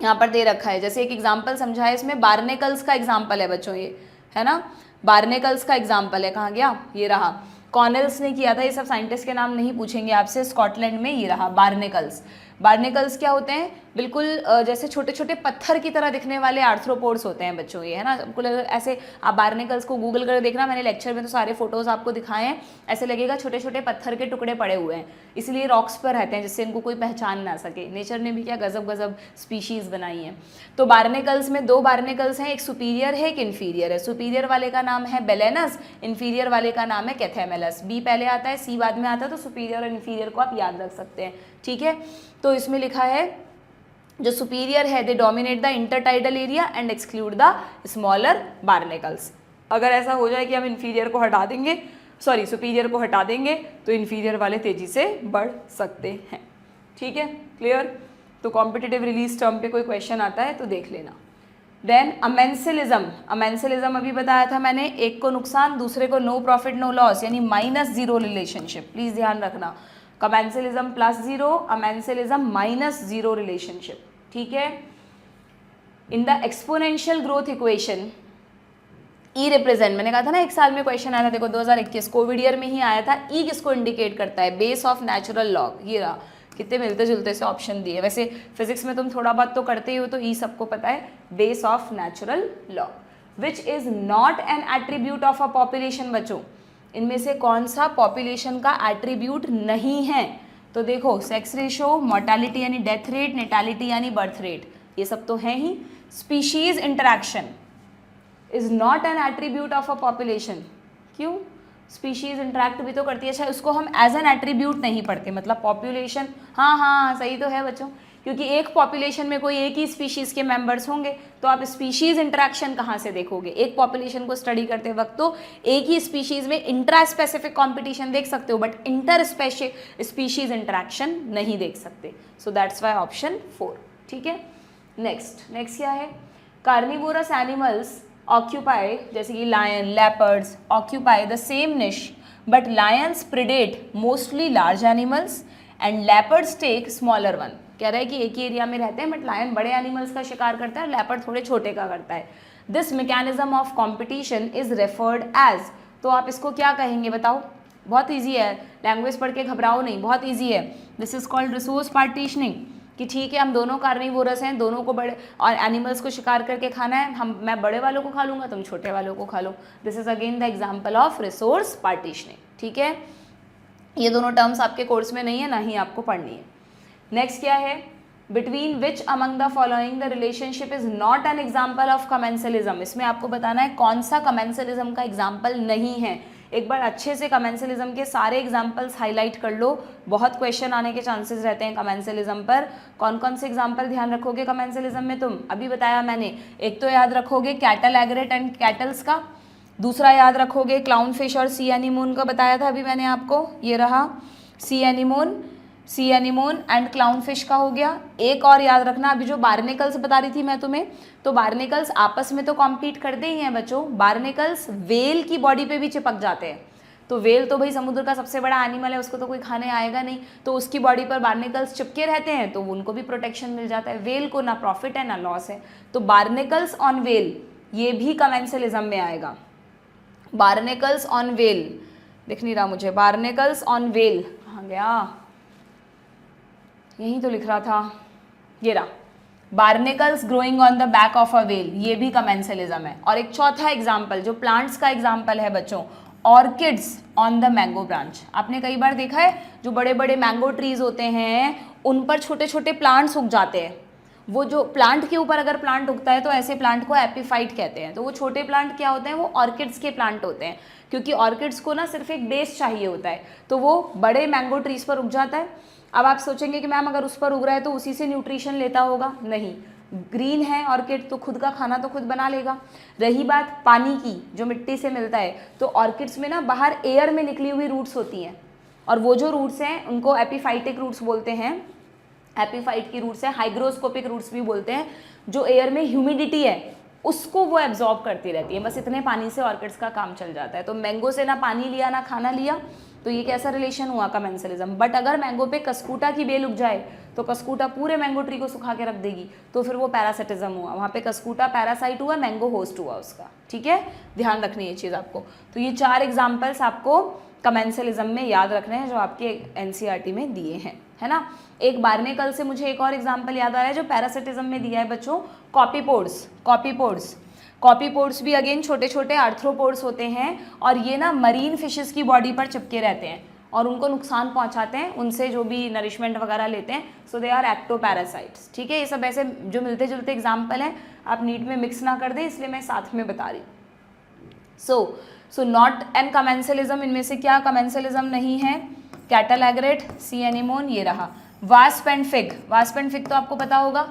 यहाँ पर दे रखा है, जैसे एक एग्जाम्पल समझा है इसमें, बार्नेकल्स का एग्जाम्पल है बच्चों, ये है ना, बार्नेकल्स का एग्जाम्पल है, कहाँ गया, ये रहा, कॉर्नेल्स ने किया था, ये सब साइंटिस्ट के नाम नहीं पूछेंगे आपसे, स्कॉटलैंड में, ये रहा बार्नेकल्स। बार्नेकल्स क्या होते हैं, बिल्कुल जैसे छोटे छोटे पत्थर की तरह दिखने वाले आर्थ्रोपोड्स होते हैं बच्चों, ये है ना, बिल्कुल ऐसे आप बार्नेकल्स को गूगल कर देखना, मैंने लेक्चर में तो सारे फोटोज आपको दिखाए हैं, ऐसे लगेगा छोटे छोटे पत्थर के टुकड़े पड़े हुए हैं, इसलिए रॉक्स पर रहते हैं जिससे इनको कोई पहचान ना सके। नेचर ने भी क्या गजब गजब स्पीशीज़ बनाई हैं। तो बार्नेकल्स में दो बार्नेकल्स हैं, एक सुपीरियर है एक इन्फीरियर है। सुपीरियर वाले का नाम है बेलेनस, इन्फीरियर वाले का नाम है कैथेमेलस। बी पहले आता है सी बाद में आता है, तो सुपीरियर और इन्फीरियर को आप याद रख सकते हैं। ठीक है, तो इसमें लिखा है जो सुपीरियर है they dominate the intertidal area and exclude the smaller barnacles. अगर ऐसा हो जाए कि हम इन्फीरियर को हटा देंगे, सॉरी सुपीरियर को हटा देंगे तो इन्फीरियर वाले तेजी से बढ़ सकते हैं। ठीक है, क्लियर। तो कॉम्पिटिटिव रिलीज टर्म पे कोई क्वेश्चन आता है तो देख लेना। देन अमेंसिलिज्म, अमेंसिलिज्म अभी बताया था मैंने, एक को नुकसान दूसरे को नो प्रॉफिट नो लॉस, यानी -0 रिलेशनशिप, प्लीज ध्यान रखना। कमेंसिलिज्म +0, अमेंसिलिज्म -0 रिलेशनशिप। ठीक है, in the exponential growth equation E represent, मैंने कहा था ना एक साल में क्वेश्चन आया था, देखो 2021 कोविड ईयर में ही आया था। ई किसको इंडिकेट करता है, बेस ऑफ नेचुरल लॉग, ये रहा, कितने मिलते जुलते से ऑप्शन दिए। वैसे फिजिक्स में तुम थोड़ा बहुत तो करते ही हो, तो ई सबको पता है, base of natural law, which is not an attribute of a population. बच्चों इनमें से कौन सा पॉपुलेशन का एट्रीब्यूट नहीं है, तो देखो सेक्स रेशो, मोर्टेलिटी यानी डेथ रेट, नेटालिटी यानी बर्थ रेट, ये सब तो हैं ही। Species interaction is not an attribute of a population, क्यों, स्पीशीज इंटरैक्ट भी तो करती है, अच्छा उसको हम एज एन एट्रीब्यूट नहीं पढ़ते, मतलब पॉपुलेशन, हाँ हाँ सही तो है बच्चों, क्योंकि एक पॉपुलेशन में कोई एक ही स्पीशीज के मेंबर्स होंगे, तो आप स्पीशीज इंटरैक्शन कहाँ से देखोगे। एक पॉपुलेशन को स्टडी करते वक्त तो एक ही स्पीशीज में इंट्रा स्पेसिफिक कॉम्पिटिशन देख सकते हो, बट इंटर स्पीशीज इंटरैक्शन नहीं देख सकते। So that's why option 4। ठीक है, नेक्स्ट क्या है, कार्निवोरस एनिमल्स ऑक्यूपाई, जैसे कि lion, leopards occupy the same niche, but lions predate mostly large animals and leopards take smaller one. कह रहा है कि एक ही एरिया में रहते हैं बट लायन बड़े एनिमल्स का शिकार करता है, लेपर्ड थोड़े छोटे का करता है। This mechanism of competition is referred as, तो आप इसको क्या कहेंगे बताओ, बहुत ईजी है, लैंग्वेज पढ़ के घबराओ नहीं, बहुत ईजी है। This is called resource partitioning, कि ठीक है हम दोनों कार्निवोरस हैं, दोनों को बड़े और एनिमल्स को शिकार करके खाना है, मैं बड़े वालों को खा लूँगा, तुम छोटे वालों को खा लो। This is again the example of resource partitioning. ठीक है, ये दोनों टर्म्स आपके कोर्स में नहीं है, ना ही आपको पढ़नी है। नेक्स्ट क्या है, between which among the following the relationship is not an example of commensalism. इसमें आपको बताना है कौन सा कमेंसलिज्म का एग्जाम्पल नहीं है। एक बार अच्छे से कमेंसलिज्म के सारे एग्जाम्पल्स हाईलाइट कर लो, बहुत क्वेश्चन आने के चांसेस रहते हैं कमेंसलिज्म पर। कौन कौन से एग्जाम्पल ध्यान रखोगे कमेंसलिज्म में, तुम अभी बताया मैंने, एक तो याद रखोगे कैटल एग्रेट एंड कैटल्स का, दूसरा याद रखोगे क्लाउन फिश और सी एनीमोन का बताया था अभी मैंने आपको, ये रहा सी एनीमोन एंड क्लाउन फिश का हो गया। एक और याद रखना, अभी जो बार्नेकल्स बता रही थी मैं तुम्हें, तो बार्नेकल्स आपस में तो कॉम्पीट करते ही हैं बच्चों, बार्नेकल्स वेल की बॉडी पे भी चिपक जाते हैं। तो वेल तो भाई समुद्र का सबसे बड़ा एनिमल है, उसको तो कोई खाने आएगा नहीं, तो उसकी बॉडी पर बार्नेकल्स चिपके रहते हैं, तो उनको भी प्रोटेक्शन मिल जाता है। वेल को ना प्रॉफिट है ना लॉस है, तो बार्नेकल्स ऑन वेल ये भी कमेंसलिज्म में आएगा। बार्नेकल्स ऑन वेल, दिख नहीं रहा मुझे, बार्नेकल्स ऑन वेल कहाँ गया, यहीं तो लिख रहा था, ये रहा, barnacles growing on the back of a whale, ये भी कमेंसलिज्म है। और एक चौथा एग्जाम्पल जो प्लांट्स का एग्जाम्पल है बच्चों, orchids on the mango branch. आपने कई बार देखा है जो बड़े बड़े मैंगो ट्रीज होते हैं उन पर छोटे छोटे प्लांट्स उग जाते हैं। वो जो प्लांट के ऊपर अगर प्लांट उगता है तो ऐसे प्लांट को एपीफाइट कहते हैं। तो वो छोटे प्लांट क्या होते हैं, वो ऑर्किड्स के प्लांट होते हैं, क्योंकि ऑर्किड्स को ना सिर्फ एक बेस चाहिए होता है, तो वो बड़े मैंगो ट्रीज पर उग जाता है। अब आप सोचेंगे कि मैम अगर उस पर उग रहा है तो उसी से न्यूट्रिशन लेता होगा, नहीं, ग्रीन है ऑर्किड तो खुद का खाना तो खुद बना लेगा। रही बात पानी की, जो मिट्टी से मिलता है, तो ऑर्किड्स में ना बाहर एयर में निकली हुई रूट्स होती हैं, और वो जो रूट्स हैं उनको एपीफाइटिक रूट्स बोलते हैं। एपीफाइट की रूट्स है, हाइग्रोस्कोपिक रूट्स भी बोलते हैं। जो एयर में ह्यूमिडिटी है उसको वो एब्जॉर्ब करती रहती है, बस इतने पानी से ऑर्किड्स का काम चल जाता है। तो मैंगो से ना पानी लिया ना खाना लिया, तो ये कैसा रिलेशन हुआ, कमेंसलिज्म। बट अगर मैंगो पे कस्कूटा की बेल उग जाए तो कस्कूटा पूरे मैंगो ट्री को सुखा के रख देगी, तो फिर वो पैरासिटिज्म हुआ। वहाँ पे कस्कूटा पैरासाइट हुआ, मैंगो होस्ट हुआ उसका, ठीक है, ध्यान रखनी है ये चीज़ आपको। तो ये 4 एग्जाम्पल्स आपको कमेंसलिज्म में याद रखने हैं जो आपके एनसीईआरटी में दिए हैं, है ना। एक बारनेकल से मुझे एक और एग्जाम्पल याद आ रहा है जो पैरासिटिज्म में दिया है बच्चों, कॉपीपोड्स। कॉपीपोड्स भी अगेन छोटे छोटे आर्थ्रोपोड्स होते हैं, और ये ना मरीन फिशेस की बॉडी पर चिपके रहते हैं और उनको नुकसान पहुंचाते हैं, उनसे जो भी नरिशमेंट वगैरह लेते हैं। सो दे आर एक्टोपैरासाइट्स, ठीक है। ये सब ऐसे जो मिलते जुलते एग्जाम्पल हैं, आप नीट में मिक्स ना कर दें, इसलिए मैं साथ में बता रही हूँ। सो नॉट एन कमेंसलिज्म, इनमें से क्या कमेंसलिज्म नहीं है, कैटल एग्रेट, सी एनिमोन, ये रहा। Wasp and fig, wasp and fig तो आपको पता होगा,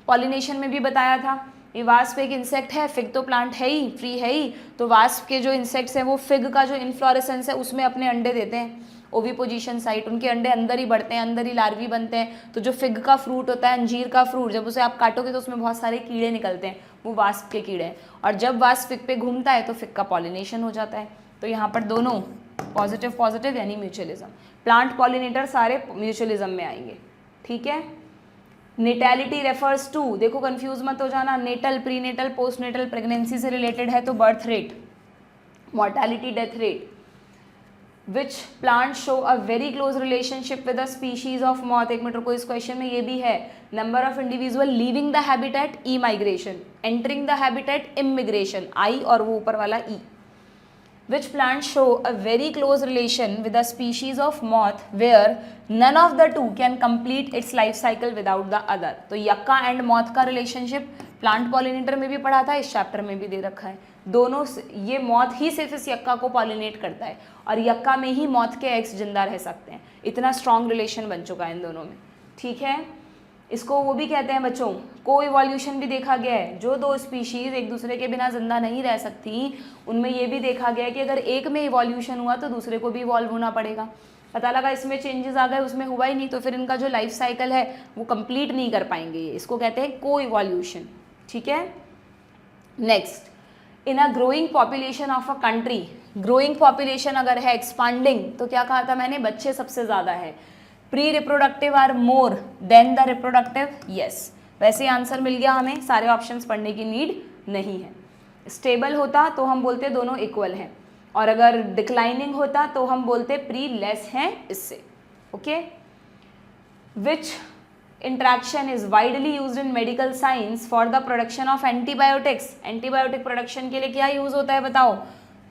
पॉलिनेशन में भी बताया था। ये वास्प एक इंसेक्ट है, फिग तो प्लांट है ही, ट्री है ही। तो वास्प के जो इंसेक्ट्स हैं वो फिग का जो इन्फ्लोरेसेंस है उसमें अपने अंडे देते हैं, ओविपोजिशन साइट, उनके अंडे अंदर ही बढ़ते हैं, अंदर ही लार्वी बनते हैं। तो जो फिग का फ्रूट होता है, अंजीर का फ्रूट, जब उसे आप काटोगे तो उसमें बहुत सारे कीड़े निकलते हैं, वो वास्प के कीड़े हैं। और जब वास्प फिग पे घूमता है तो फिग का पॉलिनेशन हो जाता है। तो यहाँ पर दोनों पॉजिटिव पॉजिटिव यानी म्यूचुअलिज्म, प्लांट पॉलिनेटर सारे म्यूचुअलिज्म में आएंगे, ठीक है। नेटैलिटी रेफर्स टू, देखो कंफ्यूज मत हो जाना, नेटल, प्रीनेटल, पोस्टनेटल प्रेगनेंसी से रिलेटेड है तो birth rate, mortality, death rate. Which plant show a very close relationship with the species of moth, एक मिनट रुको, इस क्वेश्चन में ये भी है। Number of individual leaving the habitat, E migration, entering the habitat, immigration, आई, और वो ऊपर वाला ई। Which plants show a very close relation with the species of moth where none of the two can complete its life cycle without the other। तो यक्का and moth का relationship plant pollinator में भी पढ़ा था, इस चैप्टर में भी दे रखा है। दोनों, ये मॉथ ही सिर्फ इस यक्का को पॉलिनेट करता है और यक्का में ही मॉथ के एग्स जिंदा रह सकते हैं। इतना स्ट्रॉन्ग रिलेशन बन चुका है इन दोनों में, ठीक है। इसको वो भी कहते हैं बच्चों, को इवोल्यूशन भी देखा गया है। जो 2 स्पीशीज एक दूसरे के बिना जिंदा नहीं रह सकती, उनमें ये भी देखा गया है कि अगर एक में इवोल्यूशन हुआ तो दूसरे को भी इवॉल्व होना पड़ेगा। पता लगा इसमें चेंजेस आ गए, उसमें हुआ ही नहीं, तो फिर इनका जो लाइफ साइकिल है वो कंप्लीट नहीं कर पाएंगे ये, इसको कहते हैं को इवोल्यूशन, ठीक है। Next, in a growing population of a country, growing population अगर है, एक्सपांडिंग, तो क्या कहा था मैंने, बच्चे सबसे ज़्यादा है। Pre reproductive are more than the reproductive, yes, वैसे आंसर मिल गया हमें, सारे ऑप्शंस पढ़ने की नीड नहीं है। स्टेबल होता तो हम बोलते दोनों इक्वल हैं, और अगर डिक्लाइनिंग होता तो हम बोलते प्री लेस हैं इससे, okay. Which interaction is widely used in medical science for the production of antibiotics, antibiotic production के लिए क्या यूज होता है बताओ,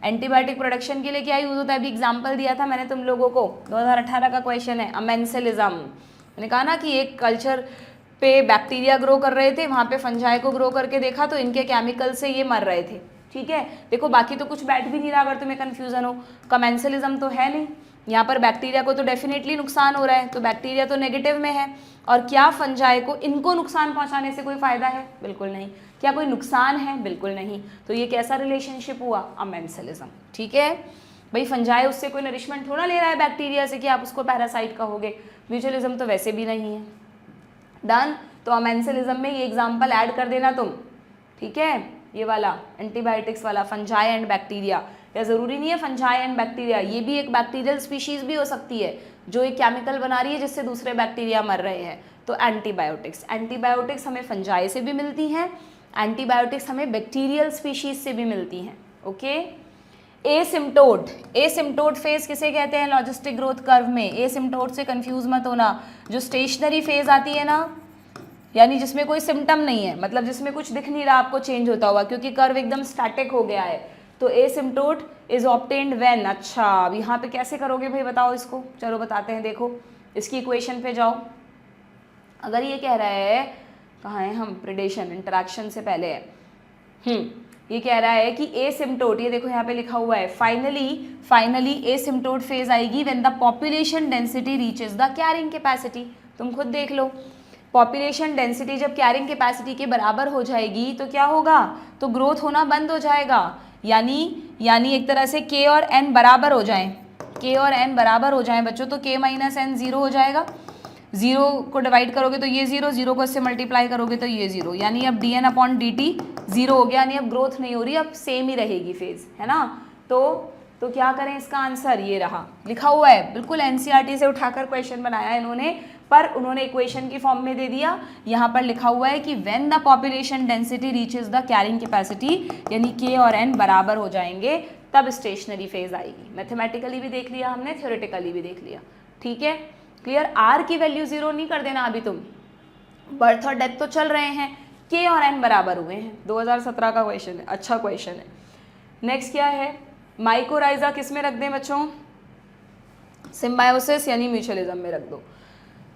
एंटीबायोटिक प्रोडक्शन के लिए क्या यूज होता है, अभी एग्जांपल दिया था मैंने तुम लोगों को, 2018 का क्वेश्चन है, अमेंसेलिज्म। मैंने कहा ना कि एक कल्चर पे बैक्टीरिया ग्रो कर रहे थे, वहाँ पे फंजाई को ग्रो करके देखा तो इनके केमिकल से ये मर रहे थे, ठीक है। देखो बाकी तो कुछ बैठ भी नहीं रहा अगर तुम्हें कन्फ्यूजन हो, कमेंसलिज्म तो है नहीं, यहाँ पर बैक्टीरिया को तो डेफिनेटली नुकसान हो रहा है, तो बैक्टीरिया तो नेगेटिव में है। और क्या फंजाई को, इनको नुकसान पहुँचाने से कोई फ़ायदा है, बिल्कुल नहीं। क्या कोई नुकसान है, बिल्कुल नहीं। तो ये कैसा रिलेशनशिप हुआ, अमेंसलिज्म, ठीक है। भाई फंजाई उससे कोई नरिशमेंट थोड़ा ले रहा है बैक्टीरिया से कि आप उसको पैरासाइट कहोगे, म्यूचुअलिज्म तो वैसे भी नहीं है। डन, तो अमेंसलिज्म में ये एग्जाम्पल ऐड कर देना तुम, ठीक है, ये वाला एंटीबायोटिक्स वाला, फंजाई एंड बैक्टीरिया। या ज़रूरी नहीं है फंजाई एंड बैक्टीरिया, ये भी एक बैक्टीरियल स्पीशीज़ भी हो सकती है जो एक केमिकल बना रही है जिससे दूसरे बैक्टीरिया मर रहे हैं। तो एंटीबायोटिक्स, एंटीबायोटिक्स हमें फंजाई से भी मिलती हैं, एंटीबायोटिक्स हमें बैक्टीरियल स्पीशीज़ से भी मिलती हैं, ओके। एसिम्प्टोट, एसिम्प्टोट फेज किसे कहते हैं लॉजिस्टिक ग्रोथ कर्व में, एसिम्प्टोट से कंफ्यूज मत होना, जो स्टेशनरी फेज आती है ना, यानी जिसमें कोई सिम्टम नहीं है, मतलब जिसमें कुछ दिख नहीं रहा आपको चेंज होता हुआ, क्योंकि कर्व एकदम स्टैटिक हो गया है। तो एसिम्प्टोट इज ऑब्टेन्ड व्हेन, अच्छा अब यहाँ पे कैसे करोगे भाई बताओ इसको, चलो बताते हैं, देखो इसकी इक्वेशन पे जाओ, अगर ये कह रहा है, कहाँ है हम, प्रेडेशन इंटरेक्शन से पहले है, ये कह रहा है कि एसिम्प्टोट, ये देखो यहाँ पे लिखा हुआ है, फाइनली एसिम्प्टोट फेज आएगी when the population density reaches the carrying capacity. तुम खुद देख लो, पॉपुलेशन डेंसिटी जब कैरिंग कैपेसिटी के बराबर हो जाएगी तो क्या होगा, तो ग्रोथ होना बंद हो जाएगा, यानी एक तरह से k और n बराबर हो जाएं, k और n बराबर हो जाएं बच्चों, तो k माइनस n 0 हो जाएगा, 0 को डिवाइड करोगे तो ये 0, 0 को इससे मल्टीप्लाई करोगे तो ये 0, यानी अब dn अपॉन dt 0 हो गया, यानी अब ग्रोथ नहीं हो रही, अब सेम ही रहेगी फेज, है ना। तो क्या करें, इसका आंसर ये रहा, लिखा हुआ है, बिल्कुल एनसीईआरटी से उठाकर क्वेश्चन बनाया है इन्होंने, पर उन्होंने इक्वेशन की फॉर्म में दे दिया। यहाँ पर लिखा हुआ है कि when the population density reaches the carrying capacity, यानी k और n बराबर हो जाएंगे, तब स्टेशनरी फेज आएगी। मैथमेटिकली भी देख लिया हमने, थ्योरेटिकली भी देख लिया, ठीक है, क्लियर। r की वैल्यू 0 नहीं कर देना अभी तुम, बर्थ और डेथ तो चल रहे हैं, k और n बराबर हुए हैं, 2017 का क्वेश्चन है, अच्छा क्वेश्चन है। नेक्स्ट क्या है, माइकोराइजा किस में रख दें बच्चों, सिम्बायोसिस यानी म्यूचुअलिज्म में रख दो।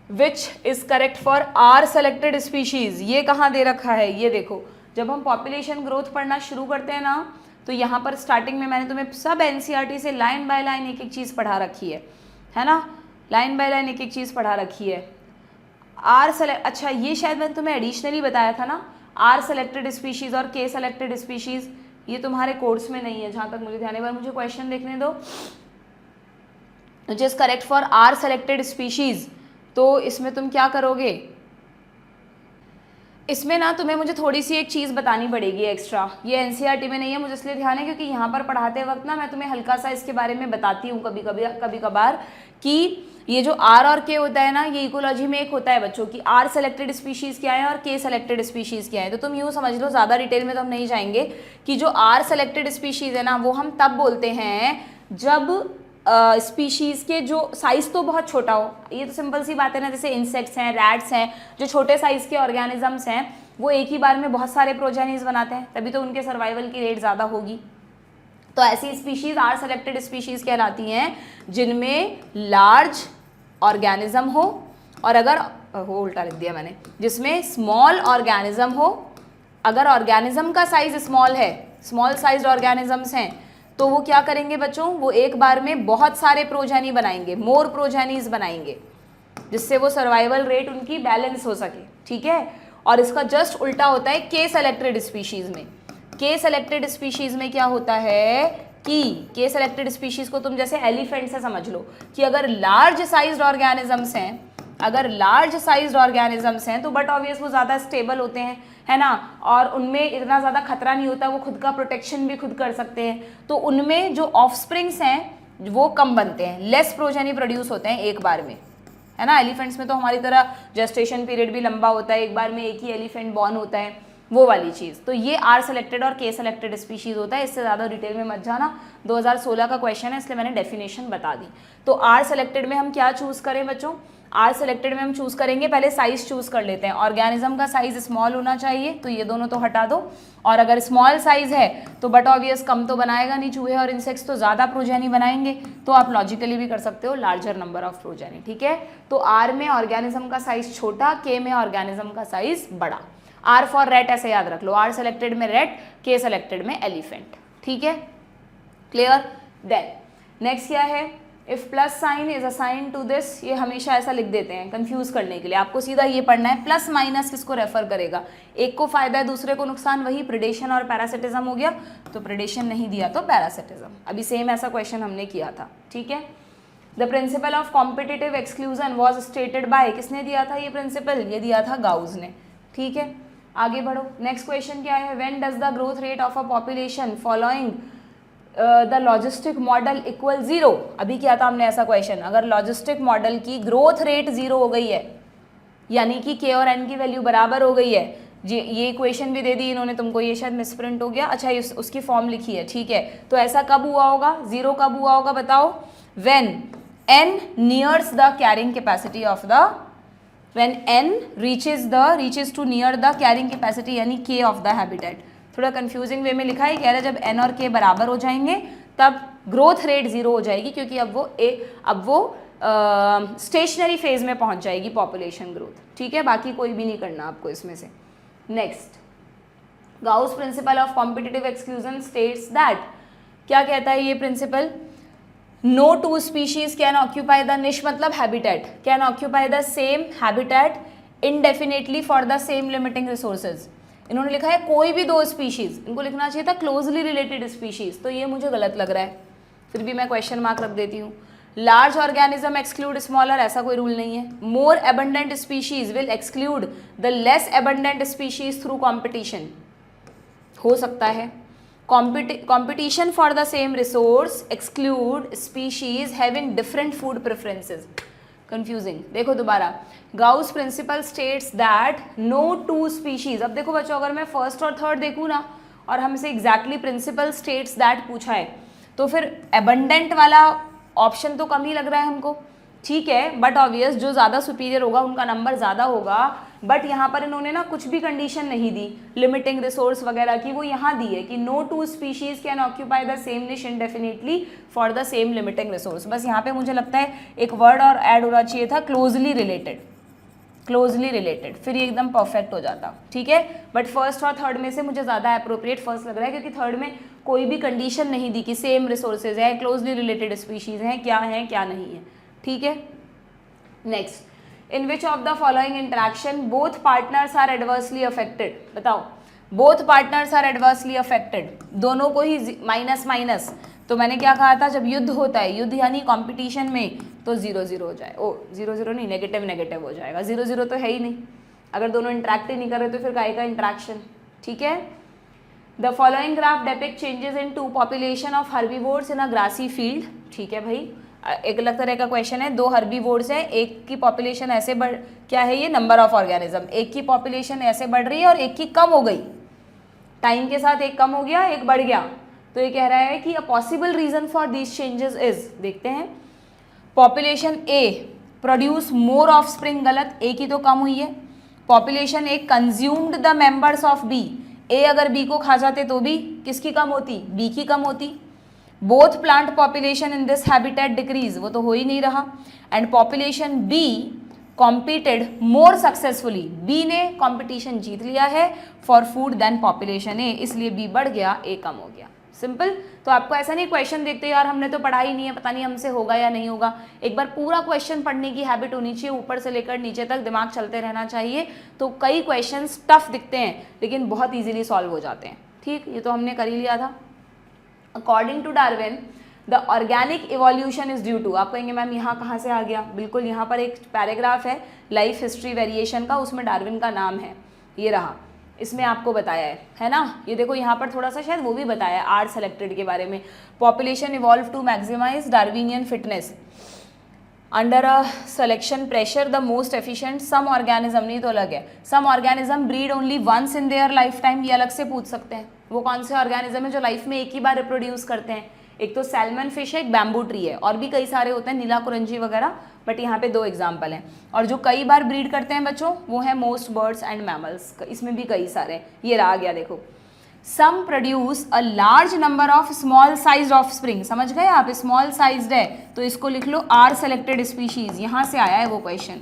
Which is correct for r selected species, ये कहाँ दे रखा है, ये देखो, जब हम पॉपुलेशन ग्रोथ पढ़ना शुरू करते हैं ना, तो यहाँ पर स्टार्टिंग में मैंने तुम्हें सब एनसीईआरटी से लाइन बाय लाइन एक एक चीज़ पढ़ा रखी है ना, लाइन बाय लाइन एक एक चीज़ पढ़ा रखी है। आर सेलेक्ट, अच्छा ये शायद मैंने तुम्हें एडिशनली बताया था ना, आर सेलेक्टेड स्पीशीज और के सेलेक्टेड स्पीशीज, ये तुम्हारे कोर्स में नहीं है जहाँ तक मुझे ध्यान है, पर मुझे क्वेश्चन देखने दो। Which is correct for r selected species, तो इसमें तुम क्या करोगे, इसमें ना तुम्हें मुझे थोड़ी सी एक चीज़ बतानी पड़ेगी एक्स्ट्रा, ये एनसीईआरटी में नहीं है, मुझे इसलिए ध्यान है क्योंकि यहाँ पर पढ़ाते वक्त ना मैं तुम्हें हल्का सा इसके बारे में बताती हूँ कभी कभार कि ये जो आर और के होता है ना, ये इकोलॉजी में एक होता है बच्चों की, आर सेलेक्टेड स्पीशीज़ क्या है और के सेलेक्टेड स्पीशीज़ क्या है। तो तुम यूँ समझ लो, ज़्यादा डिटेल में तो हम नहीं जाएंगे, कि जो आर सेलेक्टेड स्पीशीज़ है ना, वो हम तब बोलते हैं जब स्पीशीज़ के जो साइज़ तो बहुत छोटा हो, ये तो सिंपल सी बात है ना, जैसे इंसेक्ट्स हैं, रैट्स हैं, जो छोटे साइज़ के ऑर्गेनिजम्स हैं, वो एक ही बार में बहुत सारे प्रोजेनीज बनाते हैं, तभी तो उनके सर्वाइवल की रेट ज़्यादा होगी। तो ऐसी स्पीशीज़ आर सेलेक्टेड स्पीशीज़ कहलाती हैं जिनमें लार्ज ऑर्गेनिज्म हो, और अगर उल्टा लिख दिया मैंने, जिसमें स्मॉल ऑर्गेनिज्म हो, अगर ऑर्गेनिज्म का साइज स्मॉल है, स्मॉल साइज्ड ऑर्गेनिजम्स हैं, तो वो क्या करेंगे बच्चों, वो एक बार में बहुत सारे प्रोजेनी बनाएंगे, मोर प्रोजेनीज बनाएंगे, जिससे वो सर्वाइवल रेट उनकी बैलेंस हो सके, ठीक है। और इसका जस्ट उल्टा होता है के सेलेक्टेड स्पीशीज में। के सेलेक्टेड स्पीशीज में क्या होता है कि के सेलेक्टेड स्पीशीज को तुम जैसे एलिफेंट से समझ लो, कि अगर लार्ज साइज्ड ऑर्गेनिजम्स हैं, अगर लार्ज साइज्ड ऑर्गेनिजम्स हैं तो बट ऑब्वियस वो ज़्यादा स्टेबल होते हैं, है ना, और उनमें इतना ज़्यादा खतरा नहीं होता, वो खुद का प्रोटेक्शन भी खुद कर सकते हैं, तो उनमें जो ऑफस्प्रिंग्स हैं वो कम बनते हैं, लेस प्रोजेनी प्रोड्यूस होते हैं एक बार में, है ना। एलिफेंट्स में तो हमारी तरह जेस्टेशन पीरियड भी लंबा होता है, एक बार में एक ही एलिफेंट बॉर्न होता है, वो वाली चीज़। तो ये आर सेलेक्टेड और के सेलेक्टेड स्पीशीज़ होता है, इससे ज़्यादा डिटेल में मत जाना, 2016 का क्वेश्चन है इसलिए मैंने डेफिनेशन बता दी। तो आर सेलेक्टेड में हम क्या चूज़ करें बच्चों, आर सेलेक्टेड में हम चूज़ करेंगे, पहले साइज़ चूज़ कर लेते हैं। ऑर्गेनिज्म का साइज़ स्मॉल होना चाहिए, तो ये दोनों तो हटा दो, और अगर स्मॉल साइज़ है तो बट ऑब्वियस कम तो बनाएगा नहीं, चूहे और इंसेक्ट्स तो ज़्यादा प्रोजेनी बनाएंगे, तो आप लॉजिकली भी कर सकते हो लार्जर नंबर ऑफ प्रोजेनी, ठीक है। तो आर में ऑर्गेनिज्म का साइज़ छोटा, के में ऑर्गेनिज्म का साइज़ बड़ा। आर फॉर रेट ऐसे याद रख लो, आर सेलेक्टेड में रेट, के सेलेक्टेड में एलिफेंट, ठीक है, क्लियर। देन नेक्स्ट क्या है, if plus sign is assign to this, ये हमेशा ऐसा लिख देते हैं कंफ्यूज करने के लिए, आपको सीधा ये पढ़ना है प्लस माइनस किसको रेफर करेगा, एक को फायदा है दूसरे को नुकसान, वही प्रेडेशन और पैरासिटिज्म हो गया, तो प्रेडेशन नहीं दिया तो पैरासिटिज्म, अभी सेम ऐसा क्वेश्चन हमने किया था, ठीक है। The principal of competitive exclusion was stated by, किसने दिया था ये प्रिंसिपल, ये दिया था गाउस ने, ठीक है। आगे बढ़ो, नेक्स्ट क्वेश्चन क्या है, when does the growth rate of a population following the logistic model equal 0, अभी क्या था हमने ऐसा क्वेश्चन, अगर लॉजिस्टिक मॉडल की ग्रोथ रेट 0 हो गई है, यानी कि के और एन की वैल्यू बराबर हो गई है, ये इक्वेशन भी दे दी इन्होंने तुमको, ये शायद मिसप्रिंट हो गया, अच्छा उसकी फॉर्म लिखी है, ठीक है। तो ऐसा कब हुआ होगा, 0 कब हुआ होगा बताओ, when N nears the carrying capacity of the, when N reaches to near the carrying capacity, यानी के ऑफ द हैबिटेट। थोड़ा कंफ्यूजिंग वे में लिखा है, कह रहे जब n और k बराबर हो जाएंगे तब ग्रोथ रेट 0 हो जाएगी, क्योंकि अब वो स्टेशनरी फेज में पहुंच जाएगी पॉपुलेशन ग्रोथ, ठीक है, बाकी कोई भी नहीं करना आपको इसमें से। Next, Gause principle of competitive exclusion states that, क्या कहता है ये principle, no two species can occupy the niche मतलब habitat, can occupy the same habitat indefinitely for the same limiting resources. इन्होंने लिखा है कोई भी दो स्पीशीज, इनको लिखना चाहिए था क्लोजली रिलेटेड स्पीशीज, तो ये मुझे गलत लग रहा है, फिर भी मैं क्वेश्चन मार्क रख देती हूँ। लार्ज ऑर्गेनिज्म एक्सक्लूड स्मॉलर, ऐसा कोई रूल नहीं है। More abundant species will exclude the less abundant species through competition, हो सकता है। Competition for the same resource exclude species having different food preferences, confusing. देखो दोबारा, Gause principle states that no two species, अब देखो बच्चों अगर मैं फर्स्ट और थर्ड देखूँ ना और हमसे एग्जैक्टली प्रिंसिपल स्टेट्स दैट पूछा है तो फिर एबंडेंट वाला ऑप्शन तो कम ही लग रहा है हमको, ठीक है, बट ऑब्वियस जो ज़्यादा सुपीरियर होगा उनका नंबर ज़्यादा होगा। बट यहाँ पर इन्होंने ना कुछ भी कंडीशन नहीं दी लिमिटिंग रिसोर्स वगैरह की, वो यहाँ दी है कि no two species can occupy the same niche indefinitely for the same limiting resource. बस यहाँ पे मुझे लगता है एक वर्ड और ऐड होना चाहिए था, क्लोजली रिलेटेड, क्लोजली रिलेटेड, फिर ये एकदम परफेक्ट हो जाता, ठीक है। बट फर्स्ट और थर्ड में से मुझे ज़्यादा अप्रोप्रिएट फर्स्ट लग रहा है, क्योंकि थर्ड में कोई भी कंडीशन नहीं दी कि सेम रिसोर्सेज है, क्लोजली रिलेटेड स्पीशीज हैं, क्या नहीं है, ठीक है। Next, in which of the following interaction both partners are adversely affected, बताओ, both partners are adversely affected, दोनों को ही माइनस माइनस, तो मैंने क्या कहा था, जब युद्ध होता है, युद्ध यानी कंपटीशन में, तो 0-0 हो जाए, ओ 0-0 नहीं, नेगेटिव नेगेटिव हो जाएगा, 0-0 तो है ही नहीं, अगर दोनों इंटरेक्ट ही नहीं कर रहे तो फिर काहे का इंटरेक्शन, ठीक है। The following graph depict changes in two population of herbivores in a grassy field, ठीक है भाई, एक अलग तरह का क्वेश्चन है, दो हर्बीवोर्स है, एक की पॉपुलेशन ऐसे बढ़, क्या है ये, नंबर ऑफ ऑर्गेनिज्म, एक की पॉपुलेशन ऐसे बढ़ रही है और एक की कम हो गई, टाइम के साथ एक कम हो गया एक बढ़ गया, तो ये कह रहा है कि a possible reason for these changes is, देखते हैं, population A produce more offspring, गलत, ए की तो कम हुई है। Population A consumed the members of B, A अगर बी को खा जाते तो भी किसकी कम होती, बी की कम होती। Both plant population in this habitat decrease, वो तो हो ही नहीं रहा। And population B competed more successfully, B ने कॉम्पिटिशन जीत लिया है for food then population A, इसलिए बी बढ़ गया ए कम हो गया, सिंपल। तो आपको ऐसा नहीं क्वेश्चन देखते यार हमने तो पढ़ा ही नहीं है, पता नहीं हमसे होगा या नहीं होगा, एक बार पूरा क्वेश्चन पढ़ने की हैबिट होनी चाहिए, ऊपर से लेकर नीचे तक दिमाग चलते रहना चाहिए, तो कई क्वेश्चन टफ दिखते हैं लेकिन बहुत ईजिली सॉल्व हो जाते हैं, ठीक, ये तो हमने कर ही लिया था। According to Darwin the organic evolution is due to, आप कहेंगे मैम यहाँ कहाँ से आ गया, बिल्कुल यहाँ पर एक पैराग्राफ है लाइफ हिस्ट्री वेरिएशन का, उसमें डार्विन का नाम है, ये रहा, इसमें आपको बताया है ना, ये देखो यहाँ पर थोड़ा सा शायद वो भी बताया है आर सेलेक्टेड के बारे में, population evolve to maximize Darwinian fitness under a selection pressure the most efficient, some organism, नहीं तो अलग है, some organism breed only once in their lifetime, ये अलग से पूछ सकते हैं, वो कौन से ऑर्गेनिज्म है जो लाइफ में एक ही बार रिप्रोड्यूस करते हैं, एक तो सैल्मन फिश है, एक बैम्बू ट्री है, और भी कई सारे होते हैं, नीला कुरंजी वगैरह, बट यहाँ पे दो एग्जाम्पल हैं। और जो कई बार ब्रीड करते हैं बच्चों वो है मोस्ट बर्ड्स एंड मैमल्स, इसमें भी कई सारे हैं, ये रहा गया देखो। Some produce a large number of small sized offspring, समझ गए आप, स्मॉल साइज्ड है तो इसको लिख लो आर सेलेक्टेड स्पीशीज, यहाँ से आया है वो क्वेश्चन,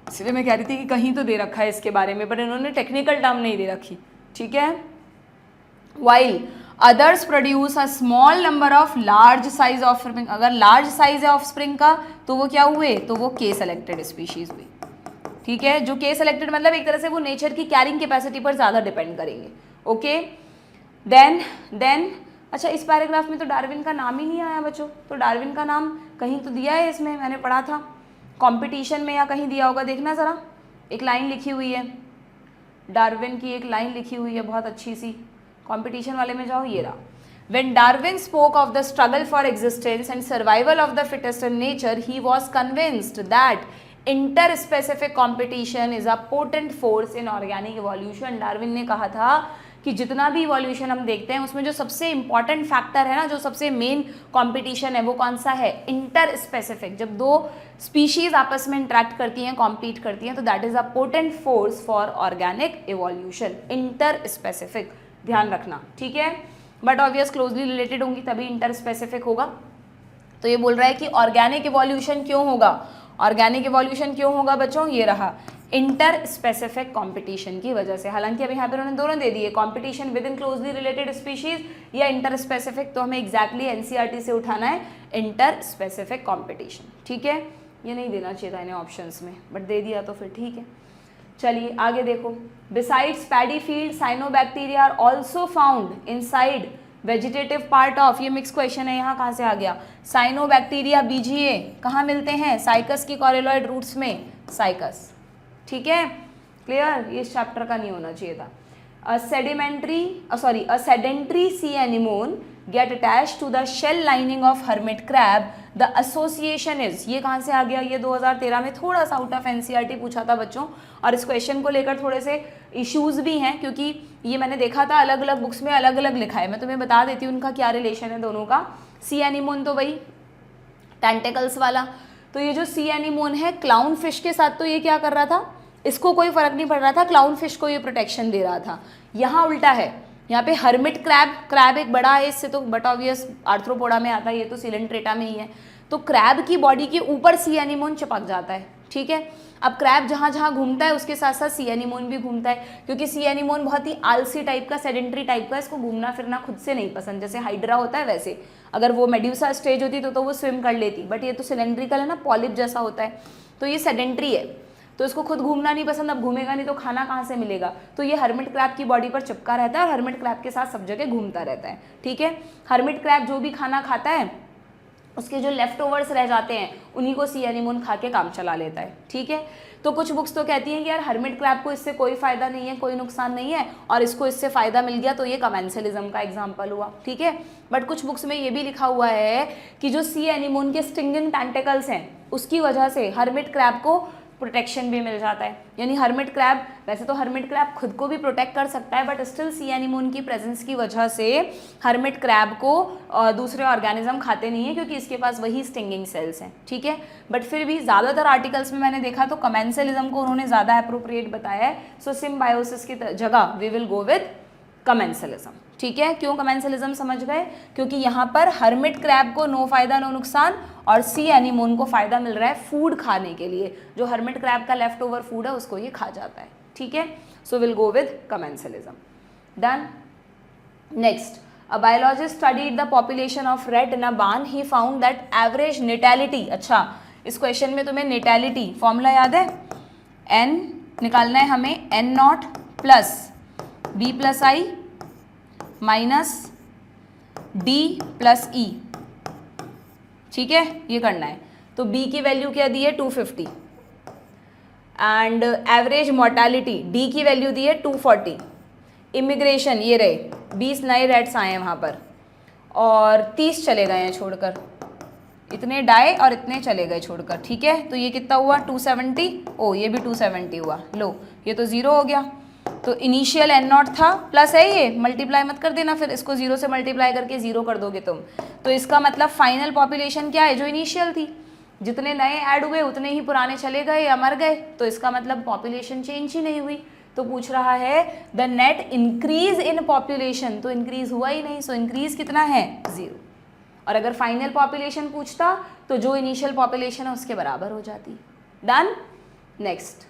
इसलिए मैं कह रही थी कि कहीं तो दे रखा है इसके बारे में, पर इन्होंने टेक्निकल टर्म नहीं दे रखी, ठीक है। While others produce a small number of large size offspring, अगर लार्ज साइज है ऑफस्प्रिंग का तो वो क्या हुए, तो वो के सेलेक्टेड स्पीशीज हुई, ठीक है। जो के सेलेक्टेड मतलब एक तरह से वो नेचर की कैरिंग कैपेसिटी पर ज़्यादा डिपेंड करेंगे, ओके। देन अच्छा, इस पैराग्राफ में तो डार्विन का नाम ही नहीं आया बच्चों, तो डार्विन का नाम कहीं तो दिया है इसमें, मैंने पढ़ा था कंपटीशन में या कहीं दिया होगा, देखना ज़रा, एक लाइन लिखी हुई है डार्विन की, एक लाइन लिखी हुई है बहुत अच्छी सी, कंपटीशन वाले में जाओ, ये रहा। When Darwin spoke of the struggle for existence and survival of the fittest in nature, he was convinced that interspecific competition is a potent force in organic evolution. Darwin ने कहा था कि जितना भी इवोल्यूशन हम देखते हैं उसमें जो सबसे इंपॉर्टेंट फैक्टर है ना, जो सबसे मेन कंपटीशन है वो कौन सा है, इंटर स्पेसिफिक। जब दो स्पीशीज आपस में इंटरेक्ट करती हैं, कॉम्पीट करती हैं, तो that is a potent force for organic evolution, inter specific, ध्यान रखना, ठीक है। बट ऑब्वियस क्लोजली रिलेटेड होंगी तभी इंटर स्पेसिफिक होगा। तो ये बोल रहा है कि ऑर्गेनिक इवोल्यूशन क्यों होगा, ऑर्गेनिक इवोल्यूशन क्यों होगा बच्चों, ये रहा इंटर स्पेसिफिक कंपटीशन की वजह से। हालांकि अब यहाँ पे उन्होंने दोनों दे दिए, competition with in closely related species या इंटर स्पेसिफिक, तो हमें एग्जैक्टली एनसीईआरटी से उठाना है इंटर स्पेसिफिक कंपटीशन। ठीक है, ये नहीं देना चाहिए था इन्हें ऑप्शंस में, बट दे दिया तो फिर ठीक है। चलिए आगे देखो, besides paddy field cyanobacteria are also found inside vegetative part of, ये मिक्स क्वेश्चन है, यहाँ कहाँ से आ गया, साइनोबैक्टीरिया बीजीए कहाँ मिलते हैं, साइकस की कॉरिलॉइड रूट्स में, साइकस। ठीक है, क्लियर, ये इस चैप्टर का नहीं होना चाहिए था। a sedentary sea anemone get attached to the shell lining of hermit crab, the association is, ये कहाँ से आ गया, ये 2013 में थोड़ा सा आउट ऑफ एनसीईआरटी पूछा था बच्चों, और इस क्वेश्चन को लेकर थोड़े से इश्यूज भी हैं, क्योंकि ये मैंने देखा था अलग अलग बुक्स में अलग अलग लिखा है, मैं तुम्हें बता देती हूँ उनका क्या रिलेशन है दोनों का। सी एनिमोन तो वही टेंटिकल्स वाला, तो ये जो सी एनिमोन है क्लाउन फिश के साथ तो ये क्या कर रहा था, इसको कोई फर्क नहीं पड़ रहा था, क्लाउन फिश को ये प्रोटेक्शन दे रहा था। यहाँ उल्टा है, यहाँ पे हर्मिट क्रैब, क्रैब एक बड़ा है इससे तो बट ऑब्वियस आर्थ्रोपोडा में आता है, ये तो सिलेंट्रेटा में ही है, तो क्रैब की बॉडी के ऊपर सी एनिमोन चिपक जाता है। ठीक है, अब क्रैब जहाँ जहाँ घूमता है उसके साथ साथ सी एनिमोन भी घूमता है, क्योंकि सी एनिमोन बहुत ही आलसी टाइप का, सेडेंट्री टाइप का, इसको घूमना फिरना खुद से नहीं पसंद, जैसे हाइड्रा होता है वैसे, अगर वो मेड्यूसा स्टेज होती तो वो स्विम कर लेती, बट ये तो सिलेंड्रिकल है ना, पॉलिप जैसा होता है, तो ये सेडेंट्री है, तो इसको खुद घूमना नहीं पसंद, अब घूमेगा नहीं तो खाना कहाँ से मिलेगा, तो ये हर्मिट क्रैब की बॉडी पर चिपका रहता है और हर्मिट क्रैब के साथ सब जगह घूमता रहता है। ठीक है, हर्मिट क्रैब जो भी खाना खाता है उसके जो लेफ्ट ओवर्स रह जाते हैं उन्हीं को सी एनिमोन खा के काम चला लेता है। ठीक है, तो कुछ बुक्स तो कहती हैं कि यार हर्मिट क्रैब को इससे कोई फायदा नहीं है, कोई नुकसान नहीं है, और इसको इससे फायदा मिल गया तो ये कमेंसलिज्म का एग्जांपल हुआ। ठीक है, बट कुछ बुक्स में ये भी लिखा हुआ है कि जो सी एनिमोन के स्टिंगिंग टेंटिकल्स हैं उसकी वजह से हर्मिट क्रैब को प्रोटेक्शन भी मिल जाता है, यानी हर्मिट क्रैब, वैसे तो हर्मिट क्रैब खुद को भी प्रोटेक्ट कर सकता है, बट स्टिल सी एनिमोन की प्रेजेंस की वजह से हर्मिट क्रैब को दूसरे ऑर्गेनिज्म खाते नहीं है, क्योंकि इसके पास वही स्टिंगिंग सेल्स हैं। ठीक है, बट फिर भी ज़्यादातर आर्टिकल्स में मैंने देखा तो कमेंसलिज्म को उन्होंने ज़्यादा अप्रोप्रिएट बताया है, सो सिम्बायोसिस की जगह we will go with commensalism. ठीक है, क्यों कमेंसलिज्म समझ गए, क्योंकि यहाँ पर हर्मिट क्रैब को नो फायदा नो नुकसान और सी एनिमोन को फायदा मिल रहा है फूड खाने के लिए, जो हर्मिट क्रैब का लेफ्ट ओवर फूड है उसको ये खा जाता है। ठीक है, so will go with commensalism. Done. Next, a biologist studied the population of rats in a barn, he found that average natality, अच्छा इस क्वेश्चन में तुम्हें नेटैलिटी फॉर्मूला याद है, एन निकालना है हमें, N naught plus B plus I minus D plus E. ठीक है, ये करना है, तो बी की वैल्यू क्या दी है 250 एंड एवरेज मोर्टालिटी डी की वैल्यू दी है 240। इमिग्रेशन ये रहे 20 नए रेड्स आए हैं वहाँ पर और 30 चले गए हैं छोड़कर, इतने डाई और इतने चले गए छोड़कर। ठीक है, तो ये कितना हुआ 270, ओ ये भी 270 हुआ, लो ये तो 0 हो गया, तो इनिशियल एन नॉट था प्लस है, ये मल्टीप्लाई मत कर देना, फिर इसको 0 से मल्टीप्लाई करके 0 कर दोगे तुम, तो इसका मतलब फाइनल पॉपुलेशन क्या है, जो इनिशियल थी, जितने नए ऐड हुए उतने ही पुराने चले गए या मर गए, तो इसका मतलब पॉपुलेशन चेंज ही नहीं हुई। तो पूछ रहा है the net increase in population, तो इंक्रीज हुआ ही नहीं, सो इंक्रीज कितना है 0, और अगर फाइनल पॉपुलेशन पूछता तो जो इनिशियल पॉपुलेशन है उसके बराबर हो जाती। Done. Next,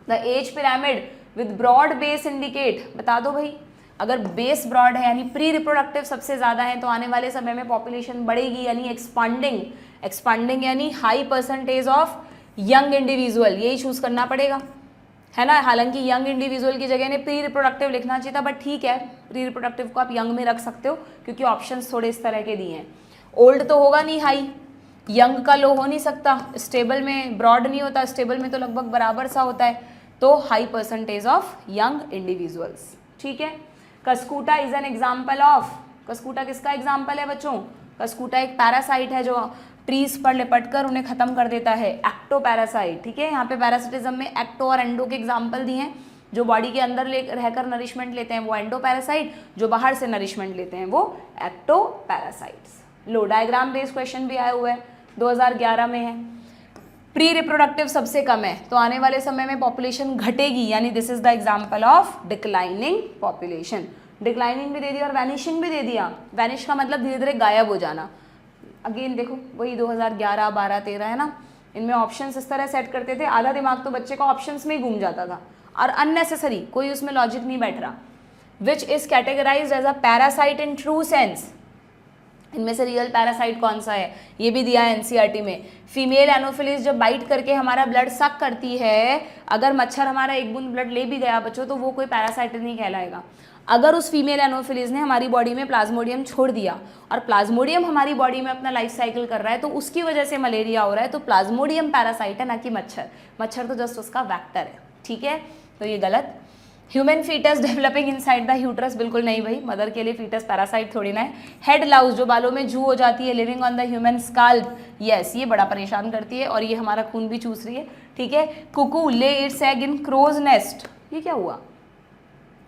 the age pyramid with broad base indicate, बता दो भाई, अगर बेस ब्रॉड है यानी प्री रिप्रोडक्टिव सबसे ज़्यादा है तो आने वाले समय में पॉपुलेशन बढ़ेगी, यानी एक्सपांडिंग, एक्सपांडिंग यानी high percentage of young individual, यही चूज़ करना पड़ेगा, है ना। हालांकि यंग इंडिविजुअल की जगह ने प्री रिप्रोडक्टिव लिखना चाहिए था, बट ठीक है, प्री रिप्रोडक्टिव को आप यंग में रख सकते हो क्योंकि ऑप्शंस थोड़े इस तरह के दिए हैं। ओल्ड तो होगा नहीं हाई, यंग का लो हो नहीं सकता, स्टेबल में ब्रॉड नहीं होता, स्टेबल में तो लगभग बराबर सा होता है, तो high percentage of young individuals. ठीक है, कस्कूटा इज एन एग्जाम्पल ऑफ, कस्कूटा किसका एग्जाम्पल है बच्चों, कस्कूटा एक पैरासाइट है जो ट्रीज पर लिपट कर उन्हें खत्म कर देता है, एक्टो पैरासाइट। ठीक है, यहाँ पे पैरासिटिज्म में एक्टो और एंडो के एग्जाम्पल दिए हैं, जो बॉडी के अंदर रहकर नरिशमेंट लेते हैं वो एंडो पैरासाइट, जो बाहर से नरिशमेंट लेते हैं वो एक्टो पैरासाइट्स। लो डायग्राम बेस्ड क्वेश्चन भी आया हुआ है, 2011 में है। प्री रिप्रोडक्टिव सबसे कम है तो आने वाले समय में पॉपुलेशन घटेगी, यानी this is the example of declining population. Declining भी दे दिया और वैनिशिंग भी दे दिया, वैनिश का मतलब धीरे धीरे गायब हो जाना, अगेन देखो वही 2011, 12, 13 है ना, इनमें ऑप्शंस इस तरह सेट करते थे, आधा दिमाग तो बच्चे का ऑप्शंस में ही घूम जाता था और अननेसेसरी कोई उसमें लॉजिक नहीं बैठ रहा। Which is categorized as a parasite in true sense, इनमें से रियल पैरासाइट कौन सा है, ये भी दिया है एनसीईआरटी में। फीमेल एनोफिलिस जब बाइट करके हमारा ब्लड सक करती है, अगर मच्छर हमारा एक बूंद ब्लड ले भी गया बच्चों तो वो कोई पैरासाइट नहीं कहलाएगा। अगर उस फीमेल एनोफिलिस ने हमारी बॉडी में प्लाज्मोडियम छोड़ दिया और प्लाज्मोडियम हमारी बॉडी में अपना लाइफ साइकिल कर रहा है तो उसकी वजह से मलेरिया हो रहा है, तो प्लाज्मोडियम पैरासाइट है ना कि मच्छर। मच्छर तो जस्ट उसका वैक्टर है, ठीक है, तो ये गलत। Human foetus developing inside the uterus, बिल्कुल नहीं भाई, मदर के लिए फीटस पैरासाइट थोड़ी ना है। हेड लाउस जो बालों में जू हो जाती है, living on the human scalp, yes ये बड़ा परेशान करती है और ये हमारा खून भी चूस रही है, ठीक है। Cuckoo lay its egg in crow's nest, ये क्या हुआ।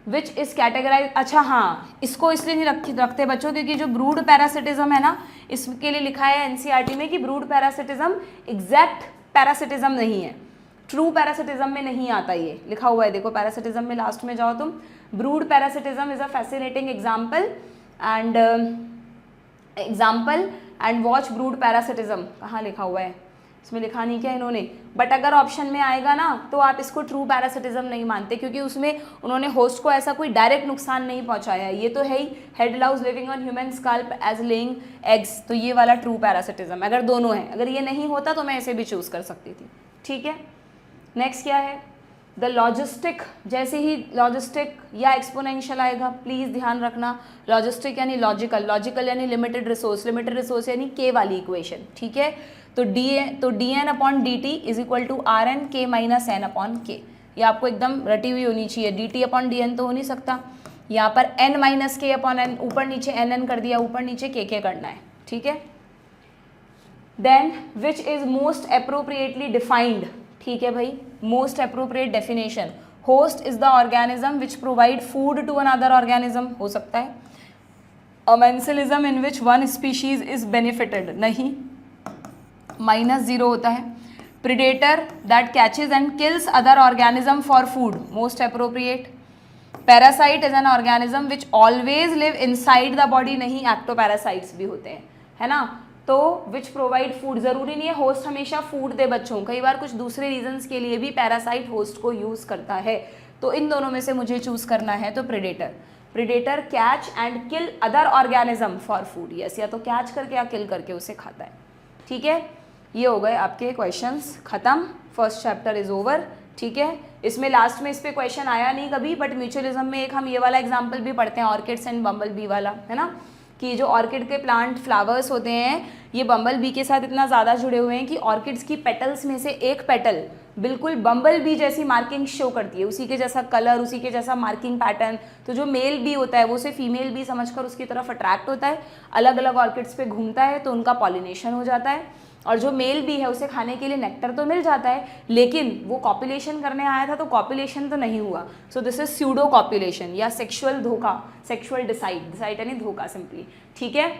विच इज कैटेगराइज, अच्छा हाँ, इसको इसलिए नहीं रखते बच्चों क्योंकि जो ब्रूड पैरासिटिज्म है ना, इसके लिए लिखा है एनसीईआरटी में कि ब्रूड पैरासिटिज्म एग्जैक्ट पैरासिटिज्म नहीं है, ट्रू पैरासिटिज्म में नहीं आता, ये लिखा हुआ है देखो पैरासिटिज्म में लास्ट में जाओ तुम, brood parasitism is a fascinating example and watch brood parasitism, कहाँ लिखा हुआ है, इसमें लिखा नहीं क्या इन्होंने, बट अगर ऑप्शन में आएगा ना तो आप इसको ट्रू पैरासिटिज्म नहीं मानते क्योंकि उसमें उन्होंने होस्ट को ऐसा कोई डायरेक्ट नुकसान नहीं पहुंचाया। ये तो है ही head louse living on human scalp as laying eggs, तो ये वाला ट्रू पैरासिटिज्म, अगर दोनों है, अगर ये नहीं होता तो मैं ऐसे भी चूज कर सकती थी, ठीक है। नेक्स्ट क्या है, द लॉजिस्टिक, जैसे ही लॉजिस्टिक या एक्सपोनेंशियल आएगा प्लीज ध्यान रखना, लॉजिस्टिक यानी लॉजिकल, लॉजिकल यानी लिमिटेड रिसोर्स यानी के वाली इक्वेशन, ठीक है। तो d n upon d t is equal to r n k minus n upon k, ये आपको एकदम रटी हुई होनी चाहिए, d t upon d n तो हो नहीं सकता, यहाँ पर n minus k upon n, ऊपर नीचे एन एन कर दिया, ऊपर नीचे के करना है, ठीक है। Then which is most appropriately defined, ठीक है भाई, most appropriate definition, host is the organism which provide food to another organism, हो सकता है। Amensalism in which one species is benefited, नहीं, -0 होता है। Predator that catches and kills other organism for food, most appropriate. Parasite is an organism which always live inside the body, नहीं, ectoparasites भी होते हैं, है ना। तो विच प्रोवाइड फूड, जरूरी नहीं है होस्ट हमेशा फूड दे बच्चों, कई बार कुछ दूसरे रीजंस के लिए भी पैरासाइट होस्ट को यूज करता है, तो इन दोनों में से मुझे चूज करना है, तो predator catch and kill other organism for food, yes, या तो कैच करके या किल करके उसे खाता है, ठीक है। ये हो गए आपके क्वेश्चंस खत्म, फर्स्ट चैप्टर इज ओवर, ठीक है। इसमें लास्ट में इस पे क्वेश्चन आया नहीं कभी, बट म्यूचुअलिज्म में एक हम ये वाला एग्जाम्पल भी पढ़ते हैं, ऑर्किड्स एंड बम्बल बी वाला, है ना, कि जो ऑर्किड के प्लांट फ्लावर्स होते हैं ये बम्बल बी के साथ इतना ज़्यादा जुड़े हुए हैं कि ऑर्किड्स की पेटल्स में से एक पेटल बिल्कुल बम्बल बी जैसी मार्किंग शो करती है, उसी के जैसा कलर, उसी के जैसा मार्किंग पैटर्न। तो जो मेल बी होता है वो उसे फीमेल बी समझकर उसकी तरफ अट्रैक्ट होता है, अलग अलग ऑर्किड्स पे घूमता है तो उनका पॉलिनेशन हो जाता है, और जो मेल बी है उसे खाने के लिए नेक्टर तो मिल जाता है, लेकिन वो कॉपुलेशन करने आया था तो कॉपुलेशन तो नहीं हुआ। So this is pseudo copulation या सेक्सुअल धोखा, सेक्सुअल डिसाइड यानी धोखा सिंपली, ठीक है,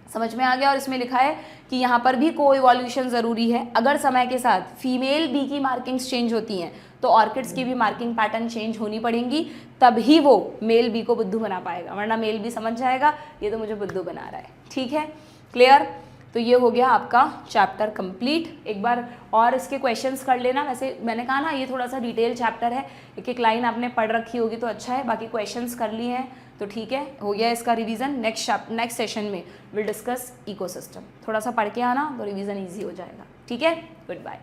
समझ में आ गया। और इसमें लिखा है कि यहाँ पर भी को इवोल्यूशन ज़रूरी है, अगर समय के साथ फीमेल बी की मार्किंग्स चेंज होती हैं तो ऑर्किड्स की भी मार्किंग पैटर्न चेंज होनी पड़ेंगी, तभी वो मेल बी को बुद्धू बना पाएगा, वरना मेल बी समझ जाएगा ये तो मुझे बुद्धू बना रहा है, ठीक है, क्लियर। तो ये हो गया आपका चैप्टर कंप्लीट। एक बार और इसके क्वेश्चंस कर लेना, वैसे मैंने कहा ना ये थोड़ा सा डिटेल चैप्टर है, एक एक लाइन आपने पढ़ रखी होगी तो अच्छा है, बाकी क्वेश्चंस कर लिए हैं तो ठीक है, हो गया इसका रिवीजन। नेक्स्ट सेशन में विल डिस्कस इकोसिस्टम, थोड़ा सा पढ़ के आना तो रिवीजन ईजी हो जाएगा, ठीक है, गुड बाय।